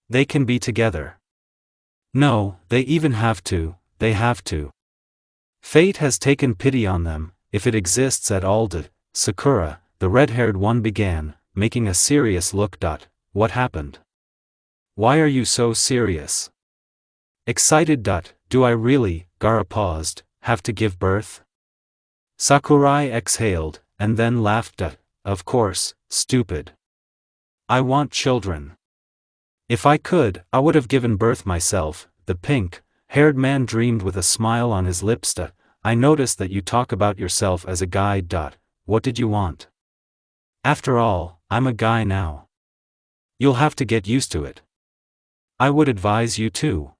[SPEAKER 1] They can be together. No, they even have to, they have to. Fate has taken pity on them, if it exists at all. Sakura, the red-haired one began, making a serious look. What happened? Why are you so serious? Excited. Do I really, Gaara paused, have to give birth? Sakurai exhaled, and then laughed. Of course, stupid. I want children. If I could, I would have given birth myself. The pink-haired man dreamed with a smile on his lips. I noticed that you talk about yourself as a guy. What did you want? After all, I'm a guy now. You'll have to get used to it. I would advise you to.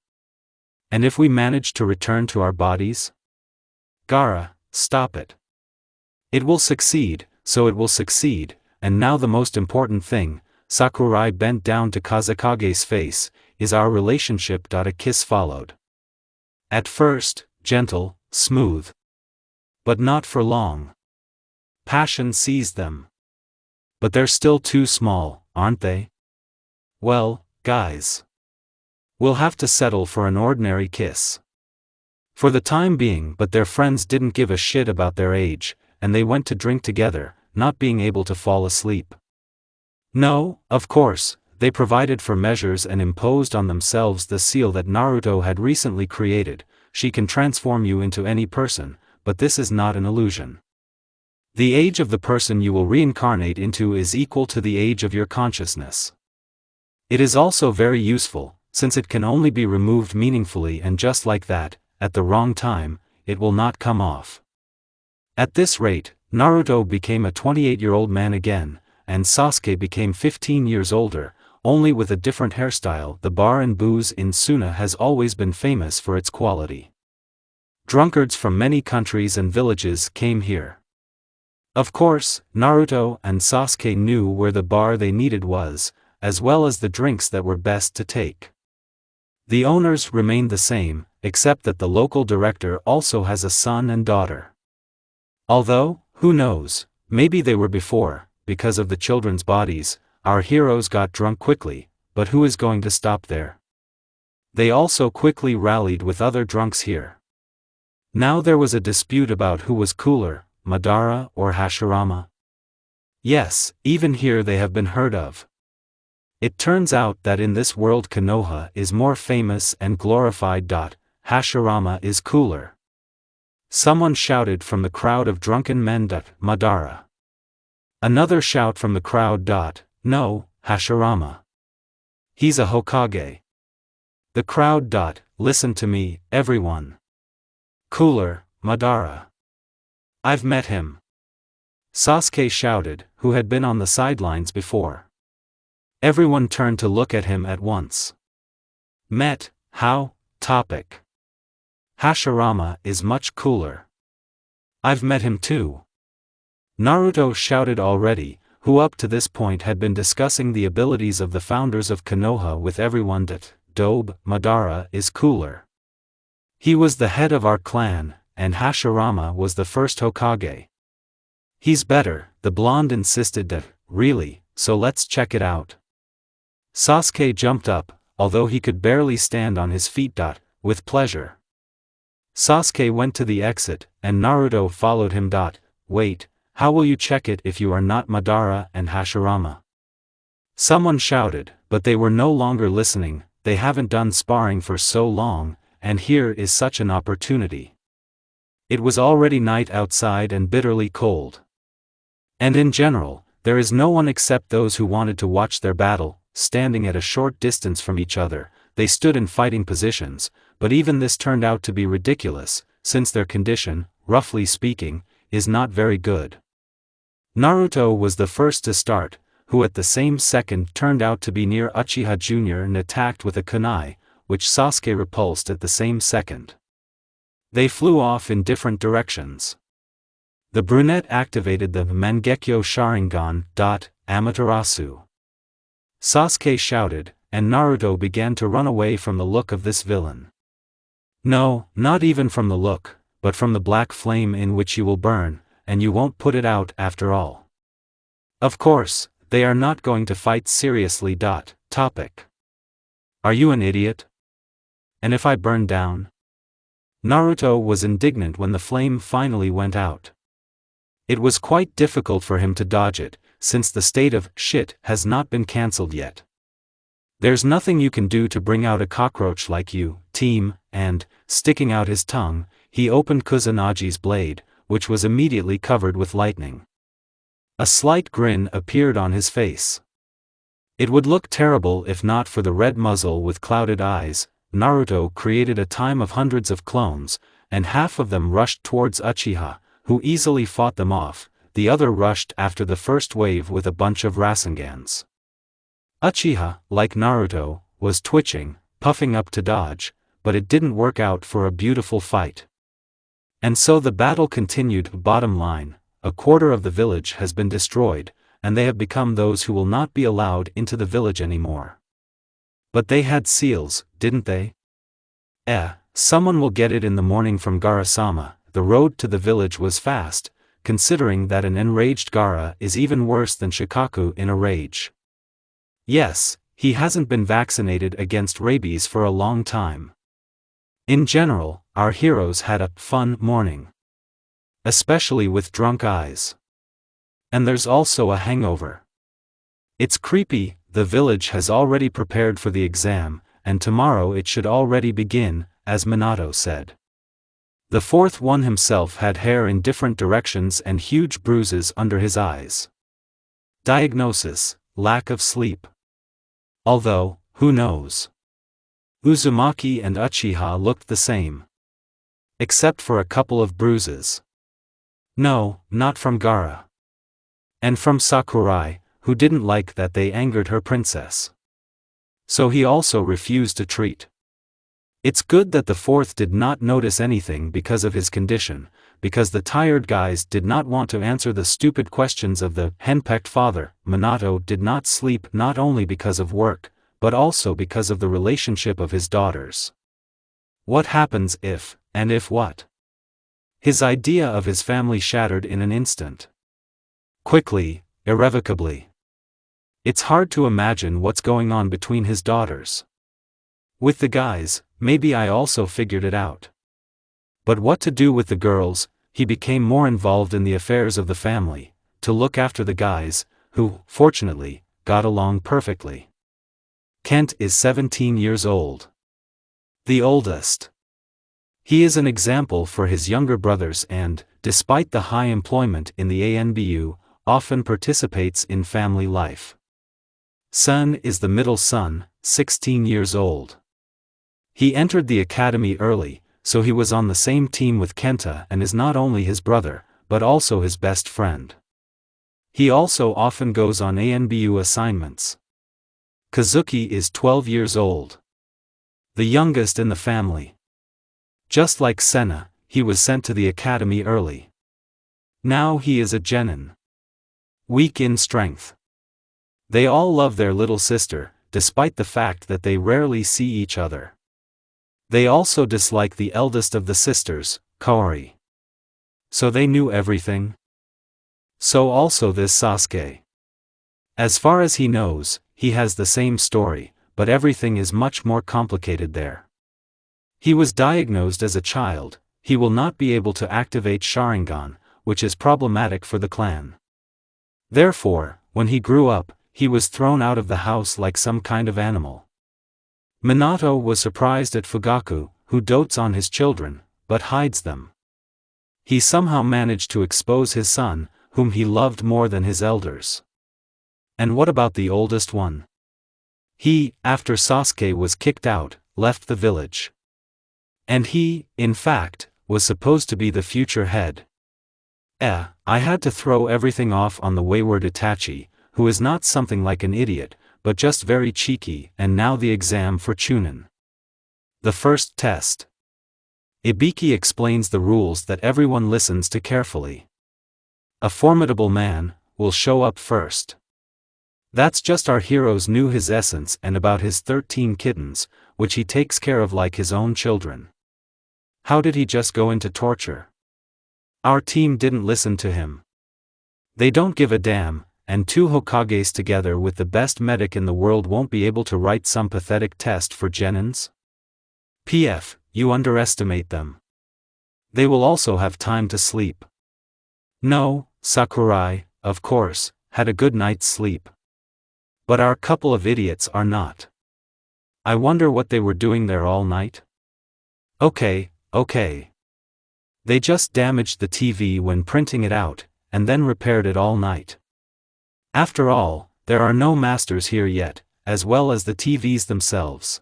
[SPEAKER 1] And if we manage to return to our bodies? Gaara, stop it. It will succeed, so it will succeed, and now the most important thing, Sakurai bent down to Kazekage's face, is our relationship. A kiss followed. At first, gentle, smooth. But not for long. Passion seized them. But they're still too small, aren't they? Well, guys. We'll have to settle for an ordinary kiss. For the time being, but their friends didn't give a shit about their age, and they went to drink together, not being able to fall asleep. No, of course, they provided for measures and imposed on themselves the seal that Naruto had recently created. She can transform you into any person, but this is not an illusion. The age of the person you will reincarnate into is equal to the age of your consciousness. It is also very useful, since it can only be removed meaningfully, and just like that, at the wrong time, it will not come off. At this rate, Naruto became a 28-year-old man again, and Sasuke became 15 years older, only with a different hairstyle. The bar and booze in Suna has always been famous for its quality. Drunkards from many countries and villages came here. Of course, Naruto and Sasuke knew where the bar they needed was, as well as the drinks that were best to take. The owners remained the same, except that the local director also has a son and daughter. Although, who knows, maybe they were before, because of the children's bodies. Our heroes got drunk quickly, but who is going to stop there? They also quickly rallied with other drunks here. Now there was a dispute about who was cooler, Madara or Hashirama. Yes, even here they have been heard of. It turns out that in this world Konoha is more famous and glorified. Hashirama is cooler. Someone shouted from the crowd of drunken men. Madara. Another shout from the crowd. No, Hashirama. He's a Hokage. The crowd. Listen to me, everyone. Cooler, Madara. I've met him. Sasuke shouted, who had been on the sidelines before. Everyone turned to look at him at once. Met, how? Topic. Hashirama is much cooler. I've met him too. Naruto shouted already, who up to this point had been discussing the abilities of the founders of Konoha with everyone. Dobe, Madara is cooler. He was the head of our clan, and Hashirama was the first Hokage. He's better, the blonde insisted. Really, so let's check it out. Sasuke jumped up, although he could barely stand on his feet. With pleasure. Sasuke went to the exit, and Naruto followed him. Wait, how will you check it if you are not Madara and Hashirama? Someone shouted, but they were no longer listening. They haven't done sparring for so long, and here is such an opportunity. It was already night outside and bitterly cold. And in general, there is no one except those who wanted to watch their battle. Standing at a short distance from each other, they stood in fighting positions, but even this turned out to be ridiculous, since their condition, roughly speaking, is not very good. Naruto was the first to start, who at the same second turned out to be near Uchiha Jr. and attacked with a kunai, which Sasuke repulsed at the same second. They flew off in different directions. The brunette activated the Mangekyo Sharingan. Amaterasu. Sasuke shouted, and Naruto began to run away from the look of this villain. No, not even from the look, but from the black flame in which you will burn, and you won't put it out after all. Of course, they are not going to fight seriously. Topic. Are you an idiot? And if I burn down? Naruto was indignant when the flame finally went out. It was quite difficult for him to dodge it, since the state of shit has not been cancelled yet. There's nothing you can do to bring out a cockroach like you, team, and, sticking out his tongue, he opened Kusunagi's blade, which was immediately covered with lightning. A slight grin appeared on his face. It would look terrible if not for the red muzzle with clouded eyes. Naruto created a time of hundreds of clones, and half of them rushed towards Uchiha, who easily fought them off. The other rushed after the first wave with a bunch of Rasengans. Uchiha, like Naruto, was twitching, puffing up to dodge, but it didn't work out for a beautiful fight. And so the battle continued. Bottom line, a quarter of the village has been destroyed, and they have become those who will not be allowed into the village anymore. But they had seals, didn't they? Someone will get it in the morning from Gara-sama. The road to the village was fast, considering that an enraged Gara is even worse than Shikaku in a rage. Yes, he hasn't been vaccinated against rabies for a long time. In general, our heroes had a fun morning. Especially with drunk eyes. And there's also a hangover. It's creepy. The village has already prepared for the exam, and tomorrow it should already begin, as Minato said. The fourth one himself had hair in different directions and huge bruises under his eyes. Diagnosis: lack of sleep. Although, who knows? Uzumaki and Uchiha looked the same. Except for a couple of bruises. No, not from Gara. And from Sakurai, who didn't like that they angered her princess. So he also refused to treat. It's good that the fourth did not notice anything because of his condition, because the tired guys did not want to answer the stupid questions of the henpecked father. Minato did not sleep not only because of work, but also because of the relationship of his daughters. What happens if, and if what? His idea of his family shattered in an instant. Quickly, irrevocably. It's hard to imagine what's going on between his daughters. With the guys, maybe I also figured it out. But what to do with the girls? He became more involved in the affairs of the family, to look after the guys, who, fortunately, got along perfectly. Kent is 17 years old. The oldest. He is an example for his younger brothers and, despite the high employment in the ANBU, often participates in family life. Sun is the middle son, 16 years old. He entered the academy early, so he was on the same team with Kenta and is not only his brother, but also his best friend. He also often goes on ANBU assignments. Kazuki is 12 years old. The youngest in the family. Just like Senna, he was sent to the academy early. Now he is a genin. Weak in strength. They all love their little sister, despite the fact that they rarely see each other. They also dislike the eldest of the sisters, Kaori. So they knew everything? So also this Sasuke. As far as he knows, he has the same story, but everything is much more complicated there. He was diagnosed as a child. He will not be able to activate Sharingan, which is problematic for the clan. Therefore, when he grew up, he was thrown out of the house like some kind of animal. Minato was surprised at Fugaku, who dotes on his children, but hides them. He somehow managed to expose his son, whom he loved more than his elders. And what about the oldest one? He, after Sasuke was kicked out, left the village. And he, in fact, was supposed to be the future head. I had to throw everything off on the wayward Itachi, who is not something like an idiot, but just very cheeky. And now the exam for Chunin. The first test. Ibiki explains the rules that everyone listens to carefully. A formidable man will show up first. That's just our heroes knew his essence and about his 13 kittens, which he takes care of like his own children. How did he just go into torture? Our team didn't listen to him. They don't give a damn, and two Hokages together with the best medic in the world won't be able to write some pathetic test for genins? PF, you underestimate them. They will also have time to sleep. No, Sakurai, of course, had a good night's sleep. But our couple of idiots are not. I wonder what they were doing there all night? Okay. They just damaged the TV when printing it out, and then repaired it all night. After all, there are no masters here yet, as well as the TVs themselves.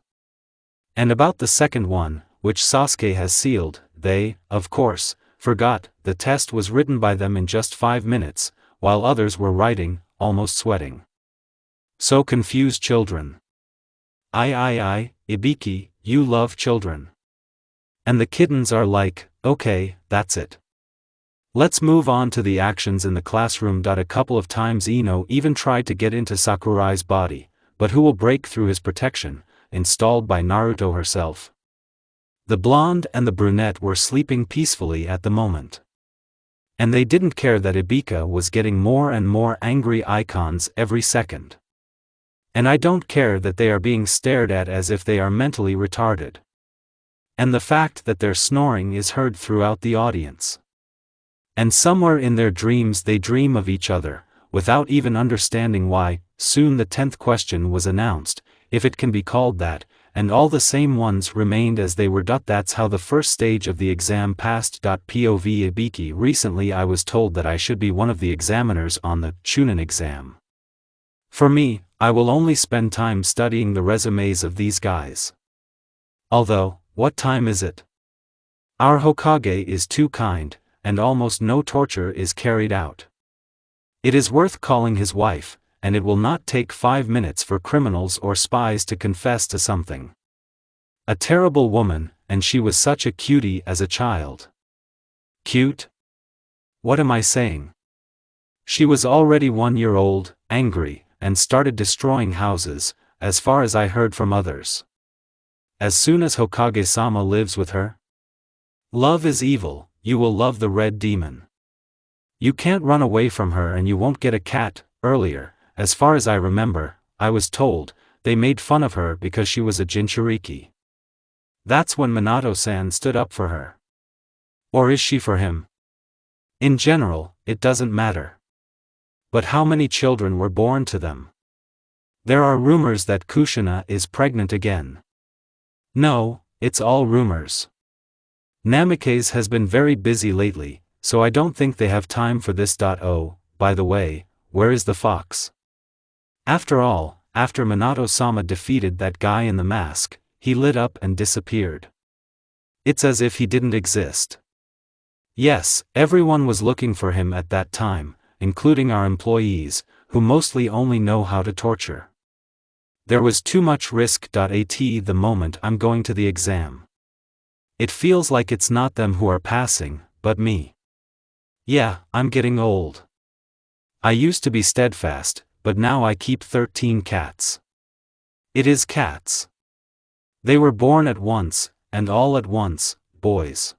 [SPEAKER 1] And about the second one, which Sasuke has sealed, they, of course, forgot. The test was written by them in just 5 minutes, while others were writing, almost sweating. So confused children. Ibiki, you love children. And the kittens are like, Okay, that's it. Let's move on to the actions in the classroom. A couple of times Ino even tried to get into Sakurai's body, but who will break through his protection, installed by Naruto herself. The blonde and the brunette were sleeping peacefully at the moment. And they didn't care that Ibika was getting more and more angry icons every second. And I don't care that they are being stared at as if they are mentally retarded. And the fact that their snoring is heard throughout the audience. And somewhere in their dreams they dream of each other, without even understanding why. Soon the 10th question was announced, if it can be called that, and all the same ones remained as they were. That's how the first stage of the exam passed. POV Ibiki. Recently I was told that I should be one of the examiners on the Chunin exam. For me, I will only spend time studying the resumes of these guys. Although, what time is it? Our Hokage is too kind, and almost no torture is carried out. It is worth calling his wife, and it will not take 5 minutes for criminals or spies to confess to something. A terrible woman, and she was such a cutie as a child. Cute? What am I saying? She was already 1 year old, angry, and started destroying houses, as far as I heard from others. As soon as Hokage-sama lives with her? Love is evil, you will love the red demon. You can't run away from her and you won't get a cat. Earlier, as far as I remember, I was told, they made fun of her because she was a Jinchuriki. That's when Minato-san stood up for her. Or is she for him? In general, it doesn't matter. But how many children were born to them? There are rumors that Kushina is pregnant again. No, it's all rumors. Namikaze has been very busy lately, so I don't think they have time for this. Oh, by the way, where is the fox? After all, after Minato-sama defeated that guy in the mask, he lit up and disappeared. It's as if he didn't exist. Yes, everyone was looking for him at that time, including our employees, who mostly only know how to torture. There was too much risk. At the moment I'm going to the exam. It feels like it's not them who are passing, but me. Yeah, I'm getting old. I used to be steadfast, but now I keep 13 cats. It is cats. They were born at once, and all at once, boys.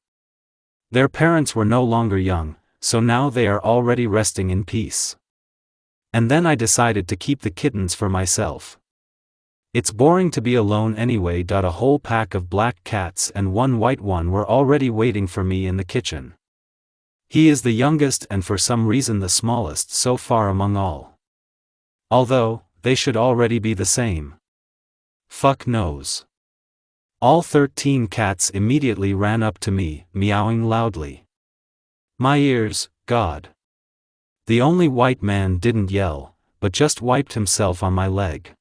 [SPEAKER 1] Their parents were no longer young, so now they are already resting in peace. And then I decided to keep the kittens for myself. It's boring to be alone anyway. A whole pack of black cats and 1 white one were already waiting for me in the kitchen. He is the youngest and for some reason the smallest so far among all. Although, they should already be the same. Fuck knows. All 13 cats immediately ran up to me, meowing loudly. My ears, God. The only white man didn't yell, but just wiped himself on my leg.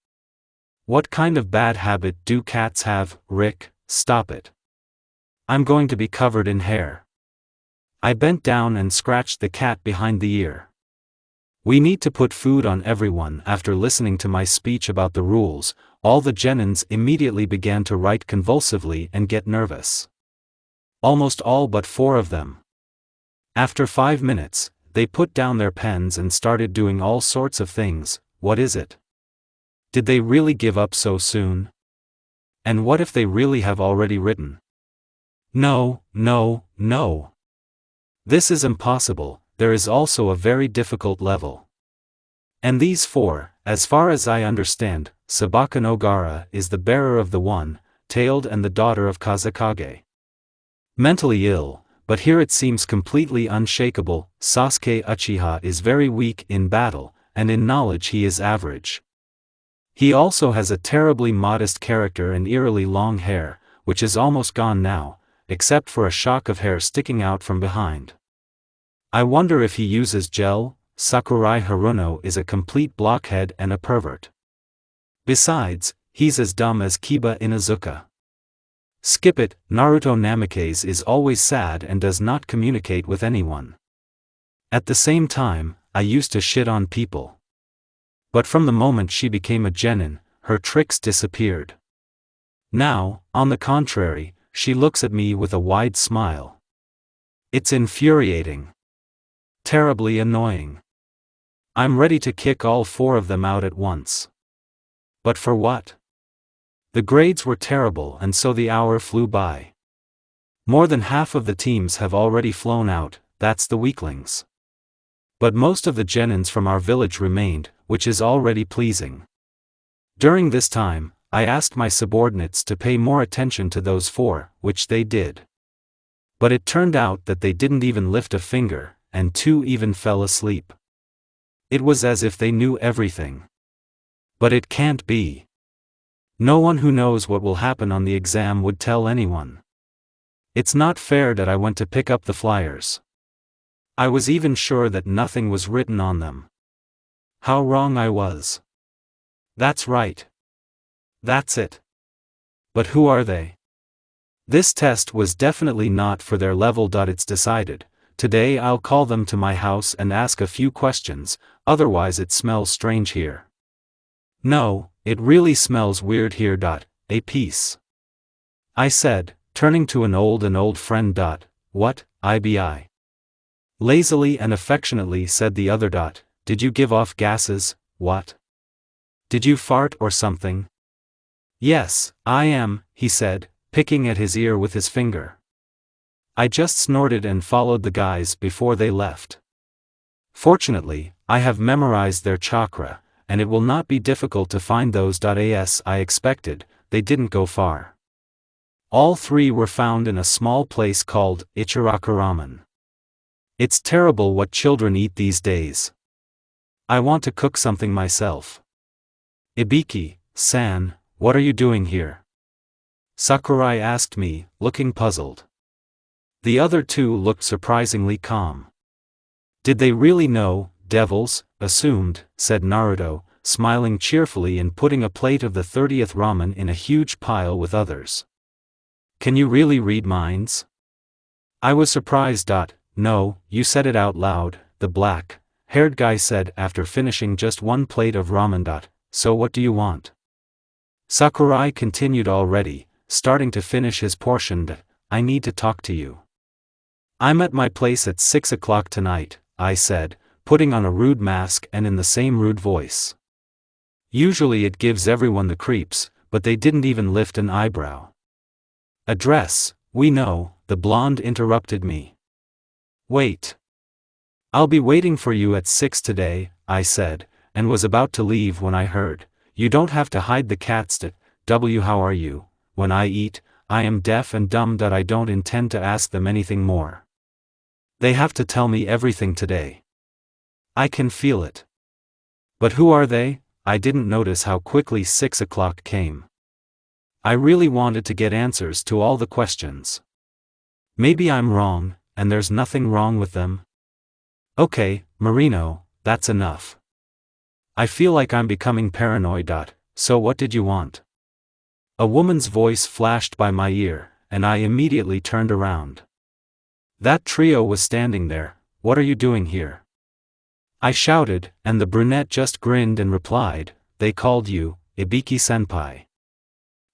[SPEAKER 1] What kind of bad habit do cats have, Rick? Stop it. I'm going to be covered in hair. I bent down and scratched the cat behind the ear. We need to put food on everyone. After listening to my speech about the rules, all the genins immediately began to write convulsively and get nervous. Almost all but 4 of them. After 5 minutes, they put down their pens and started doing all sorts of things. What is it? Did they really give up so soon? And what if they really have already written? No, no, no. This is impossible. There is also a very difficult level. And these 4, as far as I understand, Sabaka no Gara is the bearer of the one-tailed and the daughter of Kazekage. Mentally ill, but here it seems completely unshakable. Sasuke Uchiha is very weak in battle, and in knowledge he is average. He also has a terribly modest character and eerily long hair, which is almost gone now, except for a shock of hair sticking out from behind. I wonder if he uses gel. Sakurai Haruno is a complete blockhead and a pervert. Besides, he's as dumb as Kiba Inuzuka. Skip it. Naruto Namikaze is always sad and does not communicate with anyone. At the same time, I used to shit on people. But from the moment she became a genin, her tricks disappeared. Now, on the contrary, she looks at me with a wide smile. It's infuriating. Terribly annoying. I'm ready to kick all 4 of them out at once. But for what? The grades were terrible and so the hour flew by. More than half of the teams have already flown out, that's the weaklings. But most of the genins from our village remained, which is already pleasing. During this time, I asked my subordinates to pay more attention to those 4, which they did. But it turned out that they didn't even lift a finger, and 2 even fell asleep. It was as if they knew everything. But it can't be. No one who knows what will happen on the exam would tell anyone. It's not fair that I went to pick up the flyers. I was even sure that nothing was written on them. How wrong I was. That's right. That's it. But who are they? This test was definitely not for their level. It's decided. Today I'll call them to my house and ask a few questions, otherwise it smells strange here. No, it really smells weird here. A piece. I said, turning to an old friend. What, IBI? Lazily and affectionately said the other. Did you give off gases, what? Did you fart or something? Yes, I am, he said, picking at his ear with his finger. I just snorted and followed the guys before they left. Fortunately, I have memorized their chakra, and it will not be difficult to find those. As I expected, they didn't go far. All 3 were found in a small place called Ichiraka Ramen. It's terrible what children eat these days. I want to cook something myself. Ibiki-san, what are you doing here? Sakurai asked me, looking puzzled. The other 2 looked surprisingly calm. Did they really know, devils, assumed, said Naruto, smiling cheerfully and putting a plate of the 30th ramen in a huge pile with others. Can you really read minds? I was surprised. No, you said it out loud, the black-haired guy said after finishing just 1 plate of ramen. So what do you want? Sakurai continued, already, starting to finish his portion. I need to talk to you. I'm at my place at 6 o'clock tonight, I said, putting on a rude mask and in the same rude voice. Usually it gives everyone the creeps, but they didn't even lift an eyebrow. Address, we know, the blonde interrupted me. Wait. I'll be waiting for you at 6 today, I said, and was about to leave when I heard, you don't have to hide the cats. How are you? When I eat, I am deaf and dumb. I don't intend to ask them anything more. They have to tell me everything today. I can feel it. But who are they? I didn't notice how quickly 6 o'clock came. I really wanted to get answers to all the questions. Maybe I'm wrong, and there's nothing wrong with them. Okay, Marino, that's enough. I feel like I'm becoming paranoid. So what did you want? A woman's voice flashed by my ear, and I immediately turned around. That trio was standing there. What are you doing here? I shouted, and the brunette just grinned and replied, they called you, Ibiki-senpai.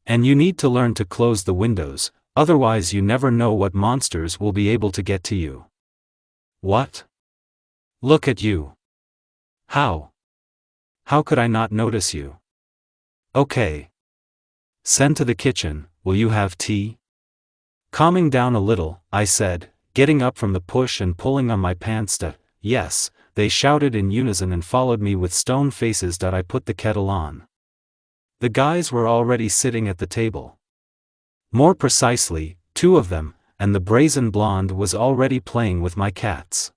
[SPEAKER 1] And you need to learn to close the windows, otherwise you never know what monsters will be able to get to you. What? Look at you. How? How could I not notice you? Okay. Send to the kitchen, will you have tea? Calming down a little, I said, getting up from the push and pulling on my pants. Yes, they shouted in unison and followed me with stone faces. I put the kettle on. The guys were already sitting at the table. More precisely, 2 of them, and the brazen blonde was already playing with my cats.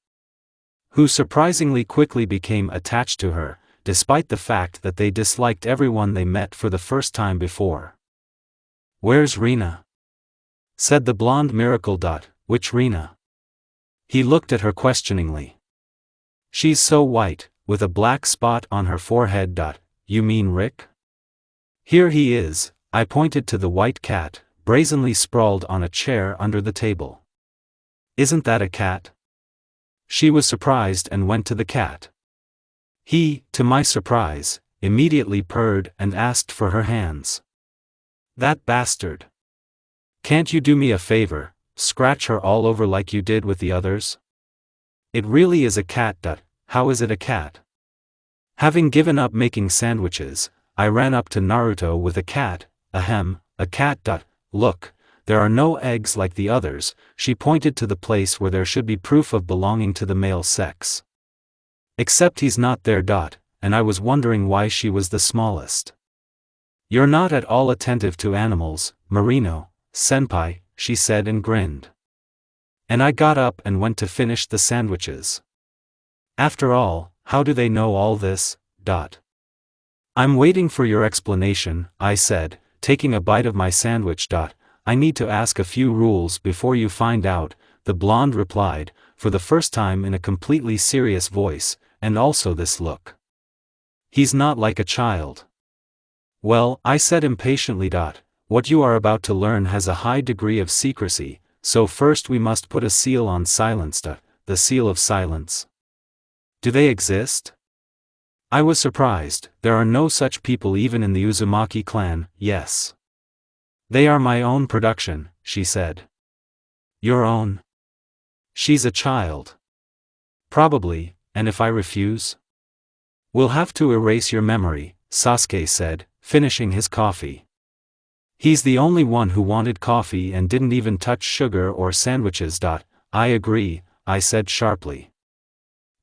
[SPEAKER 1] Who surprisingly quickly became attached to her, despite the fact that they disliked everyone they met for the first time before. Where's Rina? Said the blonde miracle. Which Rina? He looked at her questioningly. She's so white, with a black spot on her forehead. You mean Rick? Here he is, I pointed to the white cat, brazenly sprawled on a chair under the table. Isn't that a cat? She was surprised and went to the cat. He, to my surprise, immediately purred and asked for her hands. That bastard. Can't you do me a favor, scratch her all over like you did with the others? It really is a cat. How is it a cat? Having given up making sandwiches, I ran up to Naruto with a cat. Ahem, a cat. Look, there are no eggs like the others. She pointed to the place where there should be proof of belonging to the male sex. Except he's not there. And I was wondering why she was the smallest. You're not at all attentive to animals, Marino, senpai, she said and grinned. And I got up and went to finish the sandwiches. After all, how do they know all this? I'm waiting for your explanation, I said, taking a bite of my sandwich. I need to ask a few rules before you find out, the blonde replied, for the first time in a completely serious voice, and also this look. He's not like a child. Well, I said impatiently. What you are about to learn has a high degree of secrecy, so first we must put a seal on silence. The seal of silence. Do they exist? I was surprised. There are no such people even in the Uzumaki clan. Yes. They are my own production, she said. Your own? She's a child. Probably, and if I refuse? We'll have to erase your memory, Sasuke said, finishing his coffee. He's the only one who wanted coffee and didn't even touch sugar or sandwiches. I agree, I said sharply.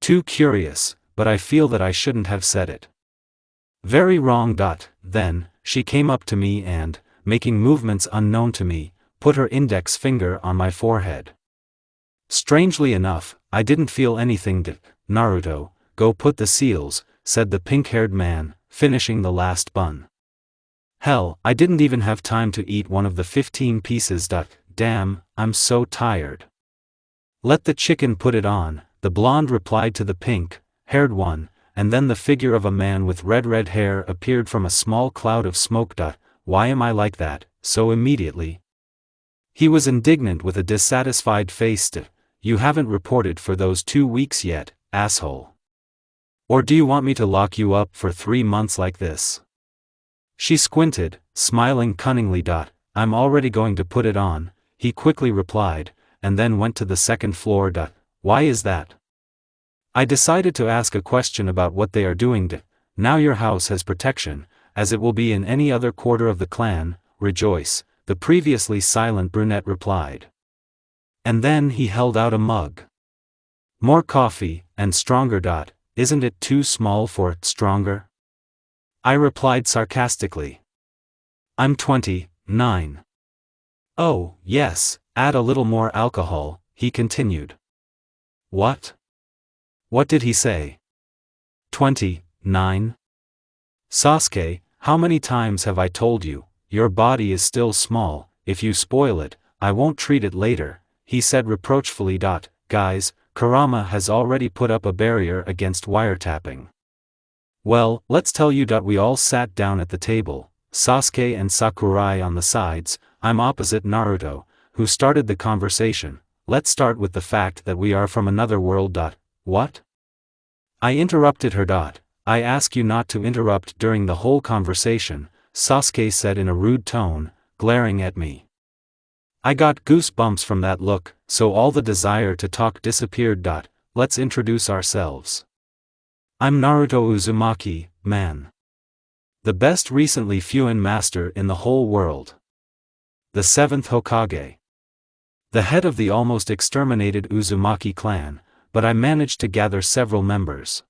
[SPEAKER 1] Too curious, but I feel that I shouldn't have said it. Very wrong. Then, she came up to me and, making movements unknown to me, put her index finger on my forehead. Strangely enough, I didn't feel anything. Naruto, go put the seals, said the pink-haired man, finishing the last bun. Hell, I didn't even have time to eat one of the 15 pieces. Damn, I'm so tired. Let the chicken put it on, the blonde replied to the pink-haired one, and then the figure of a man with red hair appeared from a small cloud of smoke. Why am I like that, so immediately? He was indignant with a dissatisfied face. You haven't reported for those 2 weeks yet, asshole. Or do you want me to lock you up for 3 months like this? She squinted, smiling cunningly. I'm already going to put it on, he quickly replied, and then went to the second floor. Why is that? I decided to ask a question about what they are doing. Now your house has protection, as it will be in any other quarter of the clan, rejoice, the previously silent brunette replied. And then he held out a mug. More coffee, and stronger. Isn't it too small for it stronger? I replied sarcastically. I'm 29. Oh, yes, add a little more alcohol, he continued. What? What did he say? 29? Sasuke, how many times have I told you, your body is still small, if you spoil it, I won't treat it later, he said reproachfully. Guys, Kurama has already put up a barrier against wiretapping. Well, let's tell you. We all sat down at the table, Sasuke and Sakurai on the sides, I'm opposite Naruto, who started the conversation. Let's start with the fact that we are from another world. What? I interrupted her. I ask you not to interrupt during the whole conversation, Sasuke said in a rude tone, glaring at me. I got goosebumps from that look, so all the desire to talk disappeared. Let's introduce ourselves. I'm Naruto Uzumaki, man. The best recently Fuin master in the whole world. The 7th Hokage. The head of the almost exterminated Uzumaki clan, but I managed to gather several members.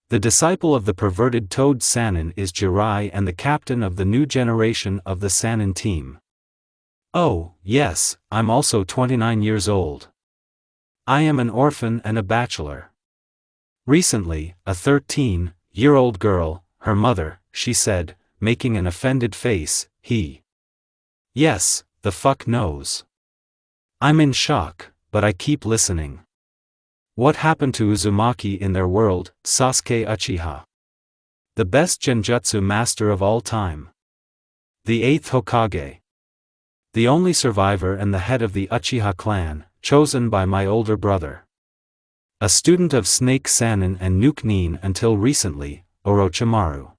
[SPEAKER 1] The disciple of the perverted Toad Sannin is Jirai and the captain of the new generation of the Sannin team. Oh, yes, I'm also 29 years old. I am an orphan and a bachelor. Recently, a 13-year-old girl, her mother, she said, making an offended face, Yes, the fuck knows. I'm in shock, but I keep listening. What happened to Uzumaki in their world, Sasuke Uchiha? The best genjutsu master of all time. The 8th Hokage. The only survivor and the head of the Uchiha clan, chosen by my older brother. A student of Snake Sannin and Nuke Nin until recently, Orochimaru.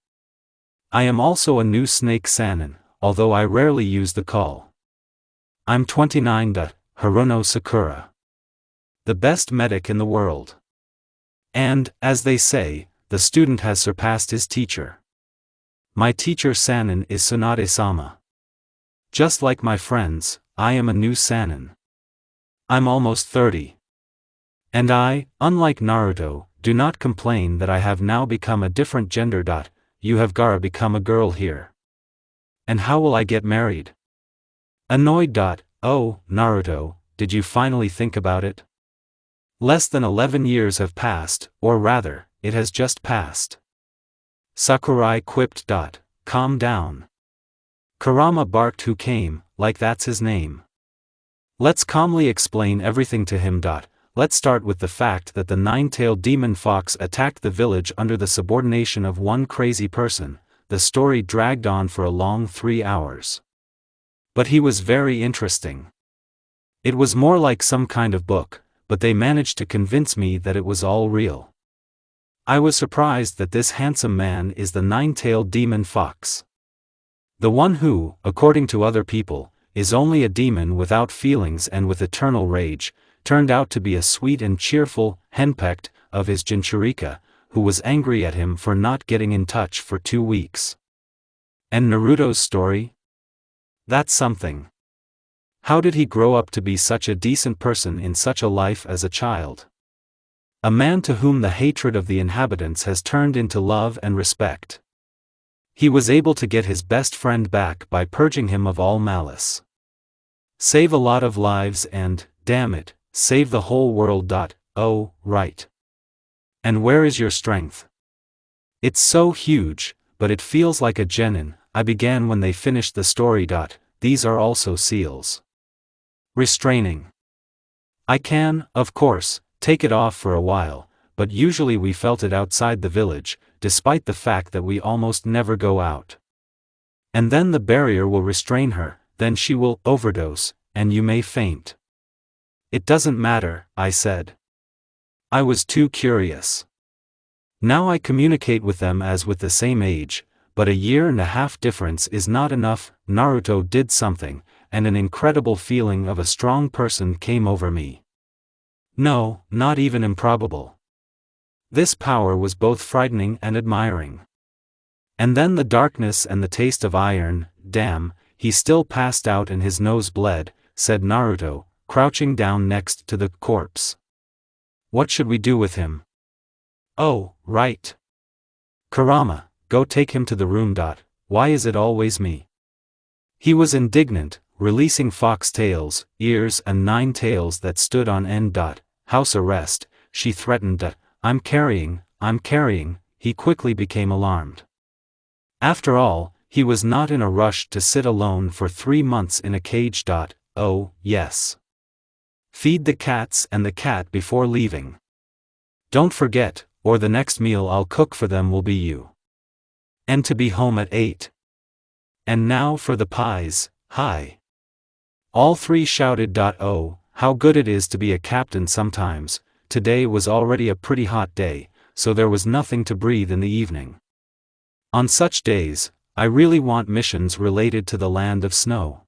[SPEAKER 1] I am also a new Snake Sannin, although I rarely use the call. I'm 29. Haruno Sakura. The best medic in the world. And, as they say, the student has surpassed his teacher. My teacher Sanin is Tsunade-sama. Just like my friends, I am a new Sanin. I'm almost 30. And I, unlike Naruto, do not complain that I have now become a different gender. You have gotta become a girl here. And how will I get married? Annoyed. Oh, Naruto, did you finally think about it? Less than 11 years have passed, or rather, it has just passed. Sakurai quipped. Calm down. Kurama barked. Who came, like that's his name. Let's calmly explain everything to him. Let's start with the fact that the nine-tailed demon fox attacked the village under the subordination of one crazy person. The story dragged on for a long 3 hours. But he was very interesting. It was more like some kind of book, but they managed to convince me that it was all real. I was surprised that this handsome man is the nine-tailed demon fox. The one who, according to other people, is only a demon without feelings and with eternal rage, turned out to be a sweet and cheerful henpecked of his Jinchurika, who was angry at him for not getting in touch for 2 weeks. And Naruto's story? That's something. How did he grow up to be such a decent person in such a life as a child? A man to whom the hatred of the inhabitants has turned into love and respect. He was able to get his best friend back by purging him of all malice. Save a lot of lives and, damn it, save the whole world. Oh, right. And where is your strength? It's so huge, but it feels like a genin. I began when they finished the story. These are also seals. Restraining. I can, of course, take it off for a while, but usually we felt it outside the village, despite the fact that we almost never go out. And then the barrier will restrain her, then she will overdose, and you may faint. It doesn't matter, I said. I was too curious. Now I communicate with them as with the same age, but 1.5 years difference is not enough. Naruto did something, and an incredible feeling of a strong person came over me. No, not even improbable. This power was both frightening and admiring. And then the darkness and the taste of iron. Damn, he still passed out and his nose bled, said Naruto, crouching down next to the corpse. What should we do with him? Oh, right. Kurama, go take him to the room. Why is it always me? He was indignant, releasing fox tails, ears and 9 tails that stood on end. House arrest, she threatened. I'm carrying. He quickly became alarmed. After all, he was not in a rush to sit alone for 3 months in a cage. Oh, yes. Feed the cats and the cat before leaving. Don't forget, or the next meal I'll cook for them will be you. And to be home at 8. And now for the pies. Hi. All 3 shouted. Oh, how good it is to be a captain sometimes. Today was already a pretty hot day, so there was nothing to breathe in the evening. On such days, I really want missions related to the land of snow.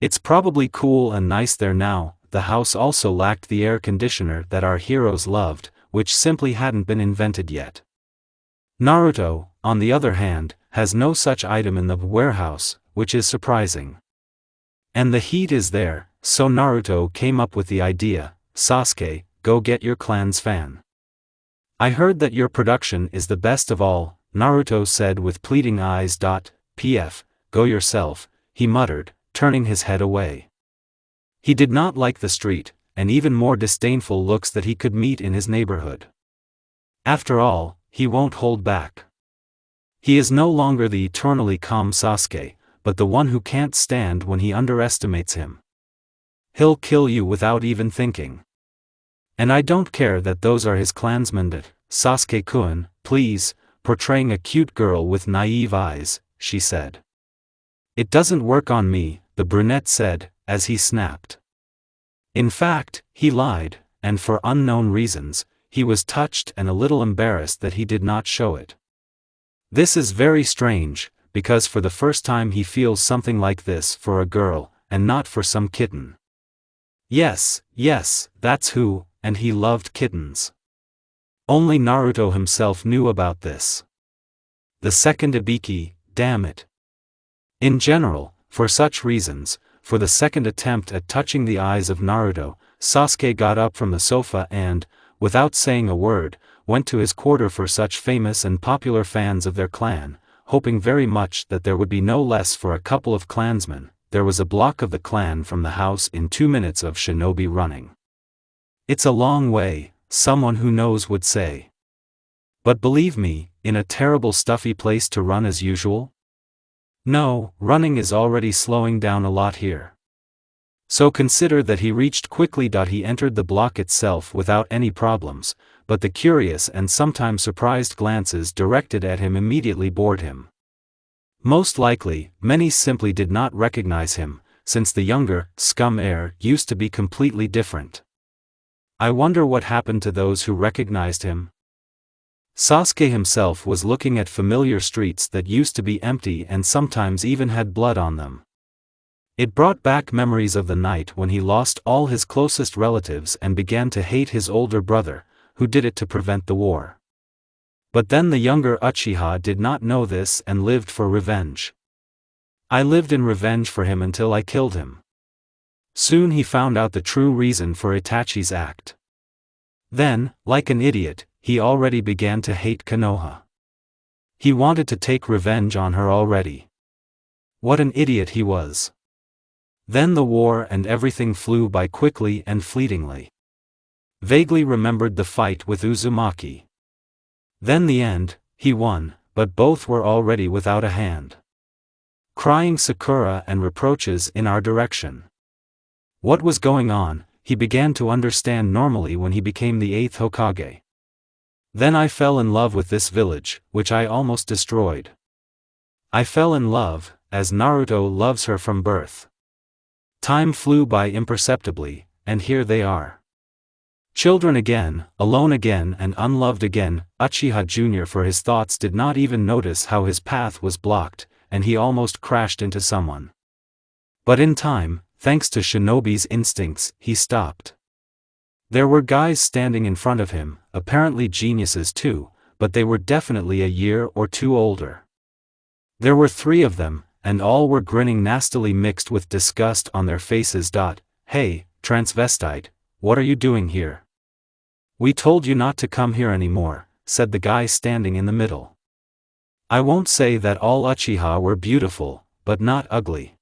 [SPEAKER 1] It's probably cool and nice there now. The house also lacked the air conditioner that our heroes loved, which simply hadn't been invented yet. Naruto, on the other hand, has no such item in the warehouse, which is surprising. And the heat is there, so Naruto came up with the idea, Sasuke, go get your clan's fan. I heard that your production is the best of all, Naruto said with pleading eyes. Pf, go yourself, he muttered, turning his head away. He did not like the street, and even more disdainful looks that he could meet in his neighborhood. After all, he won't hold back. He is no longer the eternally calm Sasuke, but the one who can't stand when he underestimates him. He'll kill you without even thinking. And I don't care that those are his clansmen. Sasuke-kun, please, portraying a cute girl with naive eyes, she said. It doesn't work on me, the brunette said, as he snapped. In fact, he lied, and for unknown reasons, he was touched and a little embarrassed that he did not show it. This is very strange, because for the first time he feels something like this for a girl, and not for some kitten. Yes, yes, that's who, and he loved kittens. Only Naruto himself knew about this. The second Ibiki, damn it. In general, for such reasons, for the second attempt at touching the eyes of Naruto, Sasuke got up from the sofa and, without saying a word, went to his quarter for such famous and popular fans of their clan, hoping very much that there would be no less for a couple of clansmen. There was a block of the clan from the house in 2 minutes of shinobi running. It's a long way, someone who knows would say. But believe me, in a terrible stuffy place to run as usual? No, running is already slowing down a lot here. So consider that he reached quickly. He entered the block itself without any problems, but the curious and sometimes surprised glances directed at him immediately bored him. Most likely, many simply did not recognize him, since the younger, scum heir used to be completely different. I wonder what happened to those who recognized him? Sasuke himself was looking at familiar streets that used to be empty and sometimes even had blood on them. It brought back memories of the night when he lost all his closest relatives and began to hate his older brother, who did it to prevent the war. But then the younger Uchiha did not know this and lived for revenge. I lived in revenge for him until I killed him. Soon he found out the true reason for Itachi's act. Then, like an idiot, he already began to hate Konoha. He wanted to take revenge on her already. What an idiot he was. Then the war and everything flew by quickly and fleetingly. Vaguely remembered the fight with Uzumaki. Then the end, he won, but both were already without a hand. Crying Sakura and reproaches in our direction. What was going on, he began to understand normally when he became the 8th Hokage. Then I fell in love with this village, which I almost destroyed. I fell in love, as Naruto loves her from birth. Time flew by imperceptibly, and here they are. Children again, alone again and unloved again. Uchiha Jr. for his thoughts did not even notice how his path was blocked, and he almost crashed into someone. But in time, thanks to Shinobi's instincts, he stopped. There were guys standing in front of him, apparently geniuses too, but they were definitely a year or two older. There were 3 of them, and all were grinning nastily mixed with disgust on their faces. Hey, transvestite, what are you doing here? We told you not to come here anymore, said the guy standing in the middle. I won't say that all Uchiha were beautiful, but not ugly.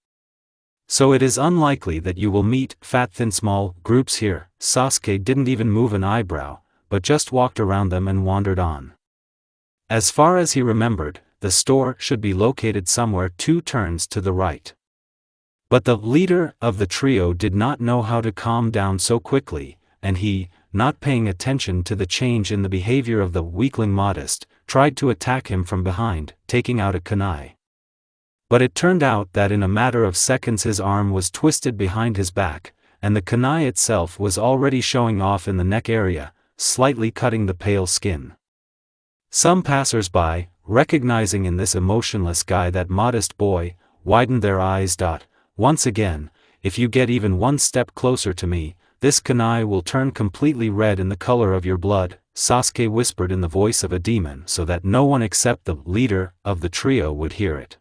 [SPEAKER 1] So it is unlikely that you will meet fat thin small groups here. Sasuke didn't even move an eyebrow, but just walked around them and wandered on. As far as he remembered, the store should be located somewhere 2 turns to the right. But the leader of the trio did not know how to calm down so quickly, and he, not paying attention to the change in the behavior of the weakling Modest, tried to attack him from behind, taking out a kunai. But it turned out that in a matter of seconds his arm was twisted behind his back, and the kunai itself was already showing off in the neck area, slightly cutting the pale skin. Some passers-by, recognizing in this emotionless guy that modest boy, widened their eyes. Once again, if you get even 1 step closer to me, this kunai will turn completely red in the color of your blood, Sasuke whispered in the voice of a demon so that no one except the leader of the trio would hear it.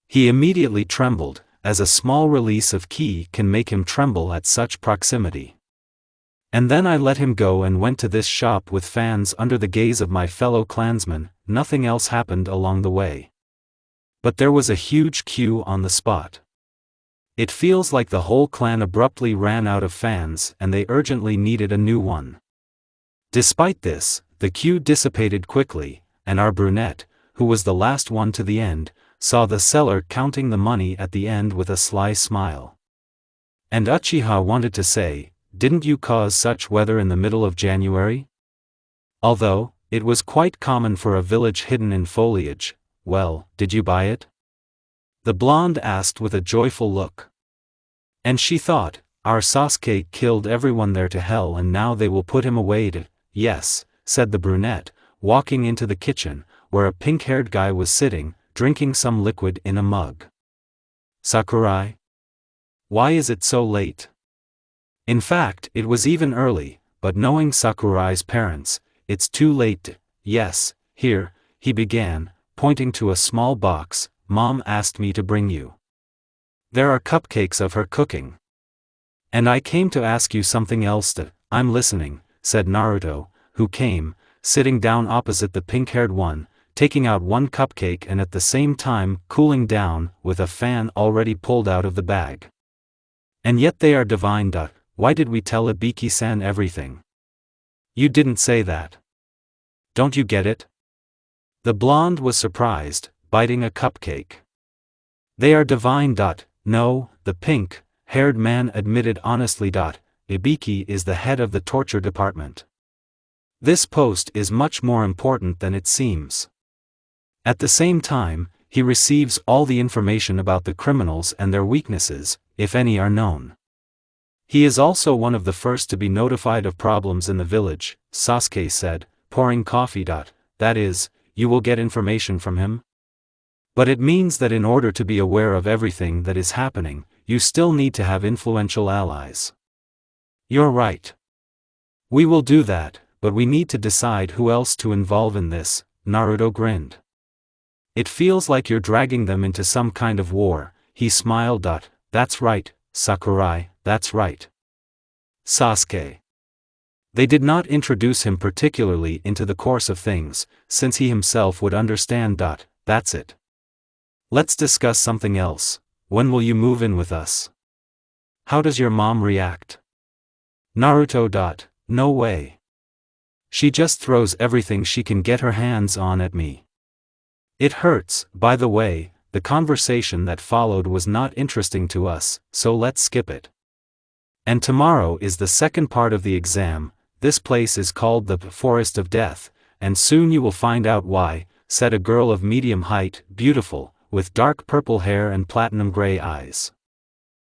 [SPEAKER 1] He immediately trembled, as a small release of ki can make him tremble at such proximity. And then I let him go and went to this shop with fans under the gaze of my fellow clansmen. Nothing else happened along the way. But there was a huge queue on the spot. It feels like the whole clan abruptly ran out of fans and they urgently needed a new one. Despite this, the queue dissipated quickly, and our brunette, who was the last one to the end, saw the seller counting the money at the end with a sly smile. And Uchiha wanted to say, "Didn't you cause such weather in the middle of January?" Although, it was quite common for a village hidden in foliage. Well, did you buy it? The blonde asked with a joyful look. And she thought, our Sasuke killed everyone there to hell and now they will put him away. Yes, said the brunette, walking into the kitchen, where a pink-haired guy was sitting, drinking some liquid in a mug. Sakurai? Why is it so late? In fact, it was even early, but knowing Sakurai's parents, it's too late. Yes, here, he began, pointing to a small box. Mom asked me to bring you. There are cupcakes of her cooking. And I came to ask you something else. I'm listening, said Naruto, who came, sitting down opposite the pink-haired one, taking out one cupcake and at the same time cooling down with a fan already pulled out of the bag. And yet they are divine. Why did we tell Ibiki-san everything? You didn't say that. Don't you get it? The blonde was surprised, biting a cupcake. They are divine. No, the pink-haired man admitted honestly. Ibiki is the head of the torture department. This post is much more important than it seems. At the same time, he receives all the information about the criminals and their weaknesses, if any are known. He is also one of the first to be notified of problems in the village, Sasuke said, pouring coffee. That is, you will get information from him? But it means that in order to be aware of everything that is happening, you still need to have influential allies. You're right. We will do that, but we need to decide who else to involve in this, Naruto grinned. It feels like you're dragging them into some kind of war, he smiled. That's right, Sakurai, that's right. Sasuke. They did not introduce him particularly into the course of things, since he himself would understand. That's it. Let's discuss something else. When will you move in with us? How does your mom react? Naruto. No way. She just throws everything she can get her hands on at me. It hurts. By the way, the conversation that followed was not interesting to us, so let's skip it. And tomorrow is the second part of the exam. This place is called the Forest of Death, and soon you will find out why, said a girl of medium height, beautiful, with dark purple hair and platinum gray eyes.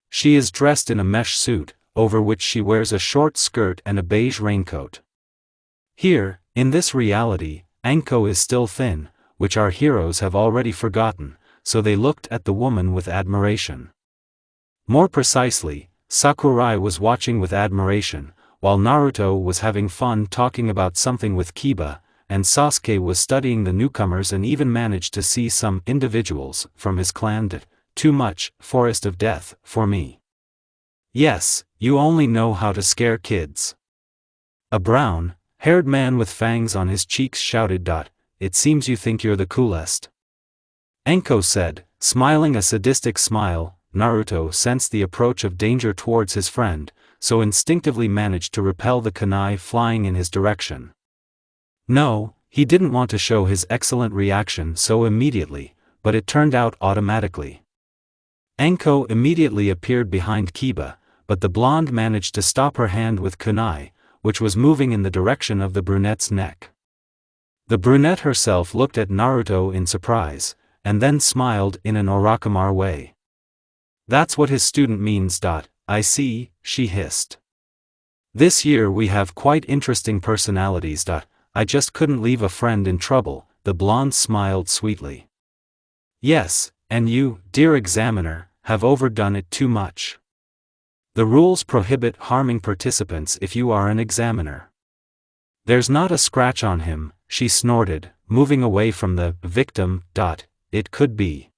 [SPEAKER 1] She is dressed in a mesh suit, over which she wears a short skirt and a beige raincoat. Here, in this reality, Anko is still thin, which our heroes have already forgotten, so they looked at the woman with admiration. More precisely, Sakurai was watching with admiration, while Naruto was having fun talking about something with Kiba, and Sasuke was studying the newcomers and even managed to see some individuals from his clan. Too much, Forest of Death, for me. Yes, you only know how to scare kids. A brown-haired man with fangs on his cheeks shouted. It seems you think you're the coolest. Anko said, smiling a sadistic smile. Naruto sensed the approach of danger towards his friend, so instinctively managed to repel the kunai flying in his direction. No, he didn't want to show his excellent reaction so immediately, but it turned out automatically. Anko immediately appeared behind Kiba, but the blonde managed to stop her hand with kunai, which was moving in the direction of the brunette's neck. The brunette herself looked at Naruto in surprise, and then smiled in an Orochimaru way. That's what his student means. I see, she hissed. This year we have quite interesting personalities. I just couldn't leave a friend in trouble, the blonde smiled sweetly. Yes, and you, dear examiner, have overdone it too much. The rules prohibit harming participants if you are an examiner. There's not a scratch on him, she snorted, moving away from the victim. It could be.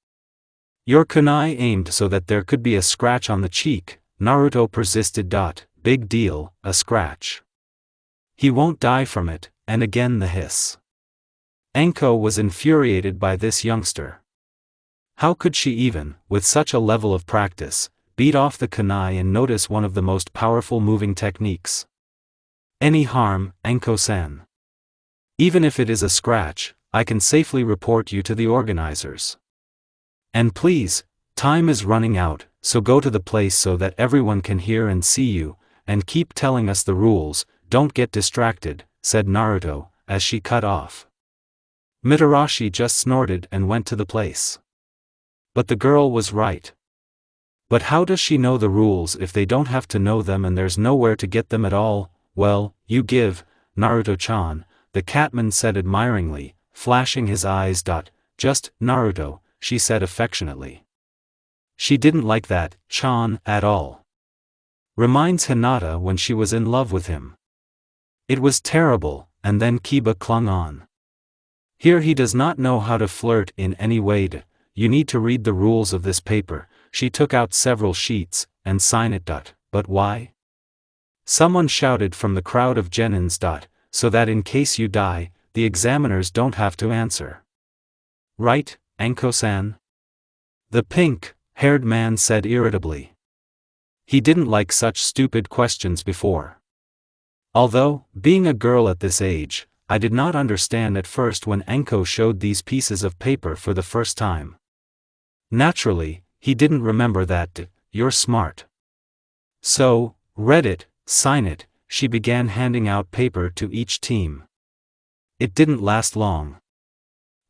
[SPEAKER 1] Your kunai aimed so that there could be a scratch on the cheek, Naruto persisted. Big deal, a scratch. He won't die from it, and again the hiss. Anko was infuriated by this youngster. How could she even, with such a level of practice, beat off the kunai and notice one of the most powerful moving techniques? Any harm, Anko-san? Even if it is a scratch, I can safely report you to the organizers. And please, time is running out, so go to the place so that everyone can hear and see you, and keep telling us the rules, don't get distracted, said Naruto, as she cut off. Mitarashi just snorted and went to the place. But the girl was right. But how does she know the rules if they don't have to know them and there's nowhere to get them at all? Well, you give, Naruto-chan, the catman said admiringly, flashing his eyes. Just, Naruto, she said affectionately. She didn't like that, chan, at all. Reminds Hinata when she was in love with him. It was terrible, and then Kiba clung on. Here he does not know how to flirt in any way. You need to read the rules of this paper. She took out several sheets, and sign it. But why? Someone shouted from the crowd of genins. So that in case you die, the examiners don't have to answer. Right, Anko-san? The pink-haired man said irritably. He didn't like such stupid questions before. Although, being a girl at this age, I did not understand at first when Anko showed these pieces of paper for the first time. Naturally, he didn't remember that. You're smart. So, read it, sign it. She began handing out paper to each team. It didn't last long.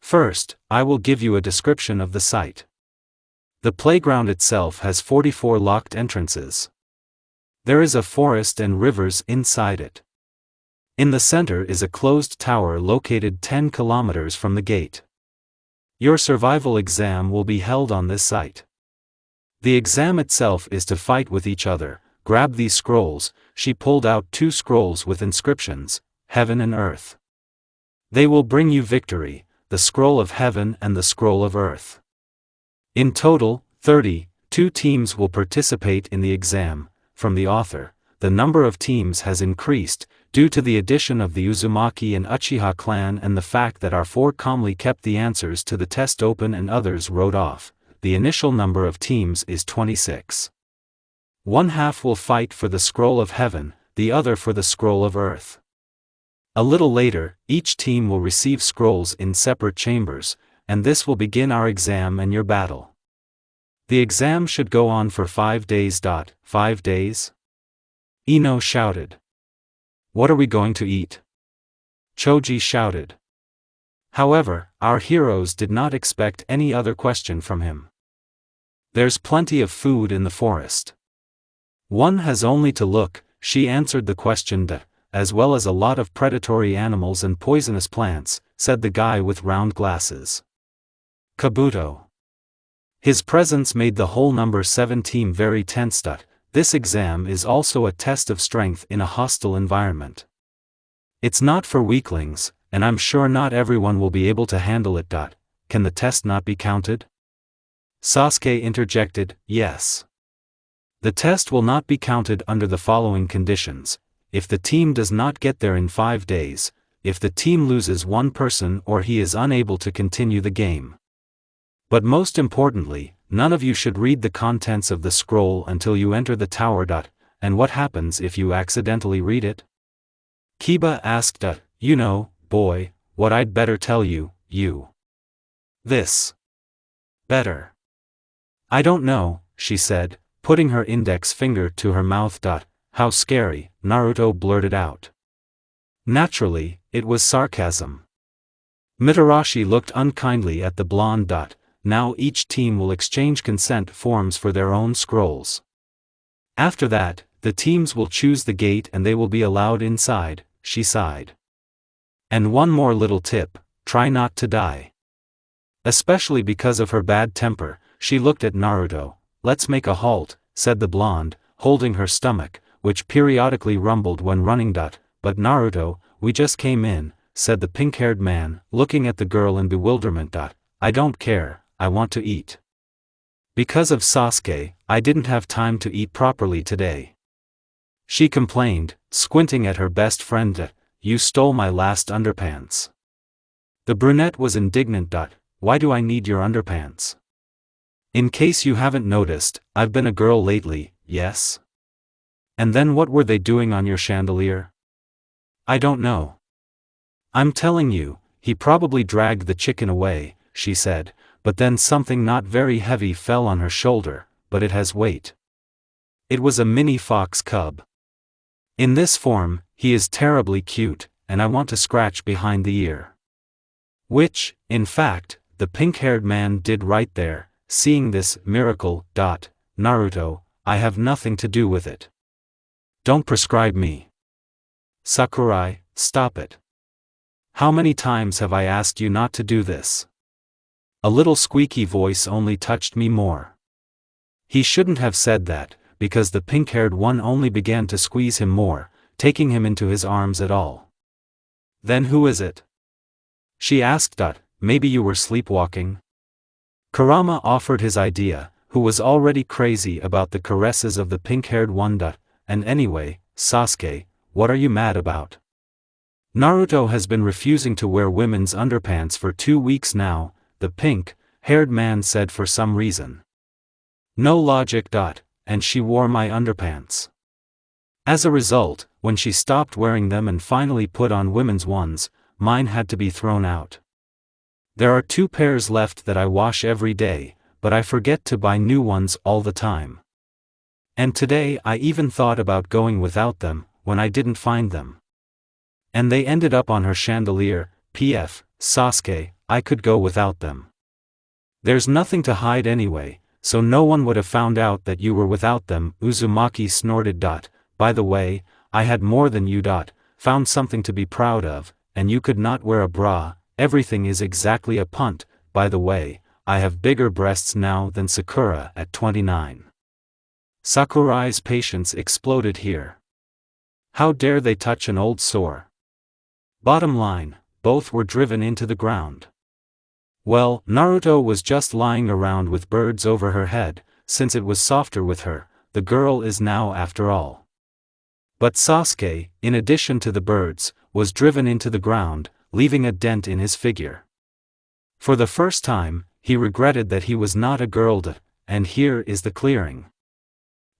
[SPEAKER 1] First, I will give you a description of the site. The playground itself has 44 locked entrances. There is a forest and rivers inside it. In the center is a closed tower located 10 kilometers from the gate. Your survival exam will be held on this site. The exam itself is to fight with each other. Grab these scrolls. She pulled out 2 scrolls with inscriptions, Heaven and Earth. They will bring you victory, the Scroll of Heaven and the Scroll of Earth. In total, 32 teams will participate in the exam. From the author, the number of teams has increased, due to the addition of the Uzumaki and Uchiha clan and the fact that our 4 calmly kept the answers to the test open and others wrote off. The initial number of teams is 26. One half will fight for the Scroll of Heaven, the other for the Scroll of Earth. A little later, each team will receive scrolls in separate chambers, and this will begin our exam and your battle. The exam should go on for 5 days. 5 days? Ino shouted. What are we going to eat? Choji shouted. However, our heroes did not expect any other question from him. There's plenty of food in the forest. One has only to look, she answered the question. As well as a lot of predatory animals and poisonous plants, said the guy with round glasses. Kabuto. His presence made the whole number 7 team very tense. This exam is also a test of strength in a hostile environment. It's not for weaklings, and I'm sure not everyone will be able to handle it. Can the test not be counted? Sasuke interjected, yes. The test will not be counted under the following conditions. If the team does not get there in 5 days, if the team loses one person or he is unable to continue the game. But most importantly, none of you should read the contents of the scroll until you enter the tower. And what happens if you accidentally read it? Kiba asked. You know, boy, what I'd better tell you, you. This. Better. I don't know, she said, putting her index finger to her mouth. How scary, Naruto blurted out. Naturally, it was sarcasm. Mitarashi looked unkindly at the blonde. Now each team will exchange consent forms for their own scrolls. After that, the teams will choose the gate and they will be allowed inside, she sighed. And one more little tip, try not to die. Especially because of her bad temper, she looked at Naruto. Let's make a halt, said the blonde, holding her stomach, which periodically rumbled when running. But Naruto, we just came in, said the pink-haired man, looking at the girl in bewilderment. I don't care, I want to eat. Because of Sasuke, I didn't have time to eat properly today. She complained, squinting at her best friend. You stole my last underpants. The brunette was indignant. Why do I need your underpants? In case you haven't noticed, I've been a girl lately, yes? And then what were they doing on your chandelier? I don't know. I'm telling you, he probably dragged the chicken away, she said, but then something not very heavy fell on her shoulder, but it has weight. It was a mini fox cub. In this form, he is terribly cute, and I want to scratch behind the ear. Which, in fact, the pink-haired man did right there, seeing this miracle. Naruto, I have nothing to do with it. Don't prescribe me. Sakurai, stop it. How many times have I asked you not to do this? A little squeaky voice only touched me more. He shouldn't have said that, because the pink-haired one only began to squeeze him more, taking him into his arms at all. "Then who is it?" she asked. "Maybe you were sleepwalking?" Kurama offered his idea, who was already crazy about the caresses of the pink-haired one. "And anyway, Sasuke, what are you mad about? Naruto has been refusing to wear women's underpants for 2 weeks now," the pink-haired man said for some reason. "No logic. And she wore my underpants. As a result, when she stopped wearing them and finally put on women's ones, mine had to be thrown out. There are 2 pairs left that I wash every day, but I forget to buy new ones all the time. And today I even thought about going without them, when I didn't find them. And they ended up on her chandelier. P.F. Sasuke, I could go without them. There's nothing to hide anyway, so no one would have found out that you were without them." Uzumaki snorted. "By the way, I had more than you. Found something to be proud of, and you could not wear a bra. Everything is exactly a punt. By the way, I have bigger breasts now than Sakura at 29. Sakurai's patience exploded here. How dare they touch an old sore? Bottom line, both were driven into the ground. Well, Naruto was just lying around with birds over her head, since it was softer with her, the girl is now after all. But Sasuke, in addition to the birds, was driven into the ground, leaving a dent in his figure. For the first time, he regretted that he was not a girl. And here is the clearing.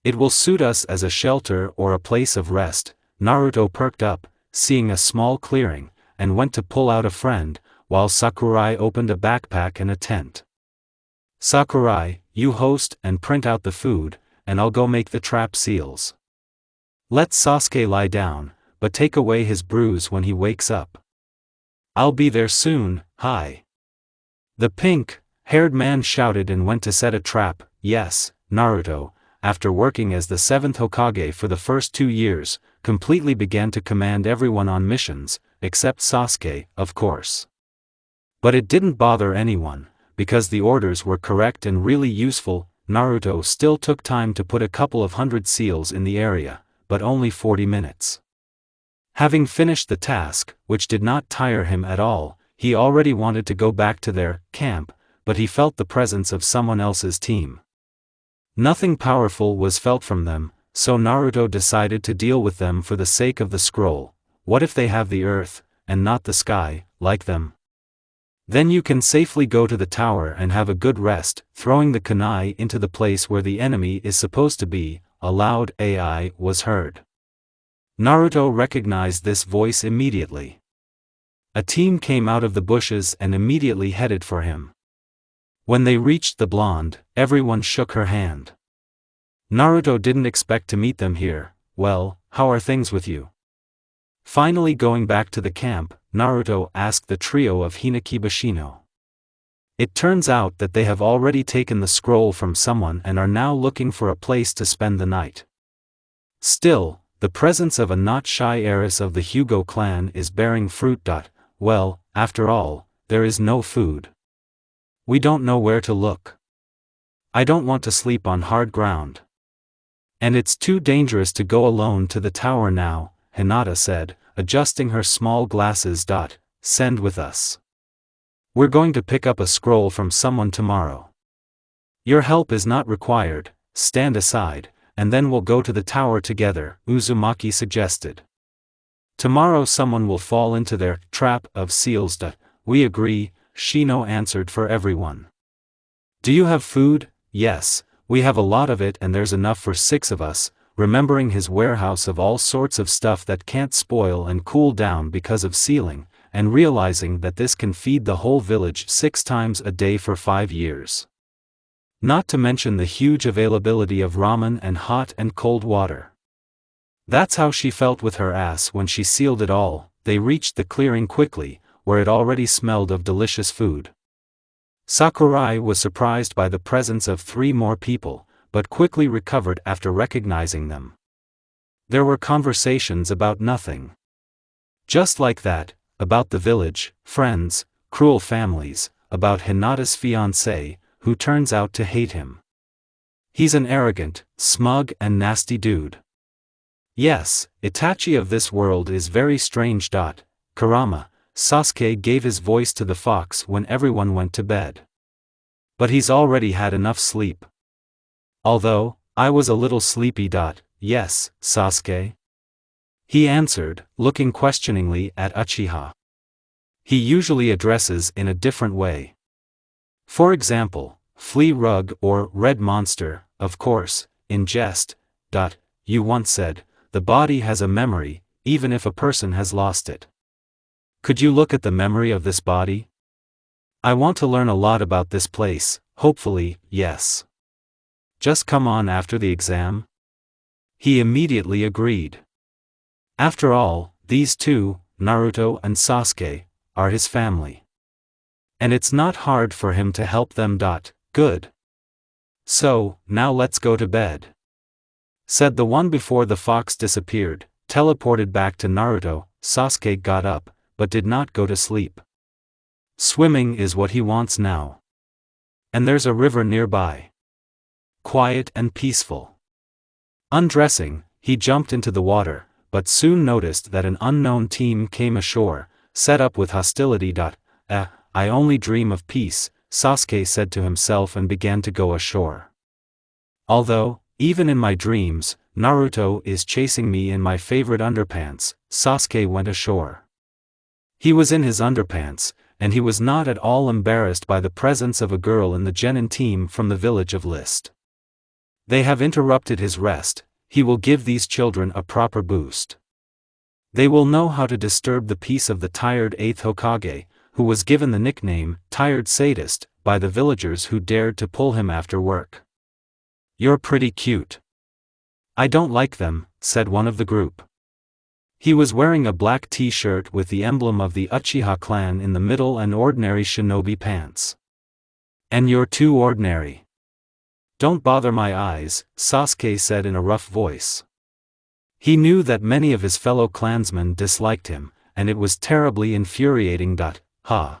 [SPEAKER 1] It will suit us as a shelter or a place of rest. Naruto perked up, seeing a small clearing, and went to pull out a friend, while Sakurai opened a backpack and a tent. "Sakurai, you host and print out the food, and I'll go make the trap seals. Let Sasuke lie down, but take away his bruise when he wakes up. I'll be there soon, hi." The pink-haired man shouted and went to set a trap. Yes, Naruto, after working as the 7th Hokage for the first 2 years, completely began to command everyone on missions, except Sasuke, of course. But it didn't bother anyone, because the orders were correct and really useful. Naruto still took time to put a couple of 100 seals in the area, but only 40 minutes. Having finished the task, which did not tire him at all, he already wanted to go back to their camp, but he felt the presence of someone else's team. Nothing powerful was felt from them, so Naruto decided to deal with them for the sake of the scroll. What if they have the earth, and not the sky, like them? Then you can safely go to the tower and have a good rest. Throwing the kunai into the place where the enemy is supposed to be, a loud AI was heard. Naruto recognized this voice immediately. A team came out of the bushes and immediately headed for him. When they reached the blonde, everyone shook her hand. Naruto didn't expect to meet them here. "Well, how are things with you?" Finally going back to the camp, Naruto asked the trio of Hinakibashino. It turns out that they have already taken the scroll from someone and are now looking for a place to spend the night. Still, the presence of a not shy heiress of the Hugo clan is bearing fruit. Well, after all, there is no food. We don't know where to look. I don't want to sleep on hard ground. And it's too dangerous to go alone to the tower now, Hinata said, adjusting her small glasses. Send with us. We're going to pick up a scroll from someone tomorrow. Your help is not required, stand aside, and then we'll go to the tower together, Uzumaki suggested. Tomorrow someone will fall into their trap of seals. We agree, Shino answered for everyone. Do you have food? Yes, we have a lot of it and there's enough for 6 of us, remembering his warehouse of all sorts of stuff that can't spoil and cool down because of sealing, and realizing that this can feed the whole village 6 times a day for 5 years. Not to mention the huge availability of ramen and hot and cold water. That's how she felt with her ass when she sealed it all. They reached the clearing quickly, where it already smelled of delicious food. Sakurai was surprised by the presence of 3 more people, but quickly recovered after recognizing them. There were conversations about nothing. Just like that, about the village, friends, cruel families, about Hinata's fiancé, who turns out to hate him. He's an arrogant, smug and nasty dude. Yes, Itachi of this world is very strange. Kurama, Sasuke gave his voice to the fox when everyone went to bed. But he's already had enough sleep. Although, I was a little sleepy. Yes, Sasuke? He answered, looking questioningly at Uchiha. He usually addresses in a different way. For example, flea rug or red monster, of course, in jest. You once said, the body has a memory, even if a person has lost it. Could you look at the memory of this body? I want to learn a lot about this place, hopefully, yes. Just come on after the exam? He immediately agreed. After all, these two, Naruto and Sasuke, are his family. And it's not hard for him to help them. Good. So, now let's go to bed, said the one before the fox disappeared, teleported back to Naruto. Sasuke got up, but did not go to sleep. Swimming is what he wants now. And there's a river nearby. Quiet and peaceful. Undressing, he jumped into the water, but soon noticed that an unknown team came ashore, set up with hostility. I only dream of peace, Sasuke said to himself and began to go ashore. Although, even in my dreams, Naruto is chasing me in my favorite underpants, Sasuke went ashore. He was in his underpants, and he was not at all embarrassed by the presence of a girl in the genin team from the village of List. They have interrupted his rest, he will give these children a proper boost. They will know how to disturb the peace of the tired 8th Hokage, who was given the nickname, Tired Sadist, by the villagers who dared to pull him after work. You're pretty cute. I don't like them, said one of the group. He was wearing a black t-shirt with the emblem of the Uchiha clan in the middle and ordinary shinobi pants. And you're too ordinary. Don't bother my eyes, Sasuke said in a rough voice. He knew that many of his fellow clansmen disliked him, and it was terribly infuriating. Ha!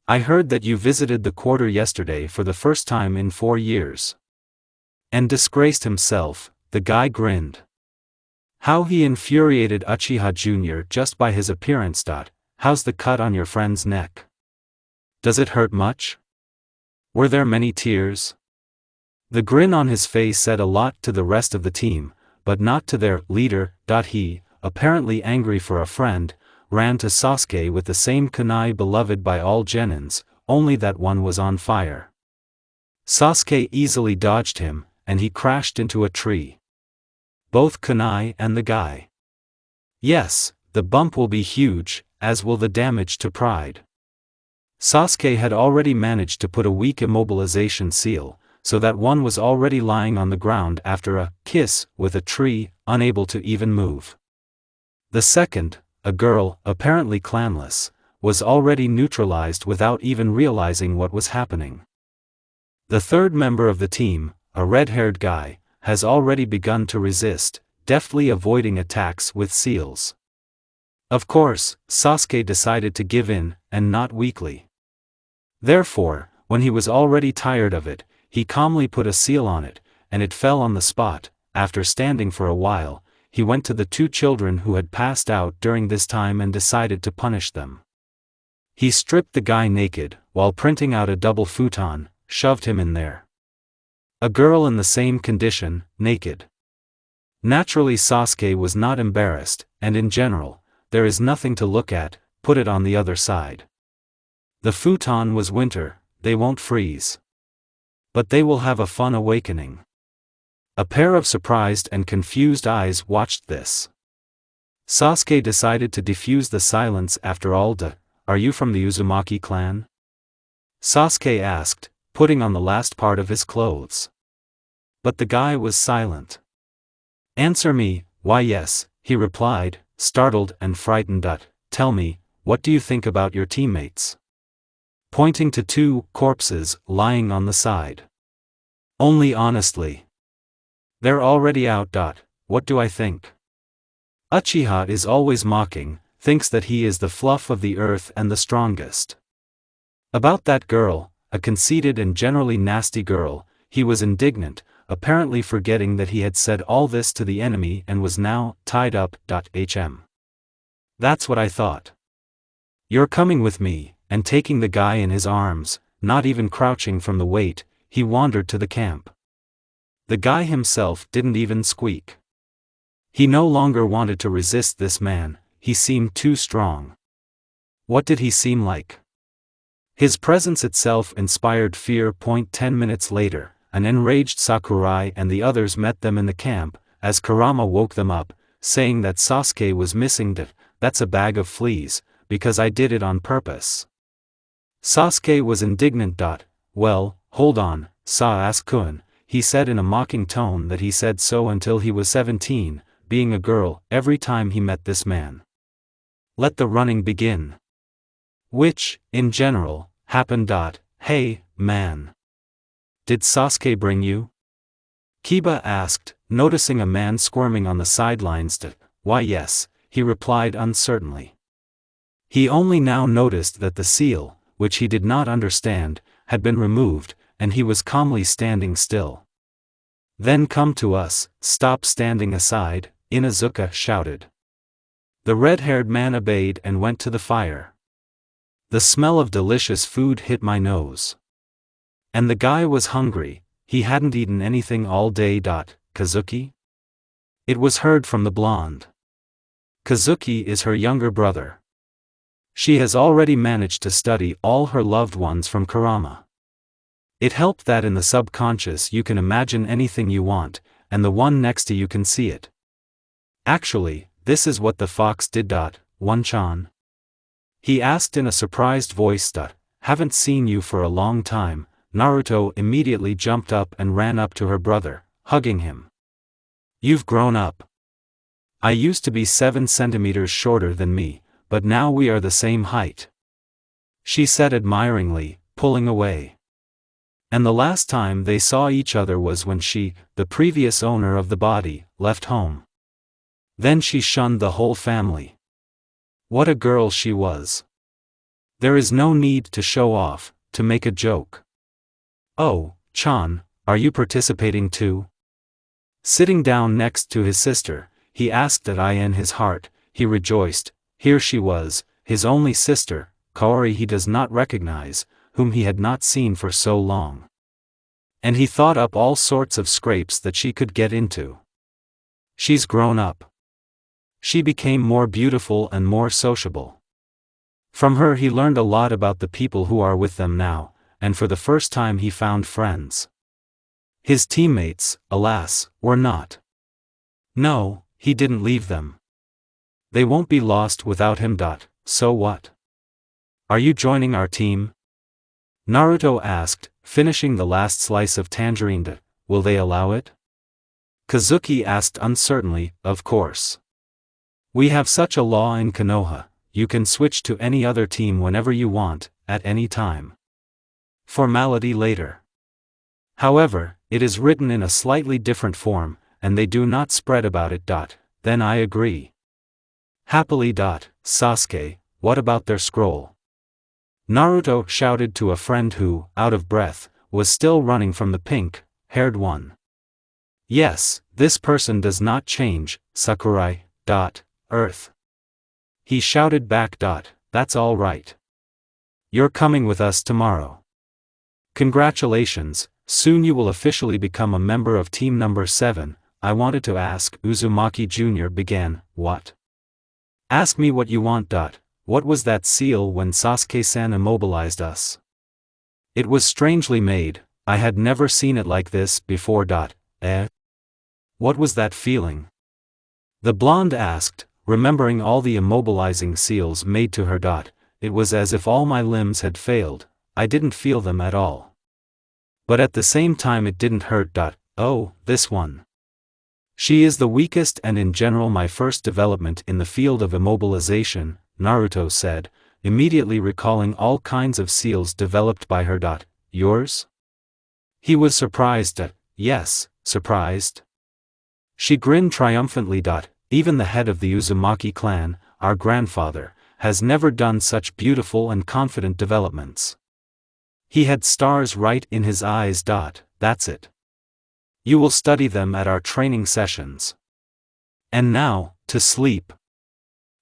[SPEAKER 1] I heard that you visited the quarter yesterday for the first time in 4 years. And disgraced himself, the guy grinned. How he infuriated Uchiha Jr. just by his appearance. How's the cut on your friend's neck? Does it hurt much? Were there many tears? The grin on his face said a lot to the rest of the team, but not to their leader. He, apparently angry for a friend, ran to Sasuke with the same kunai beloved by all genins, only that one was on fire. Sasuke easily dodged him, and he crashed into a tree. Both kunai and the guy. Yes, the bump will be huge, as will the damage to pride. Sasuke had already managed to put a weak immobilization seal, so that one was already lying on the ground after a kiss with a tree, unable to even move. The second, a girl, apparently clanless, was already neutralized without even realizing what was happening. The third member of the team, a red-haired guy, has already begun to resist, deftly avoiding attacks with seals. Of course, Sasuke decided to give in, and not weakly. Therefore, when he was already tired of it, he calmly put a seal on it, and it fell on the spot. After standing for a while, he went to the 2 children who had passed out during this time and decided to punish them. He stripped the guy naked, while printing out a double futon, shoved him in there. A girl in the same condition, naked. Naturally Sasuke was not embarrassed, and in general, there is nothing to look at, put it on the other side. The futon was winter, they won't freeze. But they will have a fun awakening. A pair of surprised and confused eyes watched this. Sasuke decided to defuse the silence after all. Are you from the Uzumaki clan? Sasuke asked, putting on the last part of his clothes. But the guy was silent. Answer me, why yes, he replied, startled and frightened. Tell me, what do you think about your teammates? Pointing to 2 corpses lying on the side. Only honestly. They're already out. What do I think? Uchiha is always mocking, thinks that he is the fluff of the earth and the strongest. About that girl, a conceited and generally nasty girl, he was indignant, apparently forgetting that he had said all this to the enemy and was now tied up. That's what I thought. You're coming with me, and taking the guy in his arms, not even crouching from the weight, he wandered to the camp. The guy himself didn't even squeak. He no longer wanted to resist this man, he seemed too strong. What did he seem like? His presence itself inspired fear. 10 minutes later, an enraged Sakurai and the others met them in the camp, as Kurama woke them up, saying that Sasuke was missing. That's a bag of fleas, because I did it on purpose. Sasuke was indignant. Well, hold on, Sasuke-kun, he said in a mocking tone that he said so until he was 17, being a girl, every time he met this man. Let the running begin. Which, in general, happened. Hey, man. Did Sasuke bring you? Kiba asked, noticing a man squirming on the sidelines. Why yes, he replied uncertainly. He only now noticed that the seal, which he did not understand, had been removed, and he was calmly standing still. Then come to us, stop standing aside, Inuzuka shouted. The red-haired man obeyed and went to the fire. The smell of delicious food hit my nose. And the guy was hungry, he hadn't eaten anything all day. Kazuki? It was heard from the blonde. Kazuki is her younger brother. She has already managed to study all her loved ones from Kurama. It helped that in the subconscious you can imagine anything you want, and the one next to you can see it. Actually, this is what the fox did. One-chan? He asked in a surprised voice. Haven't seen you for a long time. Naruto immediately jumped up and ran up to her brother, hugging him. You've grown up. I used to be 7 centimeters shorter than me, but now we are the same height. She said admiringly, pulling away. And the last time they saw each other was when she, the previous owner of the body, left home. Then she shunned the whole family. What a girl she was. There is no need to show off, to make a joke. Oh, Chan, are you participating too? Sitting down next to his sister, he asked that in his heart, he rejoiced, here she was, his only sister, Kaori he does not recognize, whom he had not seen for so long. And he thought up all sorts of scrapes that she could get into. She's grown up. She became more beautiful and more sociable. From her he learned a lot about the people who are with them now, and for the first time he found friends. His teammates, alas, were not. No, he didn't leave them. They won't be lost without him. So what? Are you joining our team? Naruto asked, finishing the last slice of tangerine. Will they allow it? Kazuki asked uncertainly, of course. We have such a law in Konoha, you can switch to any other team whenever you want, at any time. Formality later. However, it is written in a slightly different form, and they do not spread about it. Then I agree. Happily. Sasuke, what about their scroll? Naruto shouted to a friend who, out of breath, was still running from the pink-haired one. Yes, this person does not change, Sakurai. Earth. He shouted back. That's all right. You're coming with us tomorrow. Congratulations, soon you will officially become a member of team number 7, I wanted to ask, Uzumaki Jr. began, what? Ask me what you want. What was that seal when Sasuke-san immobilized us? It was strangely made, I had never seen it like this before. What was that feeling? The blonde asked, remembering all the immobilizing seals made to her. It was as if all my limbs had failed, I didn't feel them at all. But at the same time it didn't hurt. Oh, this one. She is the weakest and in general my first development in the field of immobilization, Naruto said, immediately recalling all kinds of seals developed by her. Yours? He was surprised. Yes, surprised. She grinned triumphantly. Even the head of the Uzumaki clan, our grandfather, has never done such beautiful and confident developments. He had stars right in his eyes. That's it. You will study them at our training sessions. And now, to sleep."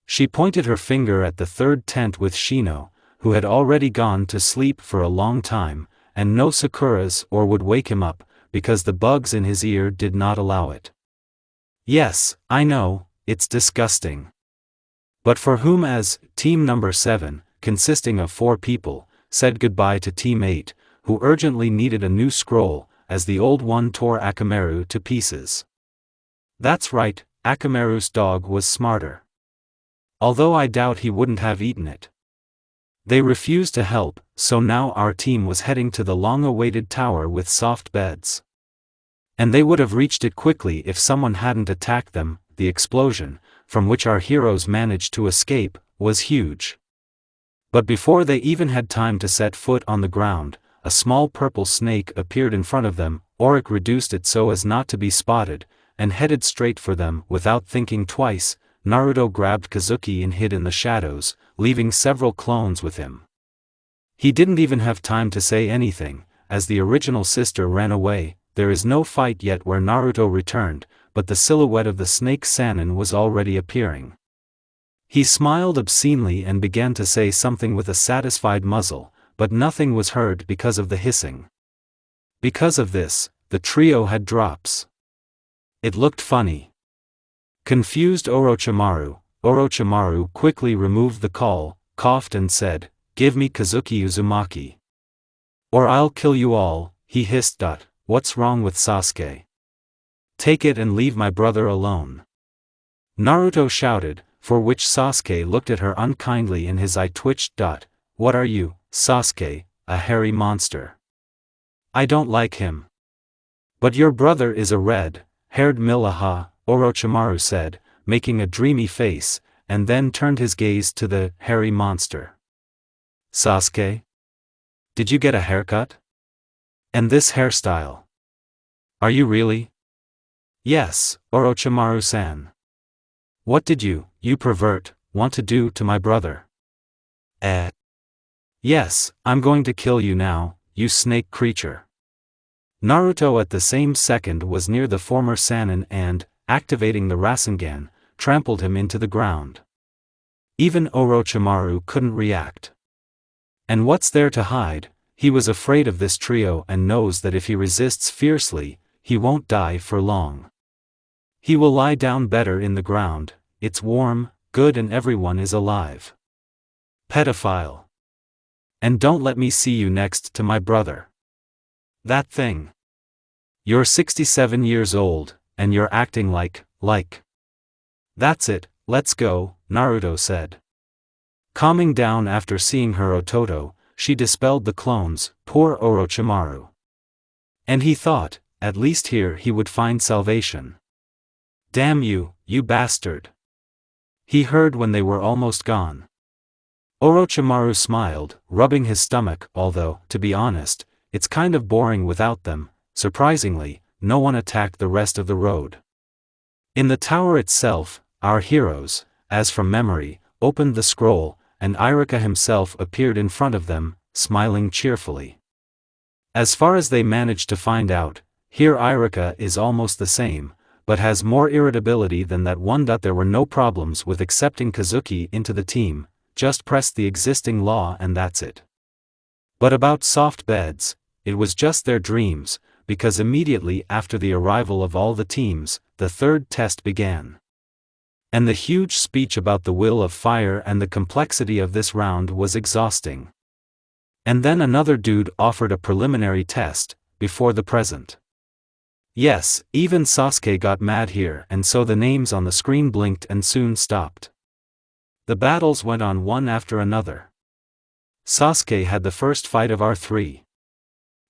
[SPEAKER 1] She pointed her finger at the third tent with Shino, who had already gone to sleep for a long time, and no Sakura's or would wake him up, because the bugs in his ear did not allow it. "Yes, I know, it's disgusting. But for whom?" As Team Number 7, consisting of 4 people, said goodbye to Team 8, who urgently needed a new scroll, as the old one tore Akamaru to pieces. That's right, Akamaru's dog was smarter. Although I doubt he wouldn't have eaten it. They refused to help, so now our team was heading to the long-awaited tower with soft beds. And they would have reached it quickly if someone hadn't attacked them. The explosion, from which our heroes managed to escape, was huge. But before they even had time to set foot on the ground, a small purple snake appeared in front of them. Auric reduced it so as not to be spotted, and headed straight for them. Without thinking twice, Naruto grabbed Kazuki and hid in the shadows, leaving several clones with him. He didn't even have time to say anything, as the original sister ran away. There is no fight yet where Naruto returned, but the silhouette of the snake Sannin was already appearing. He smiled obscenely and began to say something with a satisfied muzzle, but nothing was heard because of the hissing. Because of this, the trio had drops. It looked funny. Confused Orochimaru quickly removed the call, coughed and said, "Give me Kazuki Uzumaki. Or I'll kill you all," he hissed. "What's wrong with Sasuke? Take it and leave my brother alone." Naruto shouted, for which Sasuke looked at her unkindly and his eye twitched. "What are you, Sasuke, a hairy monster? I don't like him." "But your brother is a red-haired Milaha," Orochimaru said, making a dreamy face, and then turned his gaze to the hairy monster. "Sasuke? Did you get a haircut? And this hairstyle? Are you really?" "Yes, Orochimaru-san." "What did you pervert, want to do to my brother?" "Yes, I'm going to kill you now, you snake creature." Naruto at the same second was near the former Sannin and, activating the Rasengan, trampled him into the ground. Even Orochimaru couldn't react. And what's there to hide? He was afraid of this trio and knows that if he resists fiercely, he won't die for long. He will lie down better in the ground. It's warm, good, and everyone is alive. Pedophile. And don't let me see you next to my brother. That thing. You're 67 years old, and you're acting like. That's it, let's go, Naruto said. Calming down after seeing her Ototo, she dispelled the clones. Poor Orochimaru. And he thought, at least here he would find salvation. "Damn you, you bastard!" he heard when they were almost gone. Orochimaru smiled, rubbing his stomach, although, to be honest, it's kind of boring without them. Surprisingly, no one attacked the rest of the road. In the tower itself, our heroes, as from memory, opened the scroll, and Iruka himself appeared in front of them, smiling cheerfully. As far as they managed to find out, here Iruka is almost the same, but has more irritability than that one. There were no problems with accepting Kazuki into the team, just pressed the existing law and that's it. But about soft beds, it was just their dreams, because immediately after the arrival of all the teams, the third test began. And the huge speech about the will of fire and the complexity of this round was exhausting. And then another dude offered a preliminary test, before the present. Yes, even Sasuke got mad here, and so the names on the screen blinked and soon stopped. The battles went on one after another. Sasuke had the first fight of our 3.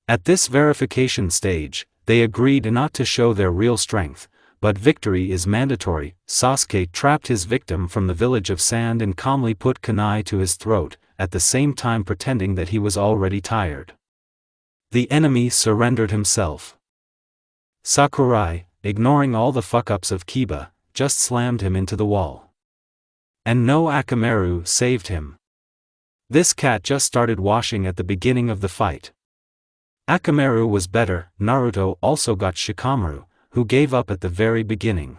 [SPEAKER 1] At this verification stage, they agreed not to show their real strength, but victory is mandatory. Sasuke trapped his victim from the village of sand and calmly put kunai to his throat, at the same time pretending that he was already tired. The enemy surrendered himself. Sakurai, ignoring all the fuck-ups of Kiba, just slammed him into the wall. And no Akamaru saved him. This cat just started washing at the beginning of the fight. Akamaru was better. Naruto also got Shikamaru, who gave up at the very beginning.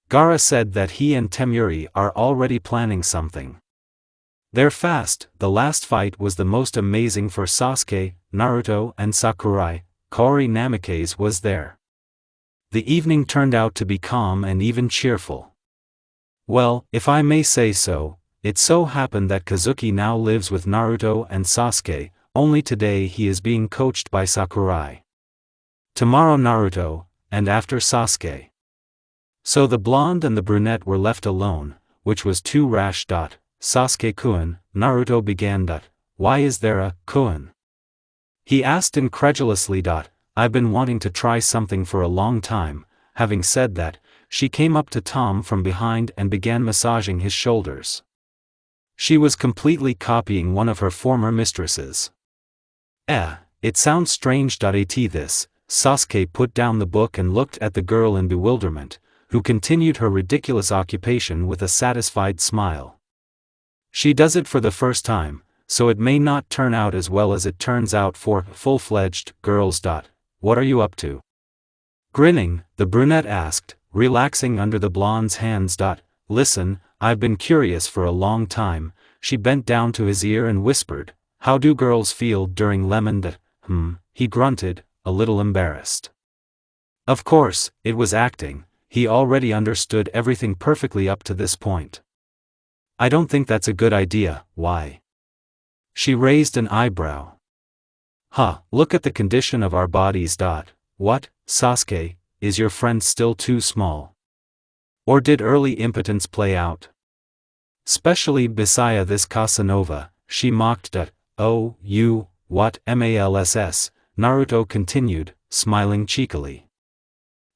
[SPEAKER 1] Gaara said that he and Temuri are already planning something. They're fast. The last fight was the most amazing for Sasuke, Naruto and Sakurai. Kaori Namikaze was there. The evening turned out to be calm and even cheerful. Well, if I may say so, it so happened that Kazuki now lives with Naruto and Sasuke, only today he is being coached by Sakurai. Tomorrow Naruto, and after Sasuke. So the blonde and the brunette were left alone, which was too rash. Sasuke-kun, Naruto began. Why is there a kun? He asked incredulously. I've been wanting to try something for a long time. Having said that, she came up to Tom from behind and began massaging his shoulders. She was completely copying one of her former mistresses. It sounds strange. At this, Sasuke put down the book and looked at the girl in bewilderment, who continued her ridiculous occupation with a satisfied smile. She does it for the first time, so it may not turn out as well as it turns out for full-fledged girls. What are you up to? Grinning, the brunette asked, relaxing under the blonde's hands. Listen, I've been curious for a long time. She bent down to his ear and whispered, how do girls feel during lemon? He grunted, a little embarrassed. Of course, it was acting. He already understood everything perfectly up to this point. I don't think that's a good idea. Why? She raised an eyebrow. Look at the condition of our bodies. What, Sasuke, is your friend still too small? Or did early impotence play out? Specially beside this Casanova, she mocked. Oh, you, what malss, Naruto continued, smiling cheekily.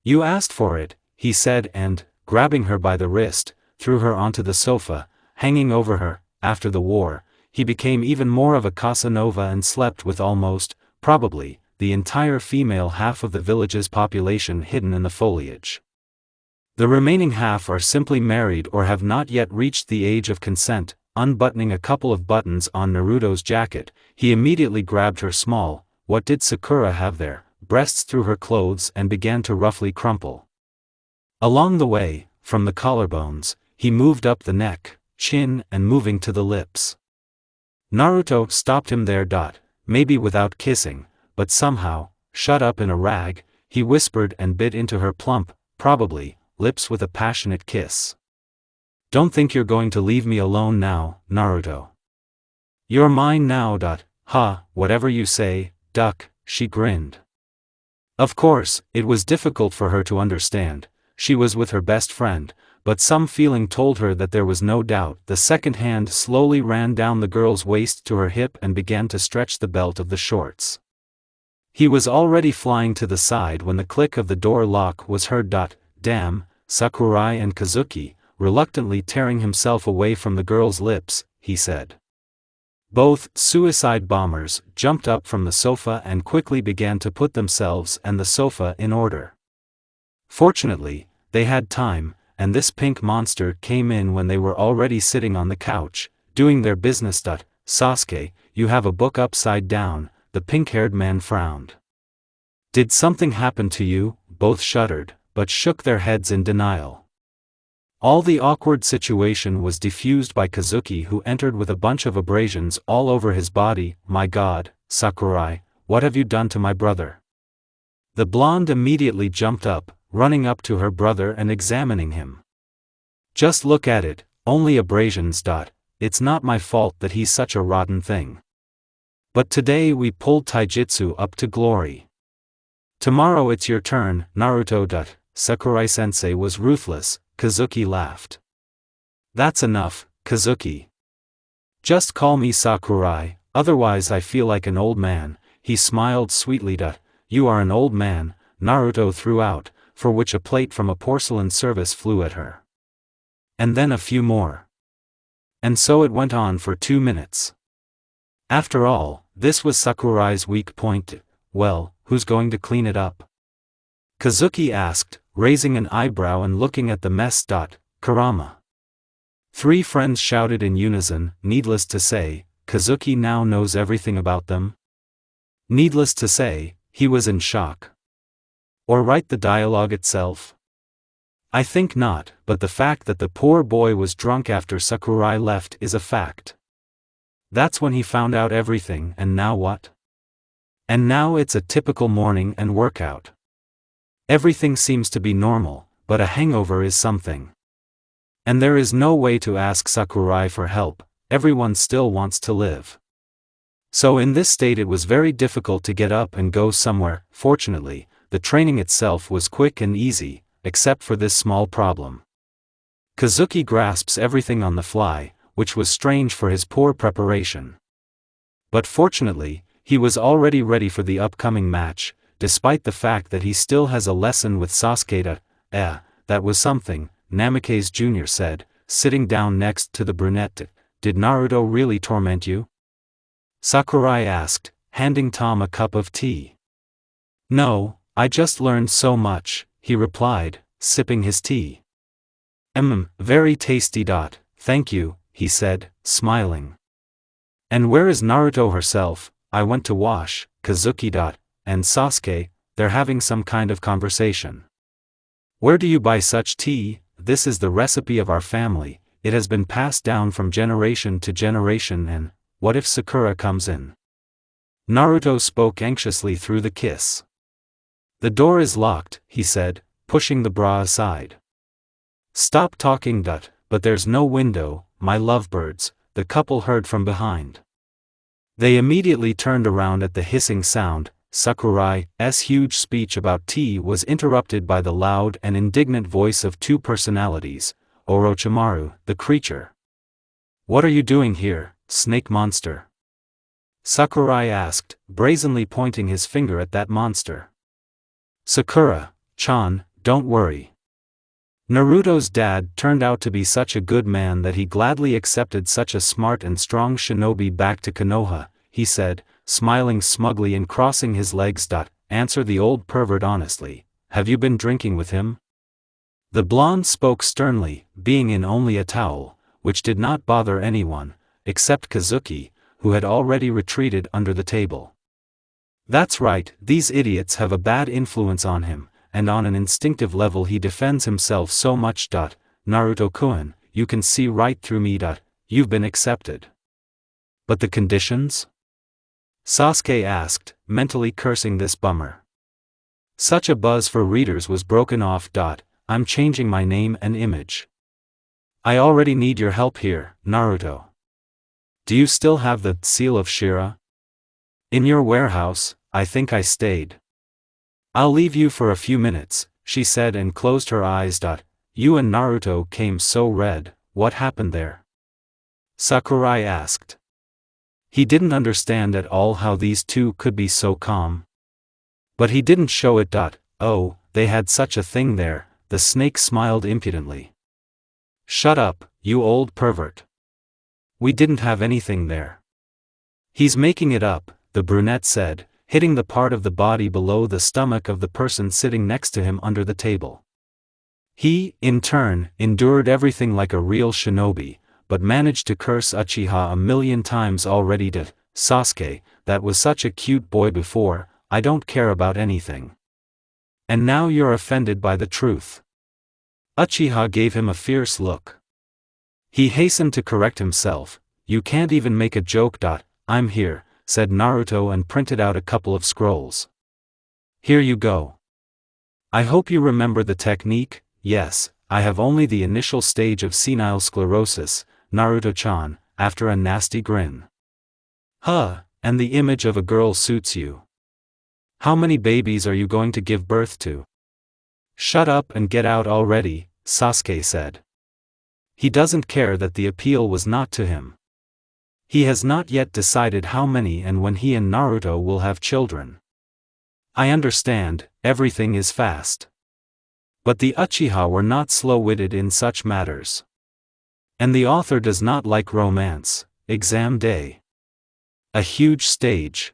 [SPEAKER 1] You asked for it, he said and, grabbing her by the wrist, threw her onto the sofa, hanging over her. After the war, he became even more of a Casanova and slept with almost, probably, the entire female half of the village's population hidden in the foliage. The remaining half are simply married or have not yet reached the age of consent. Unbuttoning a couple of buttons on Naruto's jacket, he immediately grabbed her small, what did Sakura have there, breasts through her clothes and began to roughly crumple. Along the way, from the collarbones, he moved up the neck, chin and moving to the lips. Naruto stopped him there. Maybe without kissing, but somehow, shut up in a rag, he whispered and bit into her plump, probably, lips with a passionate kiss. Don't think you're going to leave me alone now, Naruto. You're mine now. Whatever you say, duck, she grinned. Of course, it was difficult for her to understand. She was with her best friend, but some feeling told her that there was no doubt. The second hand slowly ran down the girl's waist to her hip and began to stretch the belt of the shorts. He was already flying to the side when the click of the door lock was heard. Damn, Sakurai and Kazuki, reluctantly tearing himself away from the girl's lips, he said. Both suicide bombers jumped up from the sofa and quickly began to put themselves and the sofa in order. Fortunately, they had time, and this pink monster came in when they were already sitting on the couch, doing their business. Sasuke, you have a book upside down, the pink-haired man frowned. Did something happen to you? Both shuddered, but shook their heads in denial. All the awkward situation was diffused by Kazuki, who entered with a bunch of abrasions all over his body. My God, Sakurai, what have you done to my brother? The blonde immediately jumped up, running up to her brother and examining him. Just look at it, only abrasions. It's not my fault that he's such a rotten thing. But today we pulled taijutsu up to glory. Tomorrow it's your turn, Naruto. Sakurai-sensei was ruthless. Kazuki laughed. That's enough, Kazuki. Just call me Sakurai, otherwise I feel like an old man. He smiled sweetly. You are an old man, Naruto threw out, for which a plate from a porcelain service flew at her. And then a few more. And so it went on for 2 minutes. After all, this was Sakurai's weak point. Well, who's going to clean it up? Kazuki asked, raising an eyebrow and looking at the mess. Kurama. 3 friends shouted in unison. Needless to say, Kazuki now knows everything about them. Needless to say, he was in shock. Or write the dialogue itself? I think not, but the fact that the poor boy was drunk after Sakurai left is a fact. That's when he found out everything, and now what? And now it's a typical morning and workout. Everything seems to be normal, but a hangover is something. And there is no way to ask Sakurai for help, everyone still wants to live. So in this state it was very difficult to get up and go somewhere. Fortunately, the training itself was quick and easy, except for this small problem. Kazuki grasps everything on the fly, which was strange for his poor preparation. But fortunately, he was already ready for the upcoming match, despite the fact that he still has a lesson with Sasuke. That was something, Namikaze Jr. said, sitting down next to the brunette. Did Naruto really torment you? Sakurai asked, handing Tom a cup of tea. No, I just learned so much, he replied, sipping his tea. Very tasty. Thank you, he said, smiling. And where is Naruto herself? I went to wash, Kazuki. And Sasuke, they're having some kind of conversation. Where do you buy such tea? This is the recipe of our family, it has been passed down from generation to generation. And what if Sakura comes in? Naruto spoke anxiously through the kiss. The door is locked, he said, pushing the bra aside. Stop talking. But there's no window, my lovebirds, the couple heard from behind. They immediately turned around at the hissing sound. Sakurai's huge speech about tea was interrupted by the loud and indignant voice of two personalities, Orochimaru, the creature. What are you doing here, snake monster? Sakurai asked, brazenly pointing his finger at that monster. Sakura-chan, don't worry. Naruto's dad turned out to be such a good man that he gladly accepted such a smart and strong shinobi back to Konoha, he said, smiling smugly and crossing his legs. Answer the old pervert honestly, have you been drinking with him? The blonde spoke sternly, being in only a towel, which did not bother anyone, except Kazuki, who had already retreated under the table. That's right, these idiots have a bad influence on him, and on an instinctive level he defends himself so much. Naruto-kun, you can see right through me. You've been accepted. But the conditions? Sasuke asked, mentally cursing this bummer. Such a buzz for readers was broken off. I'm changing my name and image. I already need your help here, Naruto. Do you still have the seal of Shira? In your warehouse, I think I stayed. I'll leave you for a few minutes, she said and closed her eyes. You and Naruto came so red, what happened there? Sakurai asked. He didn't understand at all how these two could be so calm. But he didn't show it. Oh, they had such a thing there, the snake smiled impudently. Shut up, you old pervert. We didn't have anything there. He's making it up, the brunette said, hitting the part of the body below the stomach of the person sitting next to him under the table. He, in turn, endured everything like a real shinobi, but managed to curse Uchiha a million times already. Sasuke, that was such a cute boy before, I don't care about anything. And now you're offended by the truth. Uchiha gave him a fierce look. He hastened to correct himself, you can't even make a joke. I'm here, said Naruto and printed out a couple of scrolls. Here you go. I hope you remember the technique. Yes, I have only the initial stage of senile sclerosis, Naruto-chan, after a nasty grin. And the image of a girl suits you. How many babies are you going to give birth to? Shut up and get out already, Sasuke said. He doesn't care that the appeal was not to him. He has not yet decided how many and when he and Naruto will have children. I understand, everything is fast. But the Uchiha were not slow-witted in such matters. And the author does not like romance. Exam day. A huge stage.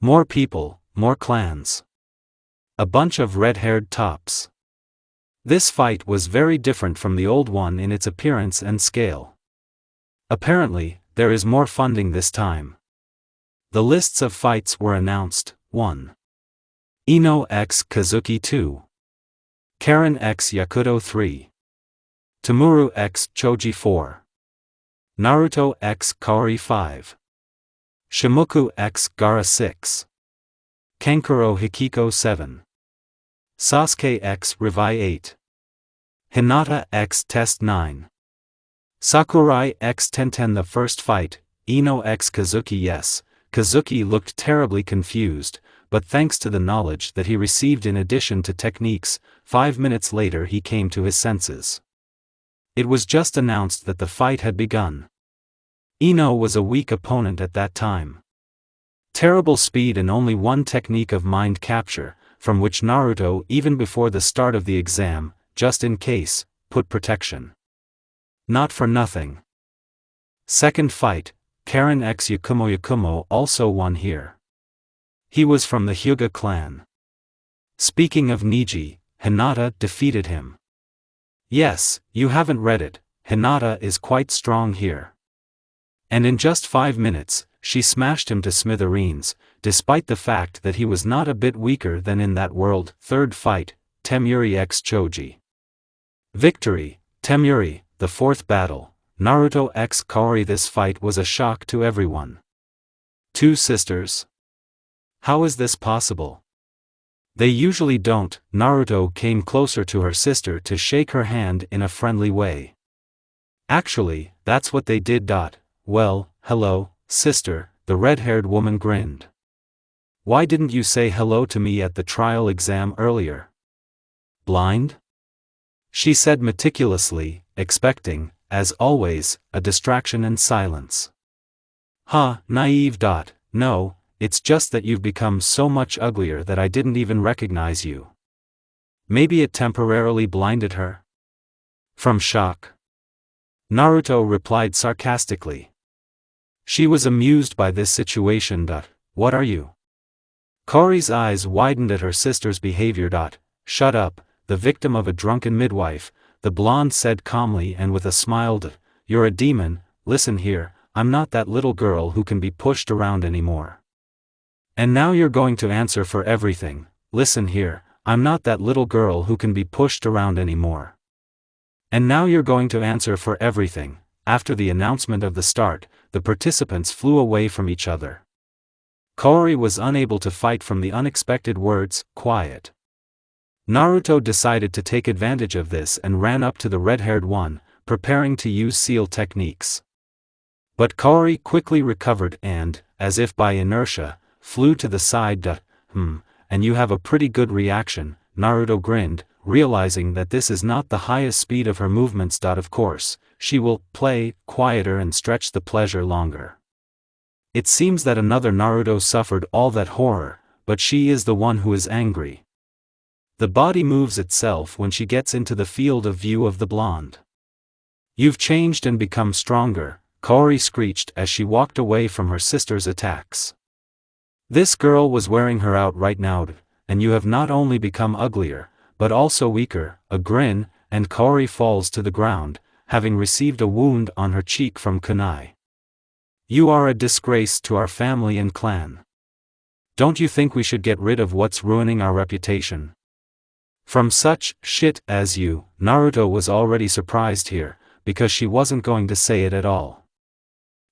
[SPEAKER 1] More people, more clans. A bunch of red-haired tops. This fight was very different from the old one in its appearance and scale. Apparently, there is more funding this time. The lists of fights were announced: 1. Ino x Kazuki 2. Karen x Yakuto 3. Tamuru x Choji 4. Naruto x Kaori 5. Shimuku x Gaara 6. Kankuro Hikiko 7. Sasuke x Revai 8. Hinata x Test 9. Sakurai x Tenten. The first fight, Ino x Kazuki. Yes, Kazuki looked terribly confused, but thanks to the knowledge that he received in addition to techniques, 5 minutes later he came to his senses. It was just announced that the fight had begun. Ino was a weak opponent at that time. Terrible speed and only one technique of mind capture, from which Naruto, even before the start of the exam, just in case, put protection. Not for nothing. Second fight, Karen x Yakumo. Yakumo also won here. He was from the Hyuga clan. Speaking of Niji, Hinata defeated him. Yes, you haven't read it, Hinata is quite strong here. And in just 5 minutes, she smashed him to smithereens, despite the fact that he was not a bit weaker than in that world. Third fight, Temuri x Choji. Victory, Temuri. The fourth battle, Naruto x Kaori. This fight was a shock to everyone. Two sisters? How is this possible? They usually don't. Naruto came closer to her sister to shake her hand in a friendly way. Actually, that's what they did. Well, hello, sister, the red-haired woman grinned. Why didn't you say hello to me at the trial exam earlier? Blind? She said meticulously, expecting, as always, a distraction and silence. Naive. No, it's just that you've become so much uglier that I didn't even recognize you. Maybe it temporarily blinded her? From shock? Naruto replied sarcastically. She was amused by this situation. What are you? Kaori's eyes widened at her sister's behavior. Shut up, the victim of a drunken midwife, the blonde said calmly and with a smile. You're a demon. Listen here, I'm not that little girl who can be pushed around anymore. And now you're going to answer for everything. Listen here, I'm not that little girl who can be pushed around anymore. And now you're going to answer for everything. After the announcement of the start, the participants flew away from each other. Kaori was unable to fight from the unexpected words, quiet. Naruto decided to take advantage of this and ran up to the red-haired one, preparing to use seal techniques. But Kaori quickly recovered and, as if by inertia, flew to the side. And you have a pretty good reaction, Naruto grinned, realizing that this is not the highest speed of her movements. Of course, she will play quieter and stretch the pleasure longer. It seems that another Naruto suffered all that horror, but she is the one who is angry. The body moves itself when she gets into the field of view of the blonde. You've changed and become stronger, Kaori screeched as she walked away from her sister's attacks. This girl was wearing her out right now, and you have not only become uglier, but also weaker. A grin, and Kaori falls to the ground, having received a wound on her cheek from kunai. You are a disgrace to our family and clan. Don't you think we should get rid of what's ruining our reputation? From such shit as you, Naruto was already surprised here, because she wasn't going to say it at all.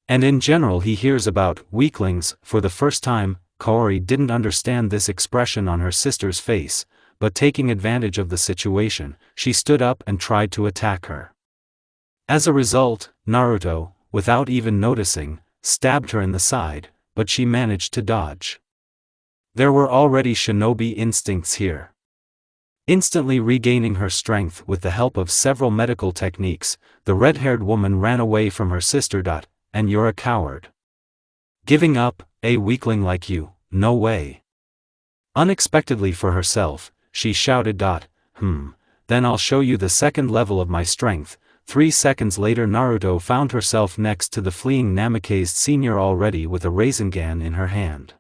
[SPEAKER 1] And in general he hears about weaklings for the first time. Kaori didn't understand this expression on her sister's face, but taking advantage of the situation, she stood up and tried to attack her. As a result, Naruto, without even noticing, stabbed her in the side, but she managed to dodge. There were already shinobi instincts here. Instantly regaining her strength with the help of several medical techniques, the red-haired woman ran away from her sister. And you're a coward. Giving up, a weakling like you, no way. Unexpectedly for herself, she shouted. Then I'll show you the second level of my strength. 3 seconds later Naruto found herself next to the fleeing Namikaze senior already with a Rasengan in her hand.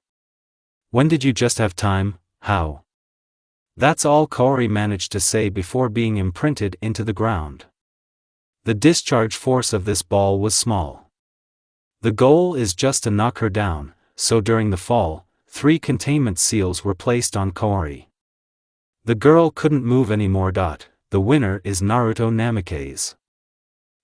[SPEAKER 1] When did you just have time? How? That's all Kaori managed to say before being imprinted into the ground. The discharge force of this ball was small. The goal is just to knock her down, so during the fall, 3 containment seals were placed on Kaori. The girl couldn't move anymore. The winner is Naruto Namikaze.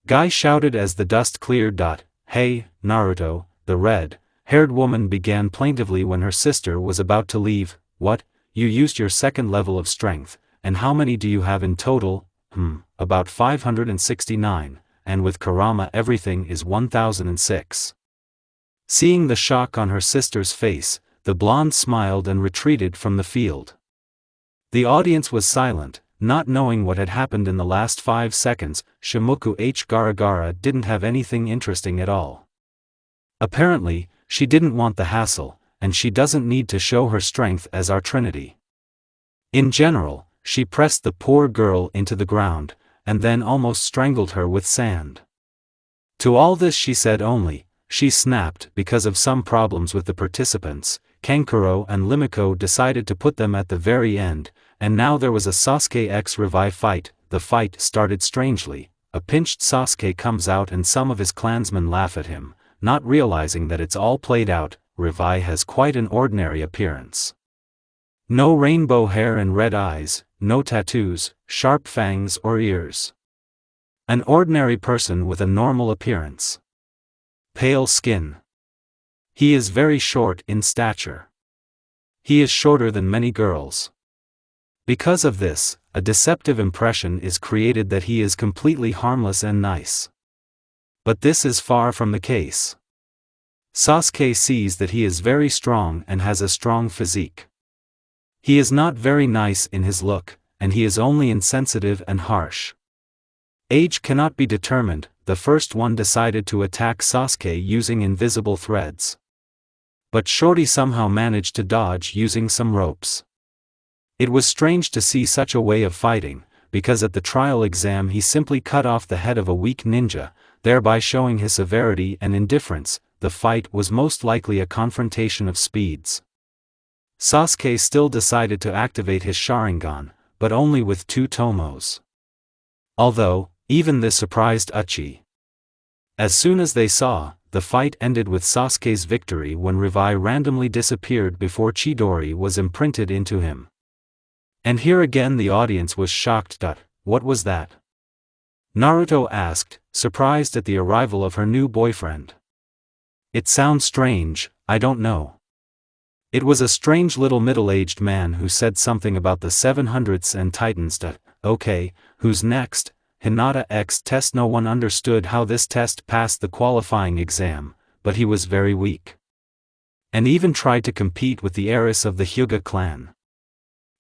[SPEAKER 1] Guy shouted as the dust cleared. Hey, Naruto, the red-haired woman began plaintively when her sister was about to leave. What, you used your second level of strength, and how many do you have in total? About 569, and with kurama everything is 1006. Seeing the shock on her sister's face, the blonde smiled and retreated from the field. The audience was silent, not knowing what had happened in the last 5 seconds. Shimoku H. Garagara didn't have anything interesting at all. Apparently, she didn't want the hassle, and she doesn't need to show her strength as our Trinity. In general, she pressed the poor girl into the ground, and then almost strangled her with sand. To all this she said only, she snapped. Because of some problems with the participants, Kankuro and Limiko decided to put them at the very end, and now there was a Sasuke x Revive fight. The fight started strangely. A pinched Sasuke comes out and some of his clansmen laugh at him, not realizing that it's all played out. Revive has quite an ordinary appearance. No rainbow hair and red eyes, no tattoos, sharp fangs or ears. An ordinary person with a normal appearance. Pale skin. He is very short in stature. He is shorter than many girls. Because of this, a deceptive impression is created that he is completely harmless and nice. But this is far from the case. Sasuke sees that he is very strong and has a strong physique. He is not very nice in his look, and he is only insensitive and harsh. Age cannot be determined. The first one decided to attack Sasuke using invisible threads. But Shorty somehow managed to dodge using some ropes. It was strange to see such a way of fighting, because at the trial exam he simply cut off the head of a weak ninja, thereby showing his severity and indifference. The fight was most likely a confrontation of speeds. Sasuke still decided to activate his Sharingan, but only with 2 tomos. Although, even this surprised Uchi. As soon as they saw, the fight ended with Sasuke's victory when Revive randomly disappeared before Chidori was imprinted into him. And here again the audience was shocked. What was that? Naruto asked, surprised at the arrival of her new boyfriend. It sounds strange, I don't know. It was a strange little middle-aged man who said something about the 700s and Titans. Okay, who's next? Hinata X test. No one understood how this test passed the qualifying exam, but he was very weak. And even tried to compete with the heiress of the Hyuga clan.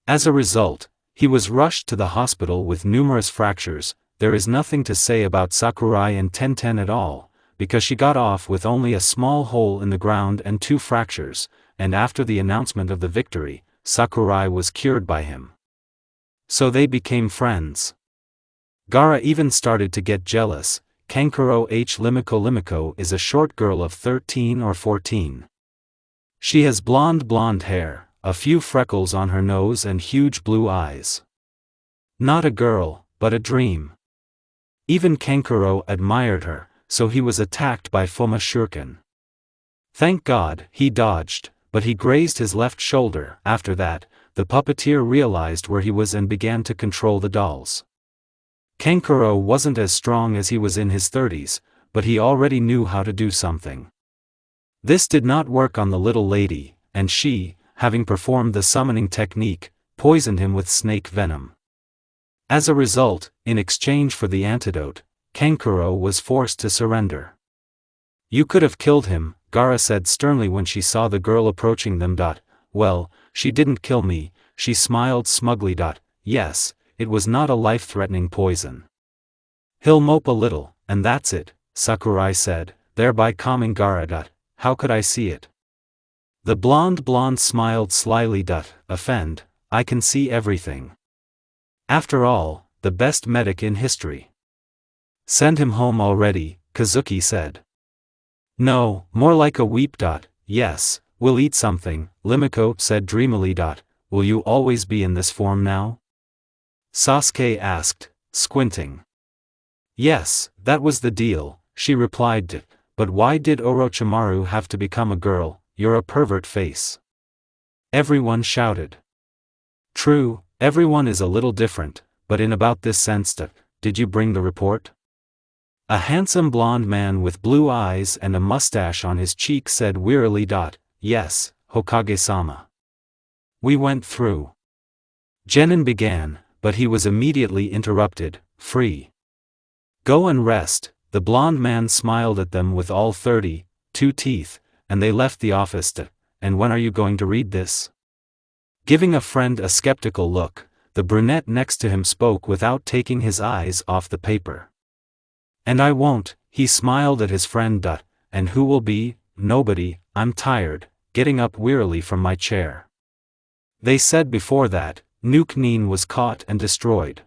[SPEAKER 1] As a result, he was rushed to the hospital with numerous fractures. There is nothing to say about Sakurai and Tenten at all, because she got off with only a small hole in the ground and 2 fractures, and after the announcement of the victory, Sakurai was cured by him. So they became friends. Gaara even started to get jealous. Kankuro H. Limiko is a short girl of 13 or 14. She has blonde hair, a few freckles on her nose and huge blue eyes. Not a girl, but a dream. Even Kankuro admired her, so he was attacked by Fuma Shuriken. Thank God, he dodged, but he grazed his left shoulder. After that, the puppeteer realized where he was and began to control the dolls. Kankuro wasn't as strong as he was in his 30s, but he already knew how to do something. This did not work on the little lady, and she, having performed the summoning technique, poisoned him with snake venom. As a result, in exchange for the antidote, Kankuro was forced to surrender. You could have killed him, Gaara said sternly when she saw the girl approaching them. Well, she didn't kill me, she smiled smugly. Yes, it was not a life-threatening poison. He'll mope a little, and that's it, Sakurai said, thereby calming Gaara. How could I see it? The blonde smiled slyly. Offend, I can see everything. After all, the best medic in history. Send him home already, Kazuki said. No, more like a weep. Yes, we'll eat something, Limiko said dreamily. Will you always be in this form now? Sasuke asked, squinting. Yes, that was the deal, she replied. But why did Orochimaru have to become a girl? you're a pervert face. Everyone shouted. True, everyone is a little different, but in about this sense did you bring the report? A handsome blonde man with blue eyes and a mustache on his cheek said wearily. Yes, Hokage-sama. We went through. Genin began, but he was immediately interrupted. Free. Go and rest. The blonde man smiled at them with all 32 teeth, and they left the office. And when are you going to read this? Giving a friend a skeptical look, the brunette next to him spoke without taking his eyes off the paper. And I won't, he smiled at his friend. And who will be? Nobody. I'm tired, getting up wearily from my chair. They said before that, Nuke Nin was caught and destroyed.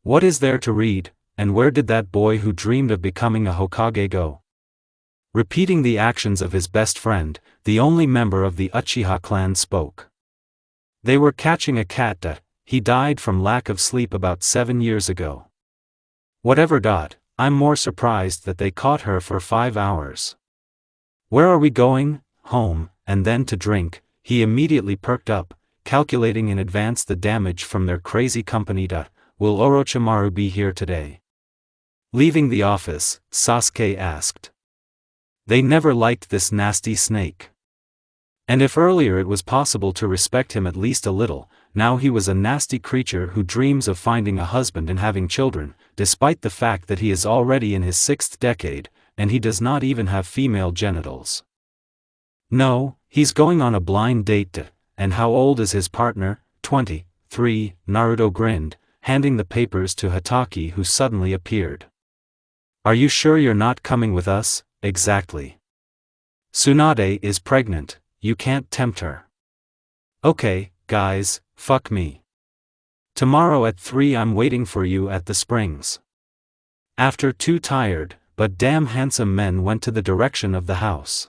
[SPEAKER 1] What is there to read, and where did that boy who dreamed of becoming a Hokage go? Repeating the actions of his best friend, the only member of the Uchiha clan spoke. They were catching a cat. He died from lack of sleep about 7 years ago. Whatever. I'm more surprised that they caught her for 5 hours. Where are we going? Home, and then to drink. He immediately perked up, calculating in advance the damage from their crazy company. Will Orochimaru be here today? Leaving the office, Sasuke asked. They never liked this nasty snake. And if earlier it was possible to respect him at least a little, now he was a nasty creature who dreams of finding a husband and having children, despite the fact that he is already in his 6th decade, and he does not even have female genitals. No, he's going on a blind date. And how old is his partner? 23, Naruto grinned, handing the papers to Hatake, who suddenly appeared. Are you sure you're not coming with us? Exactly. Tsunade is pregnant, you can't tempt her. Okay, guys, fuck me. Tomorrow at 3 I'm waiting for you at the springs. After 2 tired, but damn handsome men went to the direction of the house.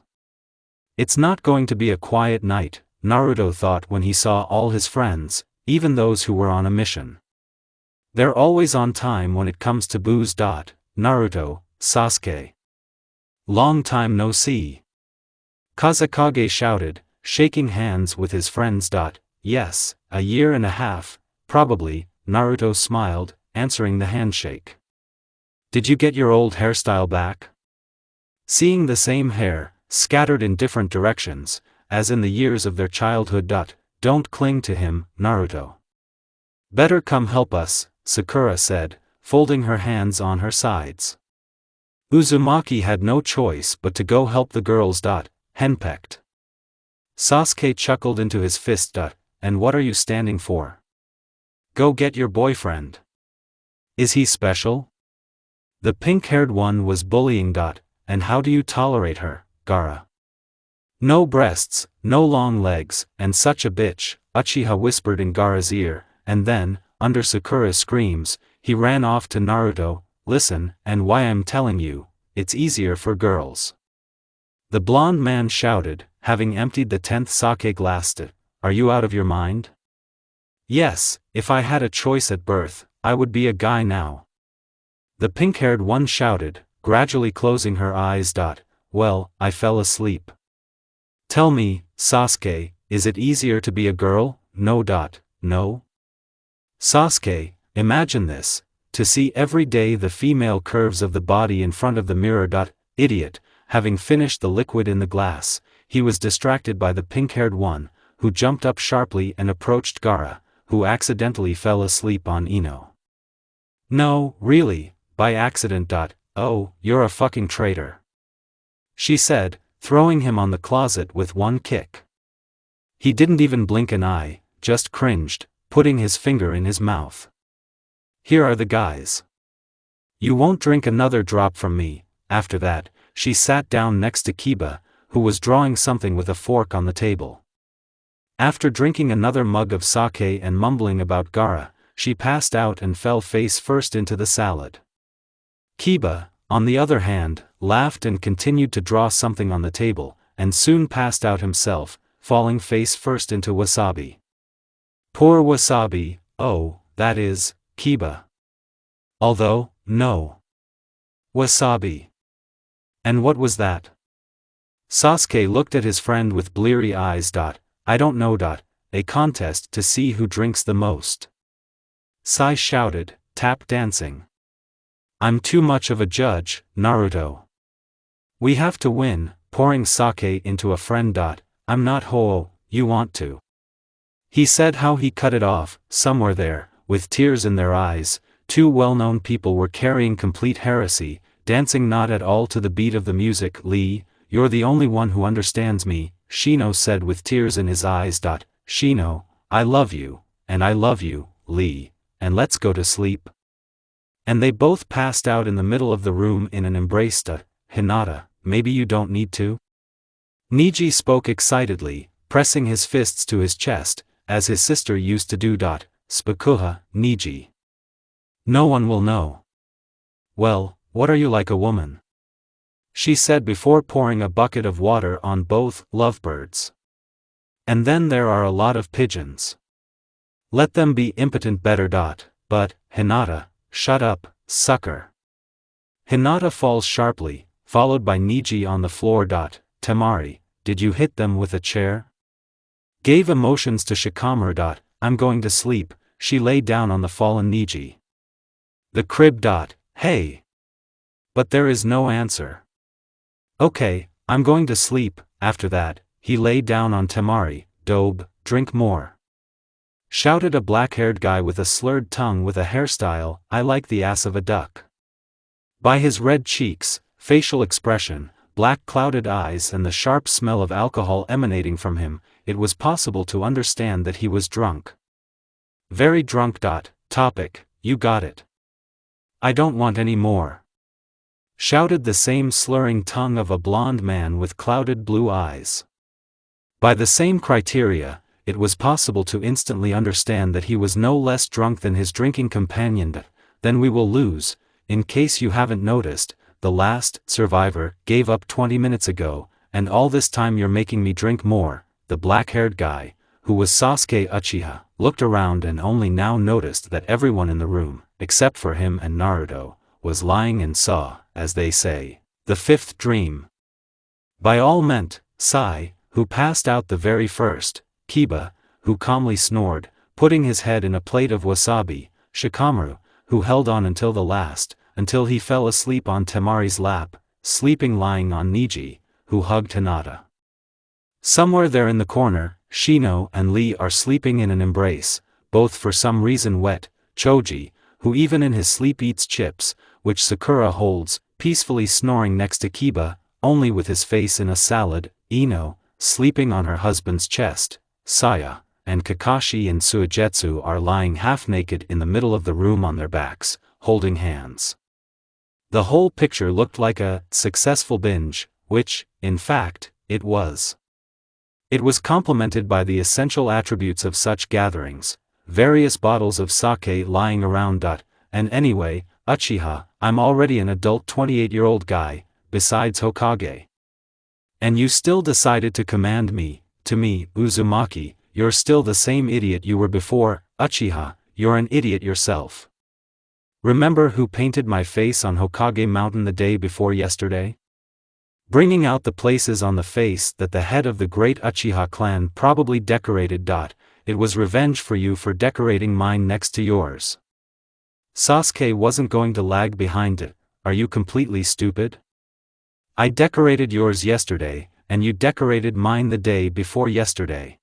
[SPEAKER 1] It's not going to be a quiet night, Naruto thought when he saw all his friends, even those who were on a mission. They're always on time when it comes to booze. Naruto, Sasuke. Long time no see. Kazekage shouted, shaking hands with his friends. Yes, a year and a half, probably, Naruto smiled, answering the handshake. Did you get your old hairstyle back? Seeing the same hair, scattered in different directions, as in the years of their childhood. Don't cling to him, Naruto. Better come help us, Sakura said, folding her hands on her sides. Uzumaki had no choice but to go help the girls. Henpecked. Sasuke chuckled into his fist. And what are you standing for? Go get your boyfriend. Is he special? The pink-haired one was bullying. And how do you tolerate her, Gaara? No breasts, no long legs, and such a bitch, Uchiha whispered in Gaara's ear, and then, under Sakura's screams, he ran off to Naruto. Listen, and why I'm telling you, it's easier for girls. The blonde man shouted, having emptied the 10th sake glass. Are you out of your mind? Yes, if I had a choice at birth, I would be a guy now. The pink-haired one shouted, gradually closing her eyes. Well, I fell asleep. Tell me, Sasuke, is it easier to be a girl? No. No? Sasuke, imagine this, to see every day the female curves of the body in front of the mirror. Idiot, having finished the liquid in the glass, he was distracted by the pink-haired one, who jumped up sharply and approached Gaara, who accidentally fell asleep on Ino. No, really, by accident. Oh, you're a fucking traitor. She said, throwing him on the closet with one kick. He didn't even blink an eye, just cringed, putting his finger in his mouth. Here are the guys. You won't drink another drop from me. After that, she sat down next to Kiba, who was drawing something with a fork on the table. After drinking another mug of sake and mumbling about Gaara, she passed out and fell face first into the salad. Kiba, on the other hand, laughed and continued to draw something on the table, and soon passed out himself, falling face first into wasabi. Poor wasabi, oh, that is, Kiba. Although, no. Wasabi. And what was that? Sasuke looked at his friend with bleary eyes. I don't know. A contest to see who drinks the most. Sai shouted, tap dancing. I'm too much of a judge, Naruto. We have to win, pouring sake into a friend. I'm not ho, you want to. He said how he cut it off. Somewhere there, with tears in their eyes, two well-known people were carrying complete heresy, dancing not at all to the beat of the music. Lee, you're the only one who understands me, Shino said with tears in his eyes. Shino, I love you, and I love you, Lee, and let's go to sleep. And they both passed out in the middle of the room in an embrace. Hinata, maybe you don't need to? Niji spoke excitedly, pressing his fists to his chest, as his sister used to do. Spakuha, Niji. No one will know. Well, what are you like a woman? She said before pouring a bucket of water on both lovebirds. And then there are a lot of pigeons. Let them be impotent better. But, Hinata, shut up, sucker. Hinata falls sharply, followed by Niji on the floor. Temari, did you hit them with a chair? Gave emotions to Shikamaru. I'm going to sleep, she lay down on the fallen Niji. The crib. Hey. But there is no answer. Okay, I'm going to sleep. After that, he lay down on Temari. Dobe, drink more. Shouted a black-haired guy with a slurred tongue with a hairstyle. I like the ass of a duck. By his red cheeks, facial expression, black clouded eyes and the sharp smell of alcohol emanating from him, it was possible to understand that he was drunk. Very drunk. Topic, you got it. I don't want any more. Shouted the same slurring tongue of a blond man with clouded blue eyes. By the same criteria, it was possible to instantly understand that he was no less drunk than his drinking companion. Then we will lose. In case you haven't noticed, the last survivor gave up 20 minutes ago, and all this time you're making me drink more. The black-haired guy, who was Sasuke Uchiha, looked around and only now noticed that everyone in the room, except for him and Naruto, was lying and saw, as they say, the fifth dream. By all meant, Sai, who passed out the very first, Kiba, who calmly snored, putting his head in a plate of wasabi, Shikamaru, who held on until the last, until he fell asleep on Temari's lap, sleeping lying on Niji, who hugged Hinata. Somewhere there in the corner, Shino and Lee are sleeping in an embrace, both for some reason wet. Choji, who even in his sleep eats chips, which Sakura holds, peacefully snoring next to Kiba, only with his face in a salad. Ino, sleeping on her husband's chest. Saya, and Kakashi and Suigetsu are lying half-naked in the middle of the room on their backs, holding hands. The whole picture looked like a successful binge, which, in fact, it was. It was complemented by the essential attributes of such gatherings, various bottles of sake lying around. And anyway, Uchiha, I'm already an adult 28-year-old guy, besides Hokage. And you still decided to command me. To me, Uzumaki, you're still the same idiot you were before. Uchiha, you're an idiot yourself. Remember who painted my face on Hokage Mountain the day before yesterday? Bringing out the places on the face that the head of the great Uchiha clan probably decorated. It was revenge for you for decorating mine next to yours. Sasuke wasn't going to lag behind it. Are you completely stupid? I decorated yours yesterday, and you decorated mine the day before yesterday.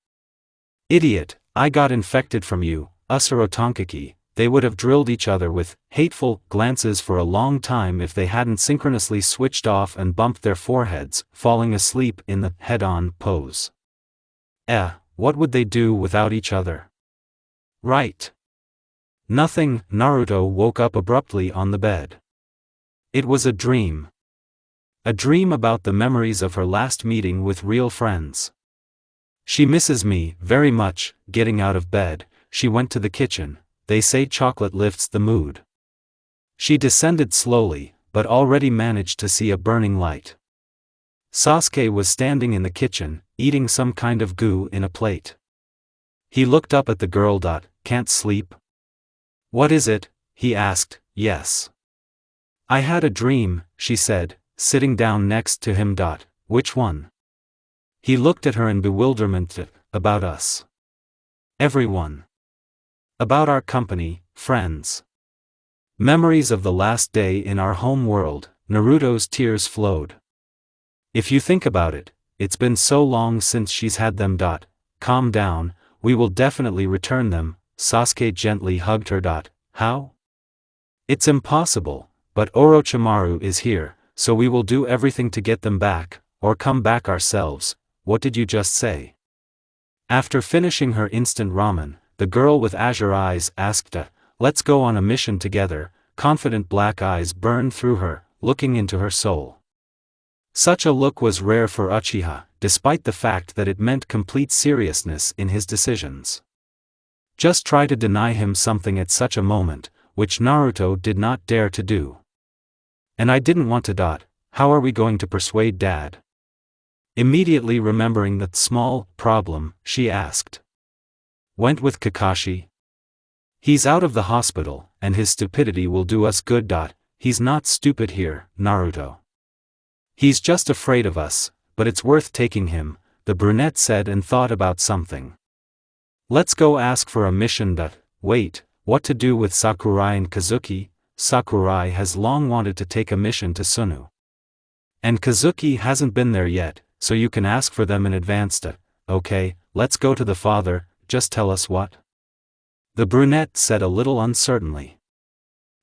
[SPEAKER 1] Idiot, I got infected from you, Usuro Tonkaki. They would have drilled each other with hateful glances for a long time if they hadn't synchronously switched off and bumped their foreheads, falling asleep in the head-on pose. What would they do without each other? Right. Nothing. Naruto woke up abruptly on the bed. It was a dream. A dream about the memories of her last meeting with real friends. She misses me very much. Getting out of bed, she went to the kitchen. They say chocolate lifts the mood. She descended slowly, but already managed to see a burning light. Sasuke was standing in the kitchen, eating some kind of goo in a plate. He looked up at the girl. Can't sleep? What is it? He asked. Yes. I had a dream, she said, sitting down next to him. Which one? He looked at her in bewilderment. About us. Everyone. About our company, friends. Memories of the last day in our home world. Naruto's tears flowed. If you think about it, it's been so long since she's had them. Calm down, we will definitely return them. Sasuke gently hugged her. How? It's impossible, but Orochimaru is here, so we will do everything to get them back, or come back ourselves. What did you just say? After finishing her instant ramen, the girl with azure eyes asked, let's go on a mission together. Confident black eyes burned through her, looking into her soul. Such a look was rare for Uchiha, despite the fact that it meant complete seriousness in his decisions. Just try to deny him something at such a moment, which Naruto did not dare to do. And I didn't want to. How are we going to persuade Dad? Immediately remembering that small problem, she asked. Went with Kakashi? He's out of the hospital, and his stupidity will do us good. He's not stupid here, Naruto. He's just afraid of us, but it's worth taking him, the brunette said and thought about something. Let's go ask for a mission. Wait, what to do with Sakurai and Kazuki? Sakurai has long wanted to take a mission to Sunu. And Kazuki hasn't been there yet, so you can ask for them in advance. Okay, let's go to the father, just tell us what? The brunette said a little uncertainly.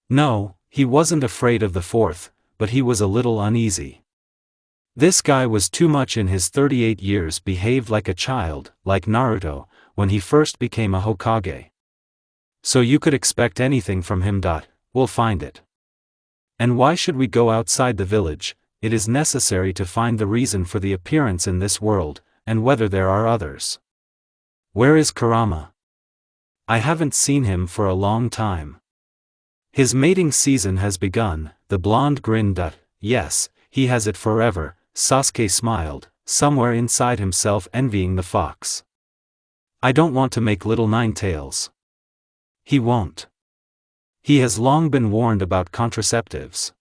[SPEAKER 1] No, he wasn't afraid of the fourth, but he was a little uneasy. This guy was too much in his 38 years, behaved like a child, like Naruto, when he first became a Hokage. So you could expect anything from him. We'll find it. And why should we go outside the village? It is necessary to find the reason for the appearance in this world, and whether there are others. Where is Kurama? I haven't seen him for a long time. His mating season has begun, the blonde grinned. Yes, he has it forever. Sasuke smiled, somewhere inside himself envying the fox. I don't want to make little nine tails. He won't. He has long been warned about contraceptives.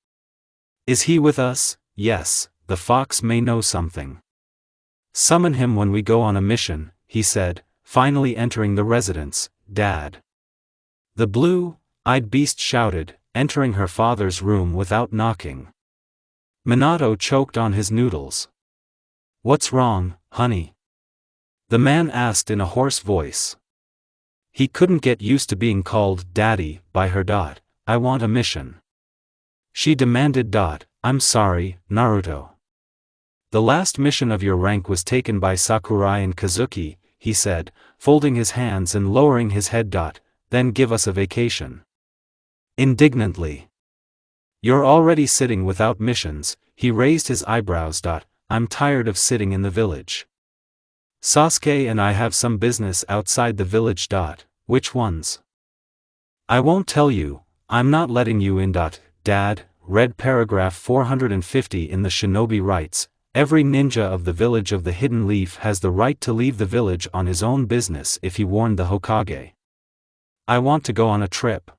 [SPEAKER 1] Is he with us? Yes, the fox may know something. Summon him when we go on a mission, he said, finally entering the residence. Dad. The blue-eyed beast shouted, entering her father's room without knocking. Minato choked on his noodles. What's wrong, honey? The man asked in a hoarse voice. He couldn't get used to being called daddy by her. I want a mission. She demanded. I'm sorry, Naruto. The last mission of your rank was taken by Sakurai and Kazuki, he said, folding his hands and lowering his head. Then give us a vacation. Indignantly. You're already sitting without missions, he raised his eyebrows. I'm tired of sitting in the village. Sasuke and I have some business outside the village. Which ones? I won't tell you, I'm not letting you in. Dad, read paragraph 450 in the Shinobi Rights. Every ninja of the village of the Hidden Leaf has the right to leave the village on his own business if he warned the Hokage. I want to go on a trip.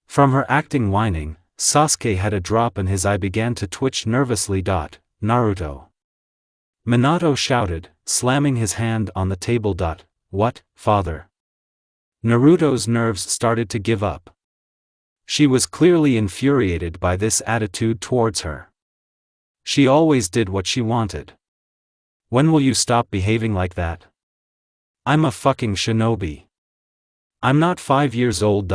[SPEAKER 1] From her acting whining, Sasuke had a drop and his eye began to twitch nervously. Naruto. Minato shouted, slamming his hand on the table. What, father? Naruto's nerves started to give up. She was clearly infuriated by this attitude towards her. She always did what she wanted. When will you stop behaving like that? I'm a fucking shinobi. I'm not 5 years old.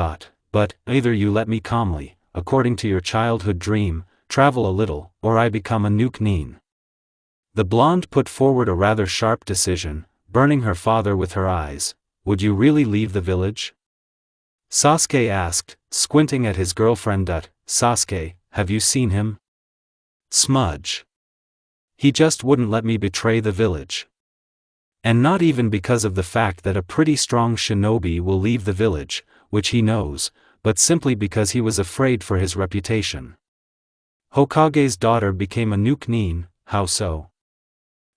[SPEAKER 1] But, either you let me calmly, according to your childhood dream, travel a little, or I become a nuke nin. The blonde put forward a rather sharp decision, burning her father with her eyes. Would you really leave the village? Sasuke asked, squinting at his girlfriend. Sasuke, have you seen him? Smudge. He just wouldn't let me betray the village. And not even because of the fact that a pretty strong shinobi will leave the village, which he knows, but simply because he was afraid for his reputation. Hokage's daughter became a nuke nin, how so?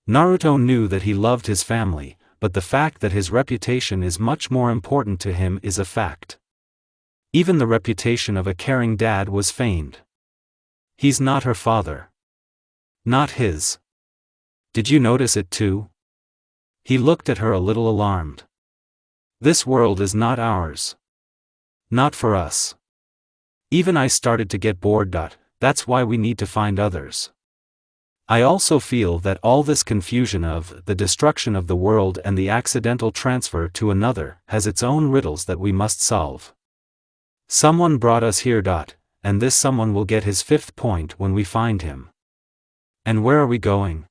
[SPEAKER 1] Naruto knew that he loved his family, but the fact that his reputation is much more important to him is a fact. Even the reputation of a caring dad was feigned. He's not her father. Not his. Did you notice it too? He looked at her a little alarmed. This world is not ours. Not for us. Even I started to get bored. That's why we need to find others. I also feel that all this confusion of the destruction of the world and the accidental transfer to another has its own riddles that we must solve. Someone brought us here. And this someone will get his 5th point when we find him. And where are we going?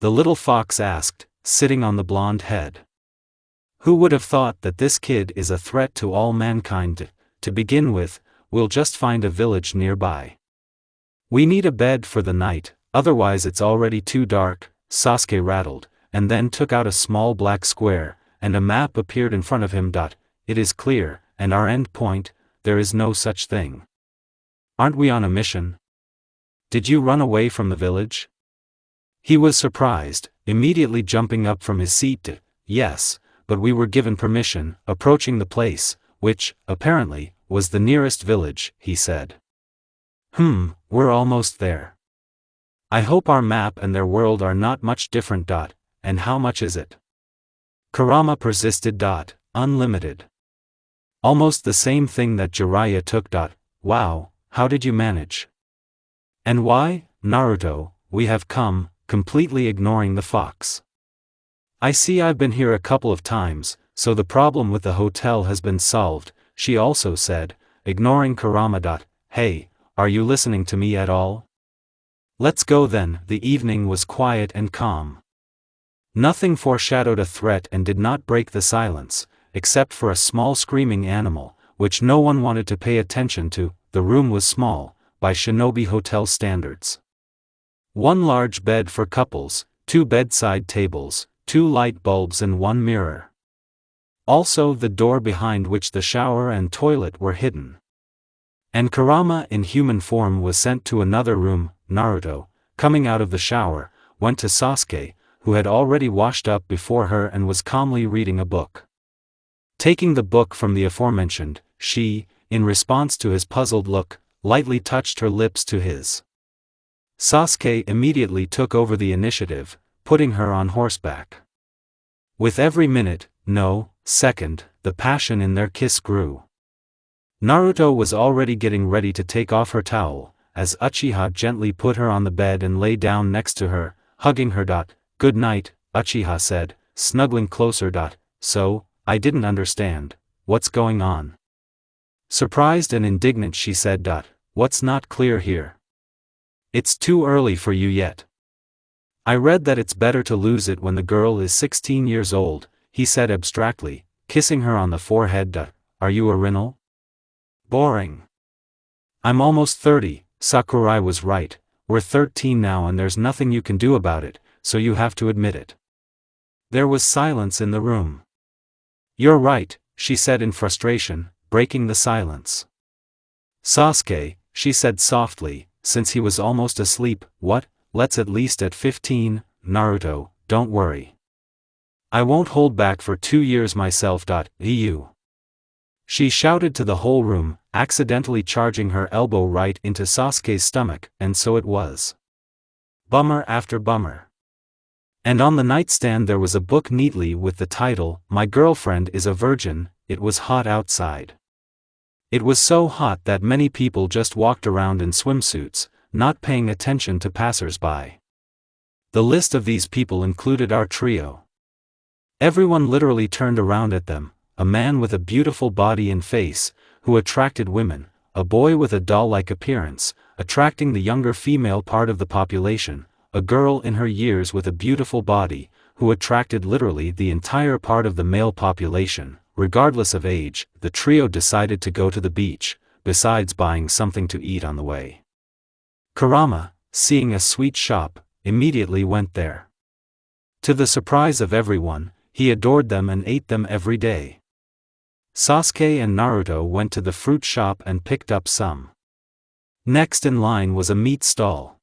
[SPEAKER 1] The little fox asked, sitting on the blonde head. Who would have thought that this kid is a threat to all mankind? To begin with, we'll just find a village nearby. We need a bed for the night, otherwise it's already too dark, Sasuke rattled, and then took out a small black square, and a map appeared in front of him. It is clear, and our end point, there is no such thing. Aren't we on a mission? Did you run away from the village? He was surprised, immediately jumping up from his seat. Yes, but we were given permission, approaching the place, which, apparently, was the nearest village, he said. We're almost there. I hope our map and their world are not much different. And how much is it? Kurama persisted. Unlimited. Almost the same thing that Jiraiya took. Wow, how did you manage? And why, Naruto, we have come, completely ignoring the fox. I see I've been here a couple of times, so the problem with the hotel has been solved, she also said, ignoring Kurama. Hey, are you listening to me at all? Let's go then. The evening was quiet and calm. Nothing foreshadowed a threat and did not break the silence, except for a small screaming animal, which no one wanted to pay attention to. The room was small, by shinobi hotel standards. One large bed for couples, 2 bedside tables, 2 light bulbs and 1 mirror. Also the door behind which the shower and toilet were hidden. And Kurama in human form was sent to another room. Naruto, coming out of the shower, went to Sasuke, who had already washed up before her and was calmly reading a book. Taking the book from the aforementioned, she, in response to his puzzled look, lightly touched her lips to his. Sasuke immediately took over the initiative, putting her on horseback. With every minute, no, second, the passion in their kiss grew. Naruto was already getting ready to take off her towel, as Uchiha gently put her on the bed and lay down next to her, hugging her. Good night, Uchiha said, snuggling closer. So, I didn't understand, what's going on? Surprised and indignant she said. What's not clear here? It's too early for you yet. I read that it's better to lose it when the girl is 16 years old, he said abstractly, kissing her on the forehead. Are you a riddle? Boring. I'm almost 30, Sakurai was right, we're 13 now and there's nothing you can do about it, so you have to admit it. There was silence in the room. You're right, she said in frustration, breaking the silence. Sasuke, she said softly, since he was almost asleep, what, let's at least at 15, Naruto, don't worry. I won't hold back for 2 years myself. Eu. She shouted to the whole room, accidentally charging her elbow right into Sasuke's stomach, and so it was. Bummer after bummer. And on the nightstand there was a book neatly with the title, My Girlfriend is a Virgin. It was hot outside. It was so hot that many people just walked around in swimsuits, not paying attention to passers-by. The list of these people included our trio. Everyone literally turned around at them. A man with a beautiful body and face, who attracted women, a boy with a doll-like appearance, attracting the younger female part of the population, a girl in her years with a beautiful body, who attracted literally the entire part of the male population. Regardless of age, the trio decided to go to the beach, besides buying something to eat on the way. Kurama, seeing a sweet shop, immediately went there. To the surprise of everyone, he adored them and ate them every day. Sasuke and Naruto went to the fruit shop and picked up some. Next in line was a meat stall.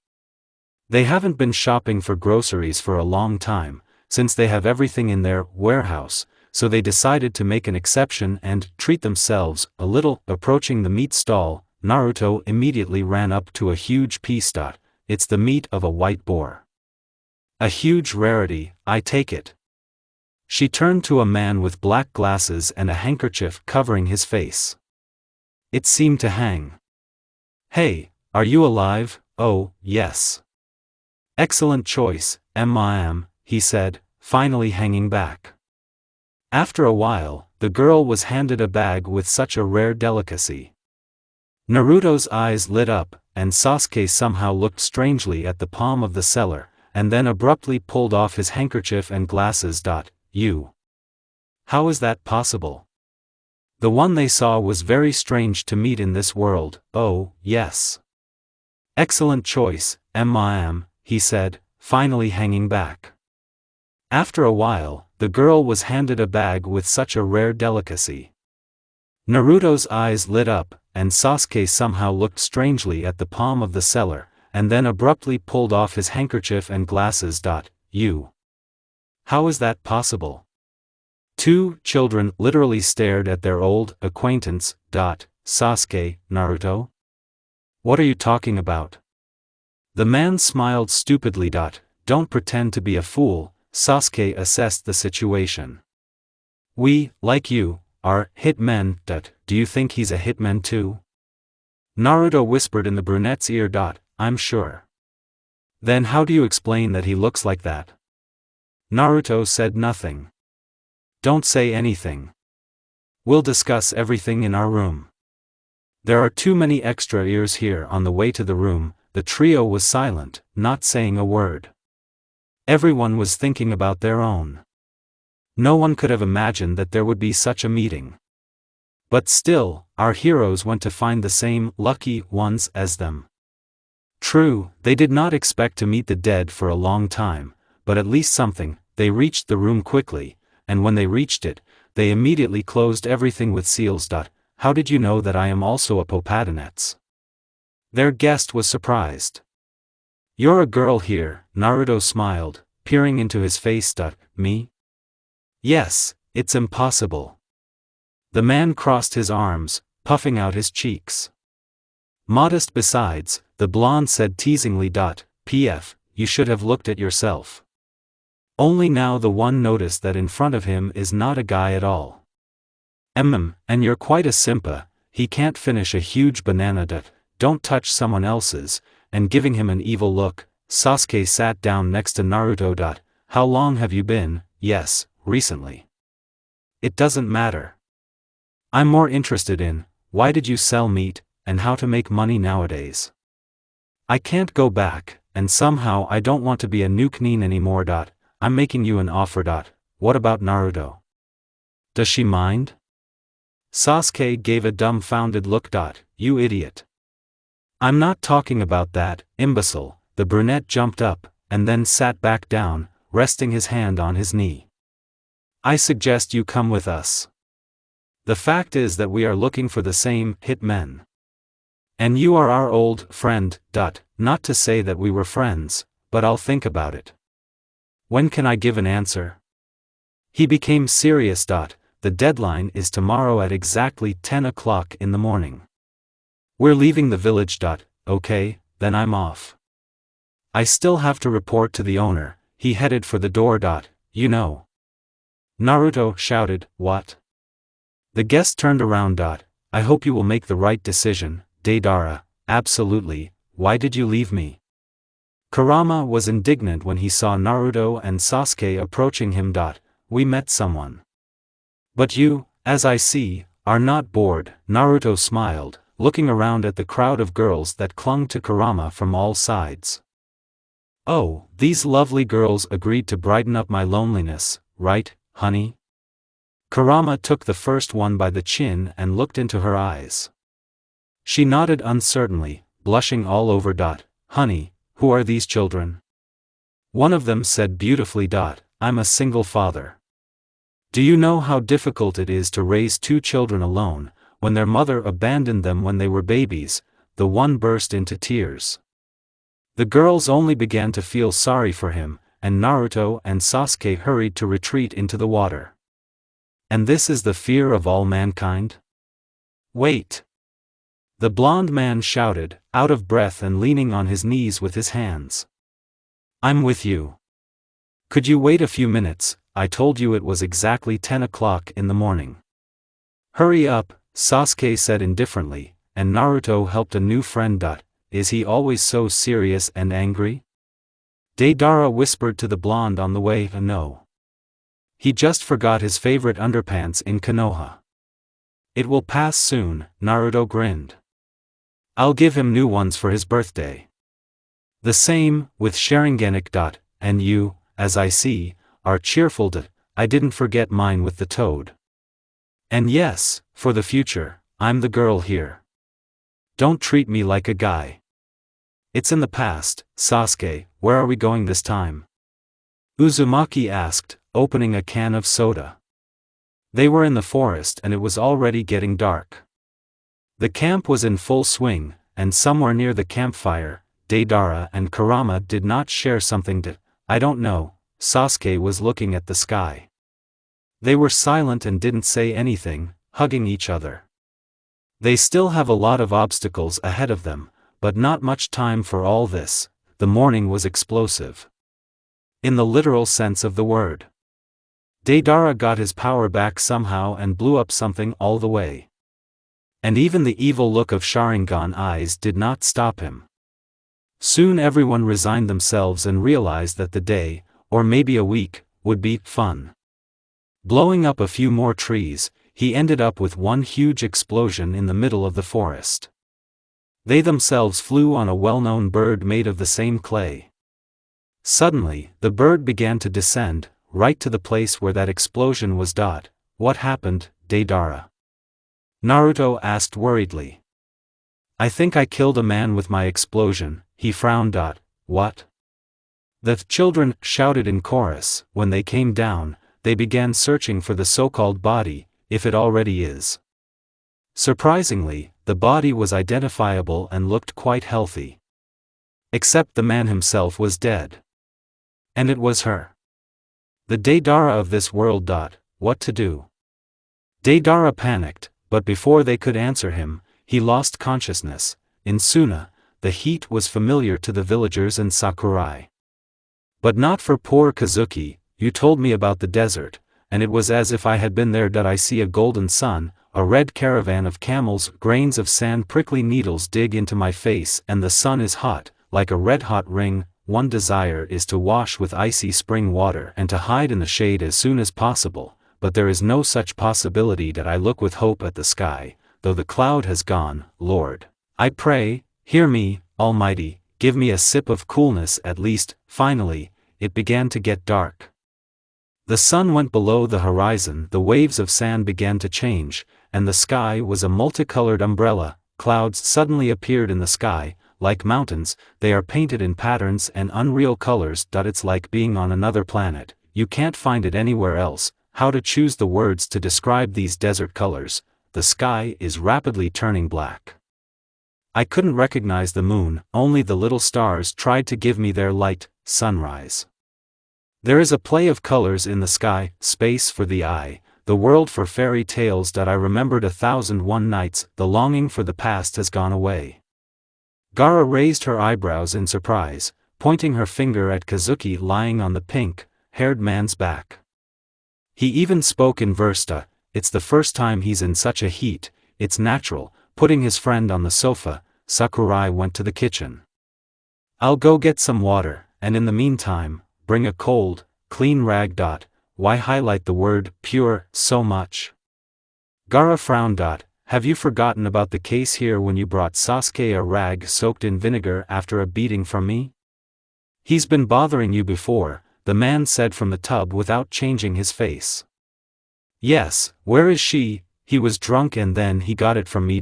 [SPEAKER 1] They haven't been shopping for groceries for a long time, since they have everything in their warehouse, so they decided to make an exception and treat themselves a little. Approaching the meat stall, Naruto immediately ran up to a huge piece. It's the meat of a white boar. A huge rarity, I take it. She turned to a man with black glasses and a handkerchief covering his face. It seemed to hang. Hey, are you alive? Oh, yes. Excellent choice, he said, finally hanging back. After a while, the girl was handed a bag with such a rare delicacy. Naruto's eyes lit up, and Sasuke somehow looked strangely at the palm of the seller, and then abruptly pulled off his handkerchief and glasses. You. How is that possible? The one they saw was very strange to meet in this world. Oh, yes. Excellent choice, he said, finally hanging back. After a while, the girl was handed a bag with such a rare delicacy. Naruto's eyes lit up, and Sasuke somehow looked strangely at the palm of the seller, and then abruptly pulled off his handkerchief and glasses. You. How is that possible? Two children literally stared at their old acquaintance. Sasuke, Naruto? What are you talking about? The man smiled stupidly. Don't pretend to be a fool, Sasuke assessed the situation. We, like you, are hitmen. Do you think he's a hitman too? Naruto whispered in the brunette's ear. I'm sure. Then how do you explain that he looks like that? Naruto said nothing. Don't say anything. We'll discuss everything in our room. There are too many extra ears here. On the way to the room, the trio was silent, not saying a word. Everyone was thinking about their own. No one could have imagined that there would be such a meeting. But still, our heroes went to find the same lucky ones as them. True, they did not expect to meet the dead for a long time, but at least something. They reached the room quickly, and when they reached it, they immediately closed everything with seals. How did you know that I am also a Popadonets? Their guest was surprised. You're a girl here, Naruto smiled, peering into his face. Me? Yes, it's impossible. The man crossed his arms, puffing out his cheeks. Modest besides, the blonde said teasingly. Pf, you should have looked at yourself. Only now the one noticed that in front of him is not a guy at all. And you're quite a simpa, he can't finish a huge banana. Don't touch someone else's, and giving him an evil look, Sasuke sat down next to Naruto. How long have you been? Yes, recently. It doesn't matter. I'm more interested in, why did you sell meat, and how to make money nowadays. I can't go back, and somehow I don't want to be a nuke-nin anymore. I'm making you an offer. What about Naruto? Does she mind? Sasuke gave a dumbfounded look. You idiot. I'm not talking about that, imbecile. The brunette jumped up, and then sat back down, resting his hand on his knee. I suggest you come with us. The fact is that we are looking for the same hitmen. And you are our old friend. Not to say that we were friends, but I'll think about it. When can I give an answer? He became serious. The deadline is tomorrow at exactly 10 o'clock in the morning. We're leaving the village. Okay, then I'm off. I still have to report to the owner. He headed for the door. You know. Naruto shouted, what? The guest turned around. I hope you will make the right decision, Deidara. Absolutely, why did you leave me? Kurama was indignant when he saw Naruto and Sasuke approaching him. We met someone. But you, as I see, are not bored. Naruto smiled, looking around at the crowd of girls that clung to Kurama from all sides. Oh, these lovely girls agreed to brighten up my loneliness, right, honey? Kurama took the first one by the chin and looked into her eyes. She nodded uncertainly, blushing all over. Honey, who are these children? One of them said beautifully. I'm a single father. Do you know how difficult it is to raise two children alone, when their mother abandoned them when they were babies? The one burst into tears. The girls only began to feel sorry for him, and Naruto and Sasuke hurried to retreat into the water. And this is the fear of all mankind? Wait! The blond man shouted, out of breath and leaning on his knees with his hands. I'm with you. Could you wait a few minutes? I told you it was exactly 10 o'clock in the morning. Hurry up, Sasuke said indifferently, and Naruto helped a new friend. Is he always so serious and angry? Deidara whispered to the blonde on the way. No. He just forgot his favorite underpants in Konoha. It will pass soon, Naruto grinned. I'll give him new ones for his birthday. The same, with Sharinganic. And you, as I see, are cheerful. I didn't forget mine with the toad. And yes, for the future, I'm the girl here. Don't treat me like a guy. It's in the past, Sasuke, where are we going this time? Uzumaki asked, opening a can of soda. They were in the forest and it was already getting dark. The camp was in full swing, and somewhere near the campfire, Deidara and Kurama did not share something. I don't know. Sasuke was looking at the sky. They were silent and didn't say anything, hugging each other. They still have a lot of obstacles ahead of them, but not much time for all this. The morning was explosive. In the literal sense of the word. Deidara got his power back somehow and blew up something all the way. And even the evil look of Sharingan eyes did not stop him. Soon everyone resigned themselves and realized that the day, or maybe a week, would be fun. Blowing up a few more trees, he ended up with one huge explosion in the middle of the forest. They themselves flew on a well-known bird made of the same clay. Suddenly, the bird began to descend, right to the place where that explosion was. What happened, Deidara? Naruto asked worriedly. I think I killed a man with my explosion, he frowned. What? The children shouted in chorus. When they came down, they began searching for the so-called body, if it already is. Surprisingly, the body was identifiable and looked quite healthy. Except the man himself was dead. And it was her. The Deidara of this world. What to do? Deidara panicked, but before they could answer him, he lost consciousness. In Suna, the heat was familiar to the villagers and Sakurai. But not for poor Kazuki. You told me about the desert, and it was as if I had been there. I see a golden sun, a red caravan of camels, grains of sand, prickly needles dig into my face, and the sun is hot, like a red-hot ring. One desire is to wash with icy spring water and to hide in the shade as soon as possible, but there is no such possibility. I look with hope at the sky, though the cloud has gone. Lord, I pray, hear me, Almighty, give me a sip of coolness at least. Finally, it began to get dark. The sun went below the horizon, the waves of sand began to change, and the sky was a multicolored umbrella. Clouds suddenly appeared in the sky, like mountains. They are painted in patterns and unreal colors. It's like being on another planet. You can't find it anywhere else. How to choose the words to describe these desert colors? The sky is rapidly turning black. I couldn't recognize the moon, only the little stars tried to give me their light. Sunrise. There is a play of colors in the sky, space for the eye, the world for fairy tales. I remembered 1001 nights. The longing for the past has gone away. Gaara raised her eyebrows in surprise, pointing her finger at Kazuki lying on the pink-haired man's back. He even spoke in verse. It's the first time he's in such a heat. It's natural. Putting his friend on the sofa, Sakurai went to the kitchen. I'll go get some water, and in the meantime, bring a cold, clean rag. Why highlight the word pure so much? Gaara frowned. Have you forgotten about the case here when you brought Sasuke a rag soaked in vinegar after a beating from me? He's been bothering you before, the man said from the tub without changing his face. Yes, where is she? He was drunk and then he got it from me.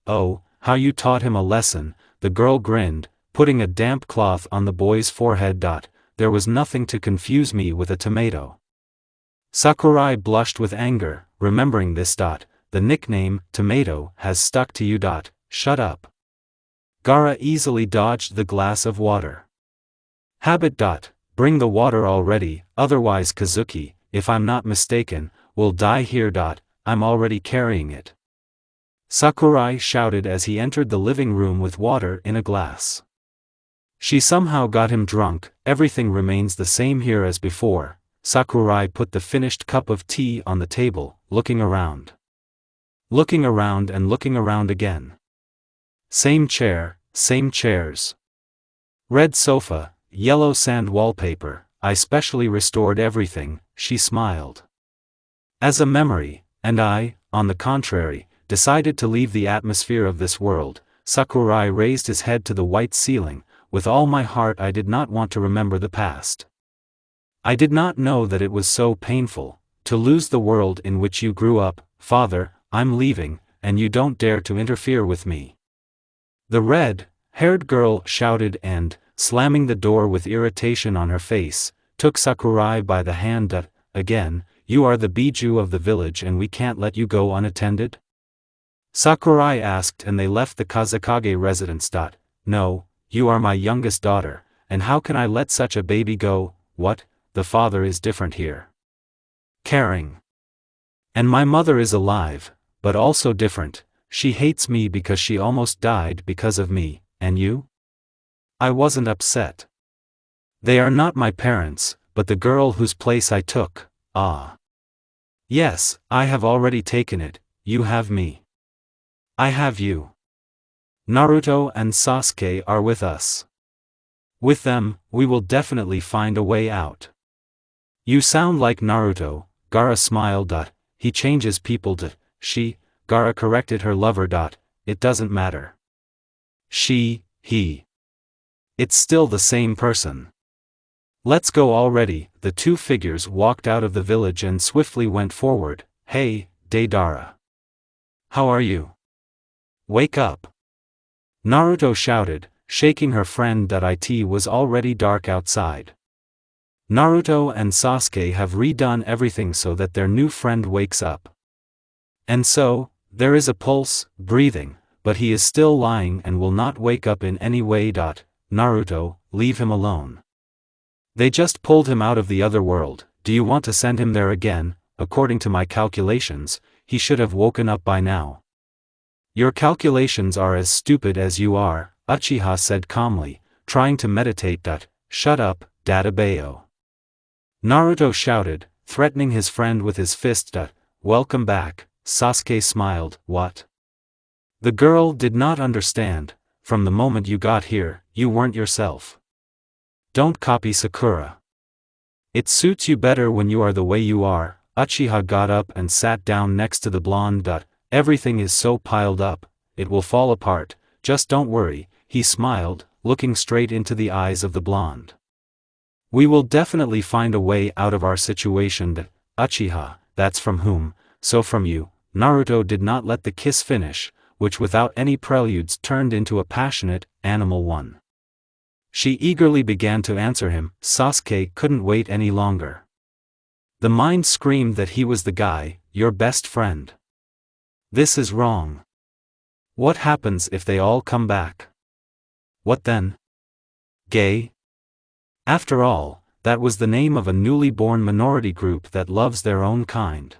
[SPEAKER 1] Oh, how you taught him a lesson, the girl grinned, putting a damp cloth on the boy's forehead. There was nothing to confuse me with a tomato. Sakurai blushed with anger, remembering this. The nickname, tomato, has stuck to you. Shut up. Gaara easily dodged the glass of water. Habit. Bring the water already, otherwise Kazuki, if I'm not mistaken, will die here. I'm already carrying it. Sakurai shouted as he entered the living room with water in a glass. She somehow got him drunk. Everything remains the same here as before. Sakurai put the finished cup of tea on the table, looking around. Looking around and looking around again. Same chair, same chairs. Red sofa, yellow sand wallpaper. I specially restored everything, she smiled. As a memory, and I, on the contrary, decided to leave the atmosphere of this world. Sakurai raised his head to the white ceiling. With all my heart I did not want to remember the past. I did not know that it was so painful, to lose the world in which you grew up. Father, I'm leaving, and you don't dare to interfere with me. The red-haired girl shouted and, slamming the door with irritation on her face, took Sakurai by the hand. Again, you are the bijou of the village and we can't let you go unattended? Sakurai asked, and they left the Kazekage residence. No, you are my youngest daughter, and how can I let such a baby go? What? The father is different here. Caring. And my mother is alive, but also different. She hates me because she almost died because of me, and you? I wasn't upset. They are not my parents, but the girl whose place I took. Ah. Yes, I have already taken it. You have me. I have you. Naruto and Sasuke are with us. With them, we will definitely find a way out. You sound like Naruto, Gaara smiled. He changes people. She, Gaara corrected her lover. It doesn't matter. She, he. It's still the same person. Let's go already. The two figures walked out of the village and swiftly went forward. Hey, Deidara. How are you? Wake up. Naruto shouted, shaking her friend. It was already dark outside. Naruto and Sasuke have redone everything so that their new friend wakes up. And so, there is a pulse, breathing, but he is still lying and will not wake up in any way. Naruto, leave him alone. They just pulled him out of the other world. Do you want to send him there again? According to my calculations, he should have woken up by now. Your calculations are as stupid as you are, Uchiha said calmly, trying to meditate. Shut up, Dadabayo. Naruto shouted, threatening his friend with his fist. Welcome back, Sasuke smiled. What? The girl did not understand. From the moment you got here, you weren't yourself. Don't copy Sakura. It suits you better when you are the way you are. Uchiha got up and sat down next to the blonde. Everything is so piled up, it will fall apart, just don't worry, he smiled, looking straight into the eyes of the blonde. We will definitely find a way out of our situation. Uchiha, that's from whom? So from you. Naruto did not let the kiss finish, which without any preludes turned into a passionate, animal one. She eagerly began to answer him. Sasuke couldn't wait any longer. The mind screamed that he was the guy, your best friend. This is wrong. What happens if they all come back? What then? Gay? After all, that was the name of a newly born minority group that loves their own kind.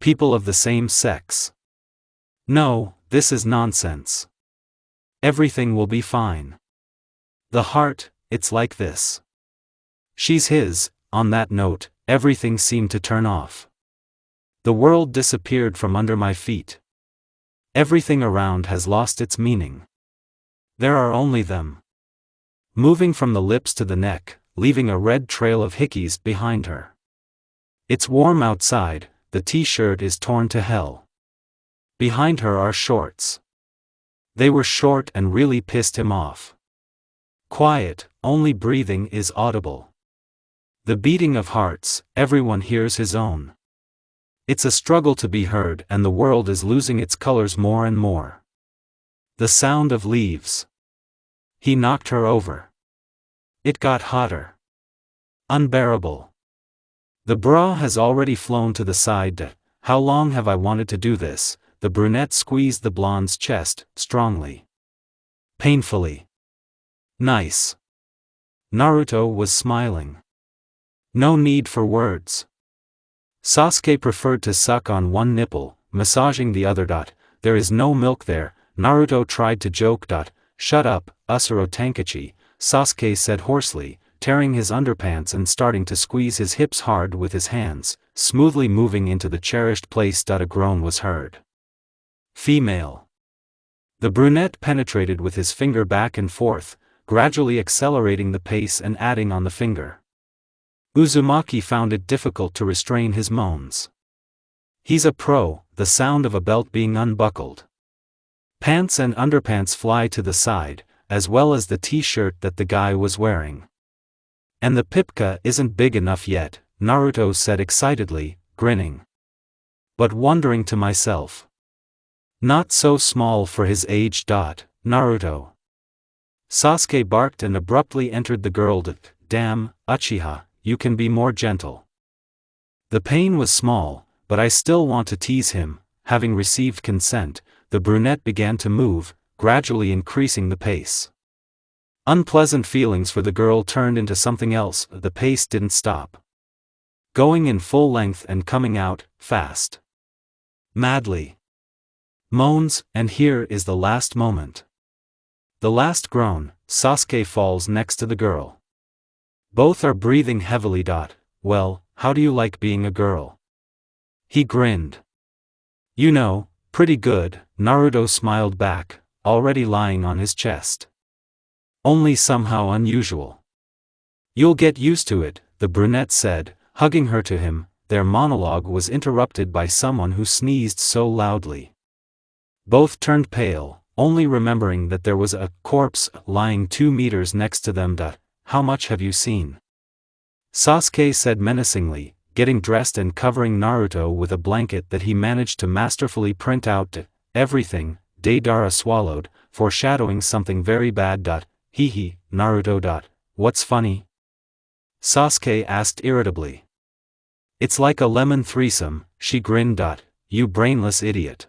[SPEAKER 1] People of the same sex. No, this is nonsense. Everything will be fine. The heart, it's like this. She's his. On that note, everything seemed to turn off. The world disappeared from under my feet. Everything around has lost its meaning. There are only them. Moving from the lips to the neck, leaving a red trail of hickeys behind her. It's warm outside, the t-shirt is torn to hell. Behind her are shorts. They were short and really pissed him off. Quiet, only breathing is audible. The beating of hearts, everyone hears his own. It's a struggle to be heard and the world is losing its colors more and more. The sound of leaves. He knocked her over. It got hotter. Unbearable. The bra has already flown to the side. How long have I wanted to do this? The brunette squeezed the blonde's chest, strongly. Painfully. Nice. Naruto was smiling. No need for words. Sasuke preferred to suck on one nipple, massaging the other. There is no milk there. Naruto tried to joke. Shut up, Usuro Tankachi. Sasuke said hoarsely, tearing his underpants and starting to squeeze his hips hard with his hands, smoothly moving into the cherished place. A groan was heard. Female. The brunette penetrated with his finger back and forth, gradually accelerating the pace and adding on the finger. Uzumaki found it difficult to restrain his moans. He's a pro, the sound of a belt being unbuckled. Pants and underpants fly to the side, as well as the t-shirt that the guy was wearing. And the pipka isn't big enough yet, Naruto said excitedly, grinning. But wondering to myself. Not so small for his age. Naruto. Sasuke barked and abruptly entered the girl. Damn, Uchiha, you can be more gentle. The pain was small, but I still want to tease him. Having received consent, the brunette began to move, gradually increasing the pace. Unpleasant feelings for the girl turned into something else. The pace didn't stop. Going in full length and coming out, fast. Madly. Moans, and here is the last moment. The last groan, Sasuke falls next to the girl. Both are breathing heavily. Well, how do you like being a girl? He grinned. You know, pretty good, Naruto smiled back, already lying on his chest. Only somehow unusual. You'll get used to it, the brunette said, hugging her to him. Their monologue was interrupted by someone who sneezed so loudly. Both turned pale, only remembering that there was a corpse lying 2 meters next to them. How much have you seen? Sasuke said menacingly, getting dressed and covering Naruto with a blanket that he managed to masterfully print out. Everything, Deidara swallowed, foreshadowing something very bad. Hee, Naruto. What's funny? Sasuke asked irritably. It's like a lemon threesome, she grinned. You brainless idiot.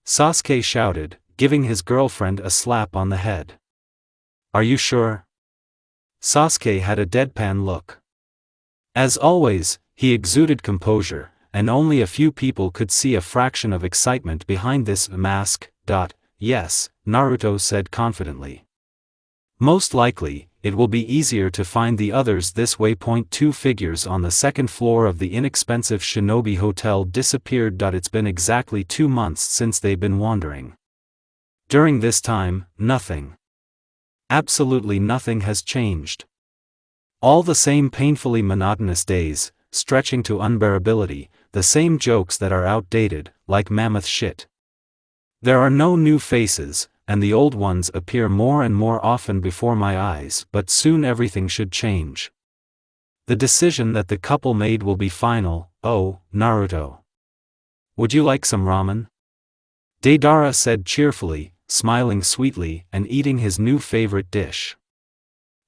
[SPEAKER 1] Sasuke shouted, giving his girlfriend a slap on the head. Are you sure? Sasuke had a deadpan look. As always, he exuded composure, and only a few people could see a fraction of excitement behind this mask. Yes, Naruto said confidently. Most likely, it will be easier to find the others this way. 2 figures on the second floor of the inexpensive Shinobi Hotel disappeared. It's been exactly 2 months since they've been wandering. During this time, nothing. Absolutely nothing has changed. All the same painfully monotonous days, stretching to unbearability, the same jokes that are outdated, like mammoth shit. There are no new faces, and the old ones appear more and more often before my eyes, but soon everything should change. The decision that the couple made will be final. Oh, Naruto. Would you like some ramen? Deidara said cheerfully, smiling sweetly and eating his new favorite dish.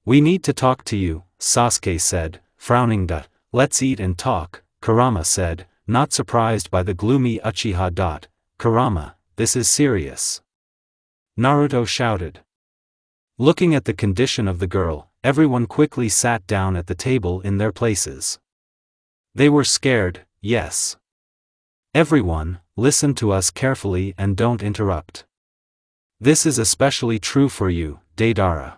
[SPEAKER 1] We need to talk to you, Sasuke said, frowning. Let's eat and talk, Kurama said, not surprised by the gloomy Uchiha. Kurama, this is serious. Naruto shouted. Looking at the condition of the girl, everyone quickly sat down at the table in their places. They were scared, yes. Everyone, listen to us carefully and don't interrupt. This is especially true for you, Deidara.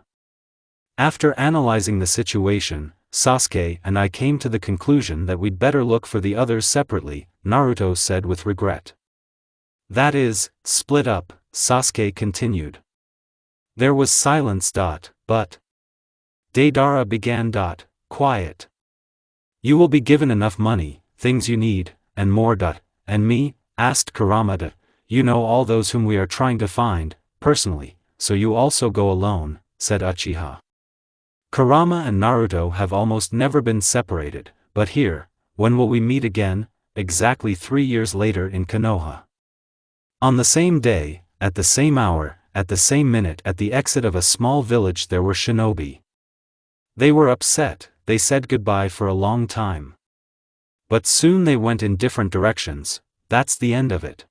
[SPEAKER 1] After analyzing the situation, Sasuke and I came to the conclusion that we'd better look for the others separately, Naruto said with regret. That is, split up, Sasuke continued. There was silence. But Deidara began. Quiet. You will be given enough money, things you need, and more. And me? Asked Kurama. You know all those whom we are trying to find, personally, so you also go alone, said Uchiha. Kurama and Naruto have almost never been separated, but here, when will we meet again? Exactly 3 years later in Konoha. On the same day, at the same hour, at the same minute, at the exit of a small village there were shinobi. They were upset, they said goodbye for a long time. But soon they went in different directions. That's the end of it.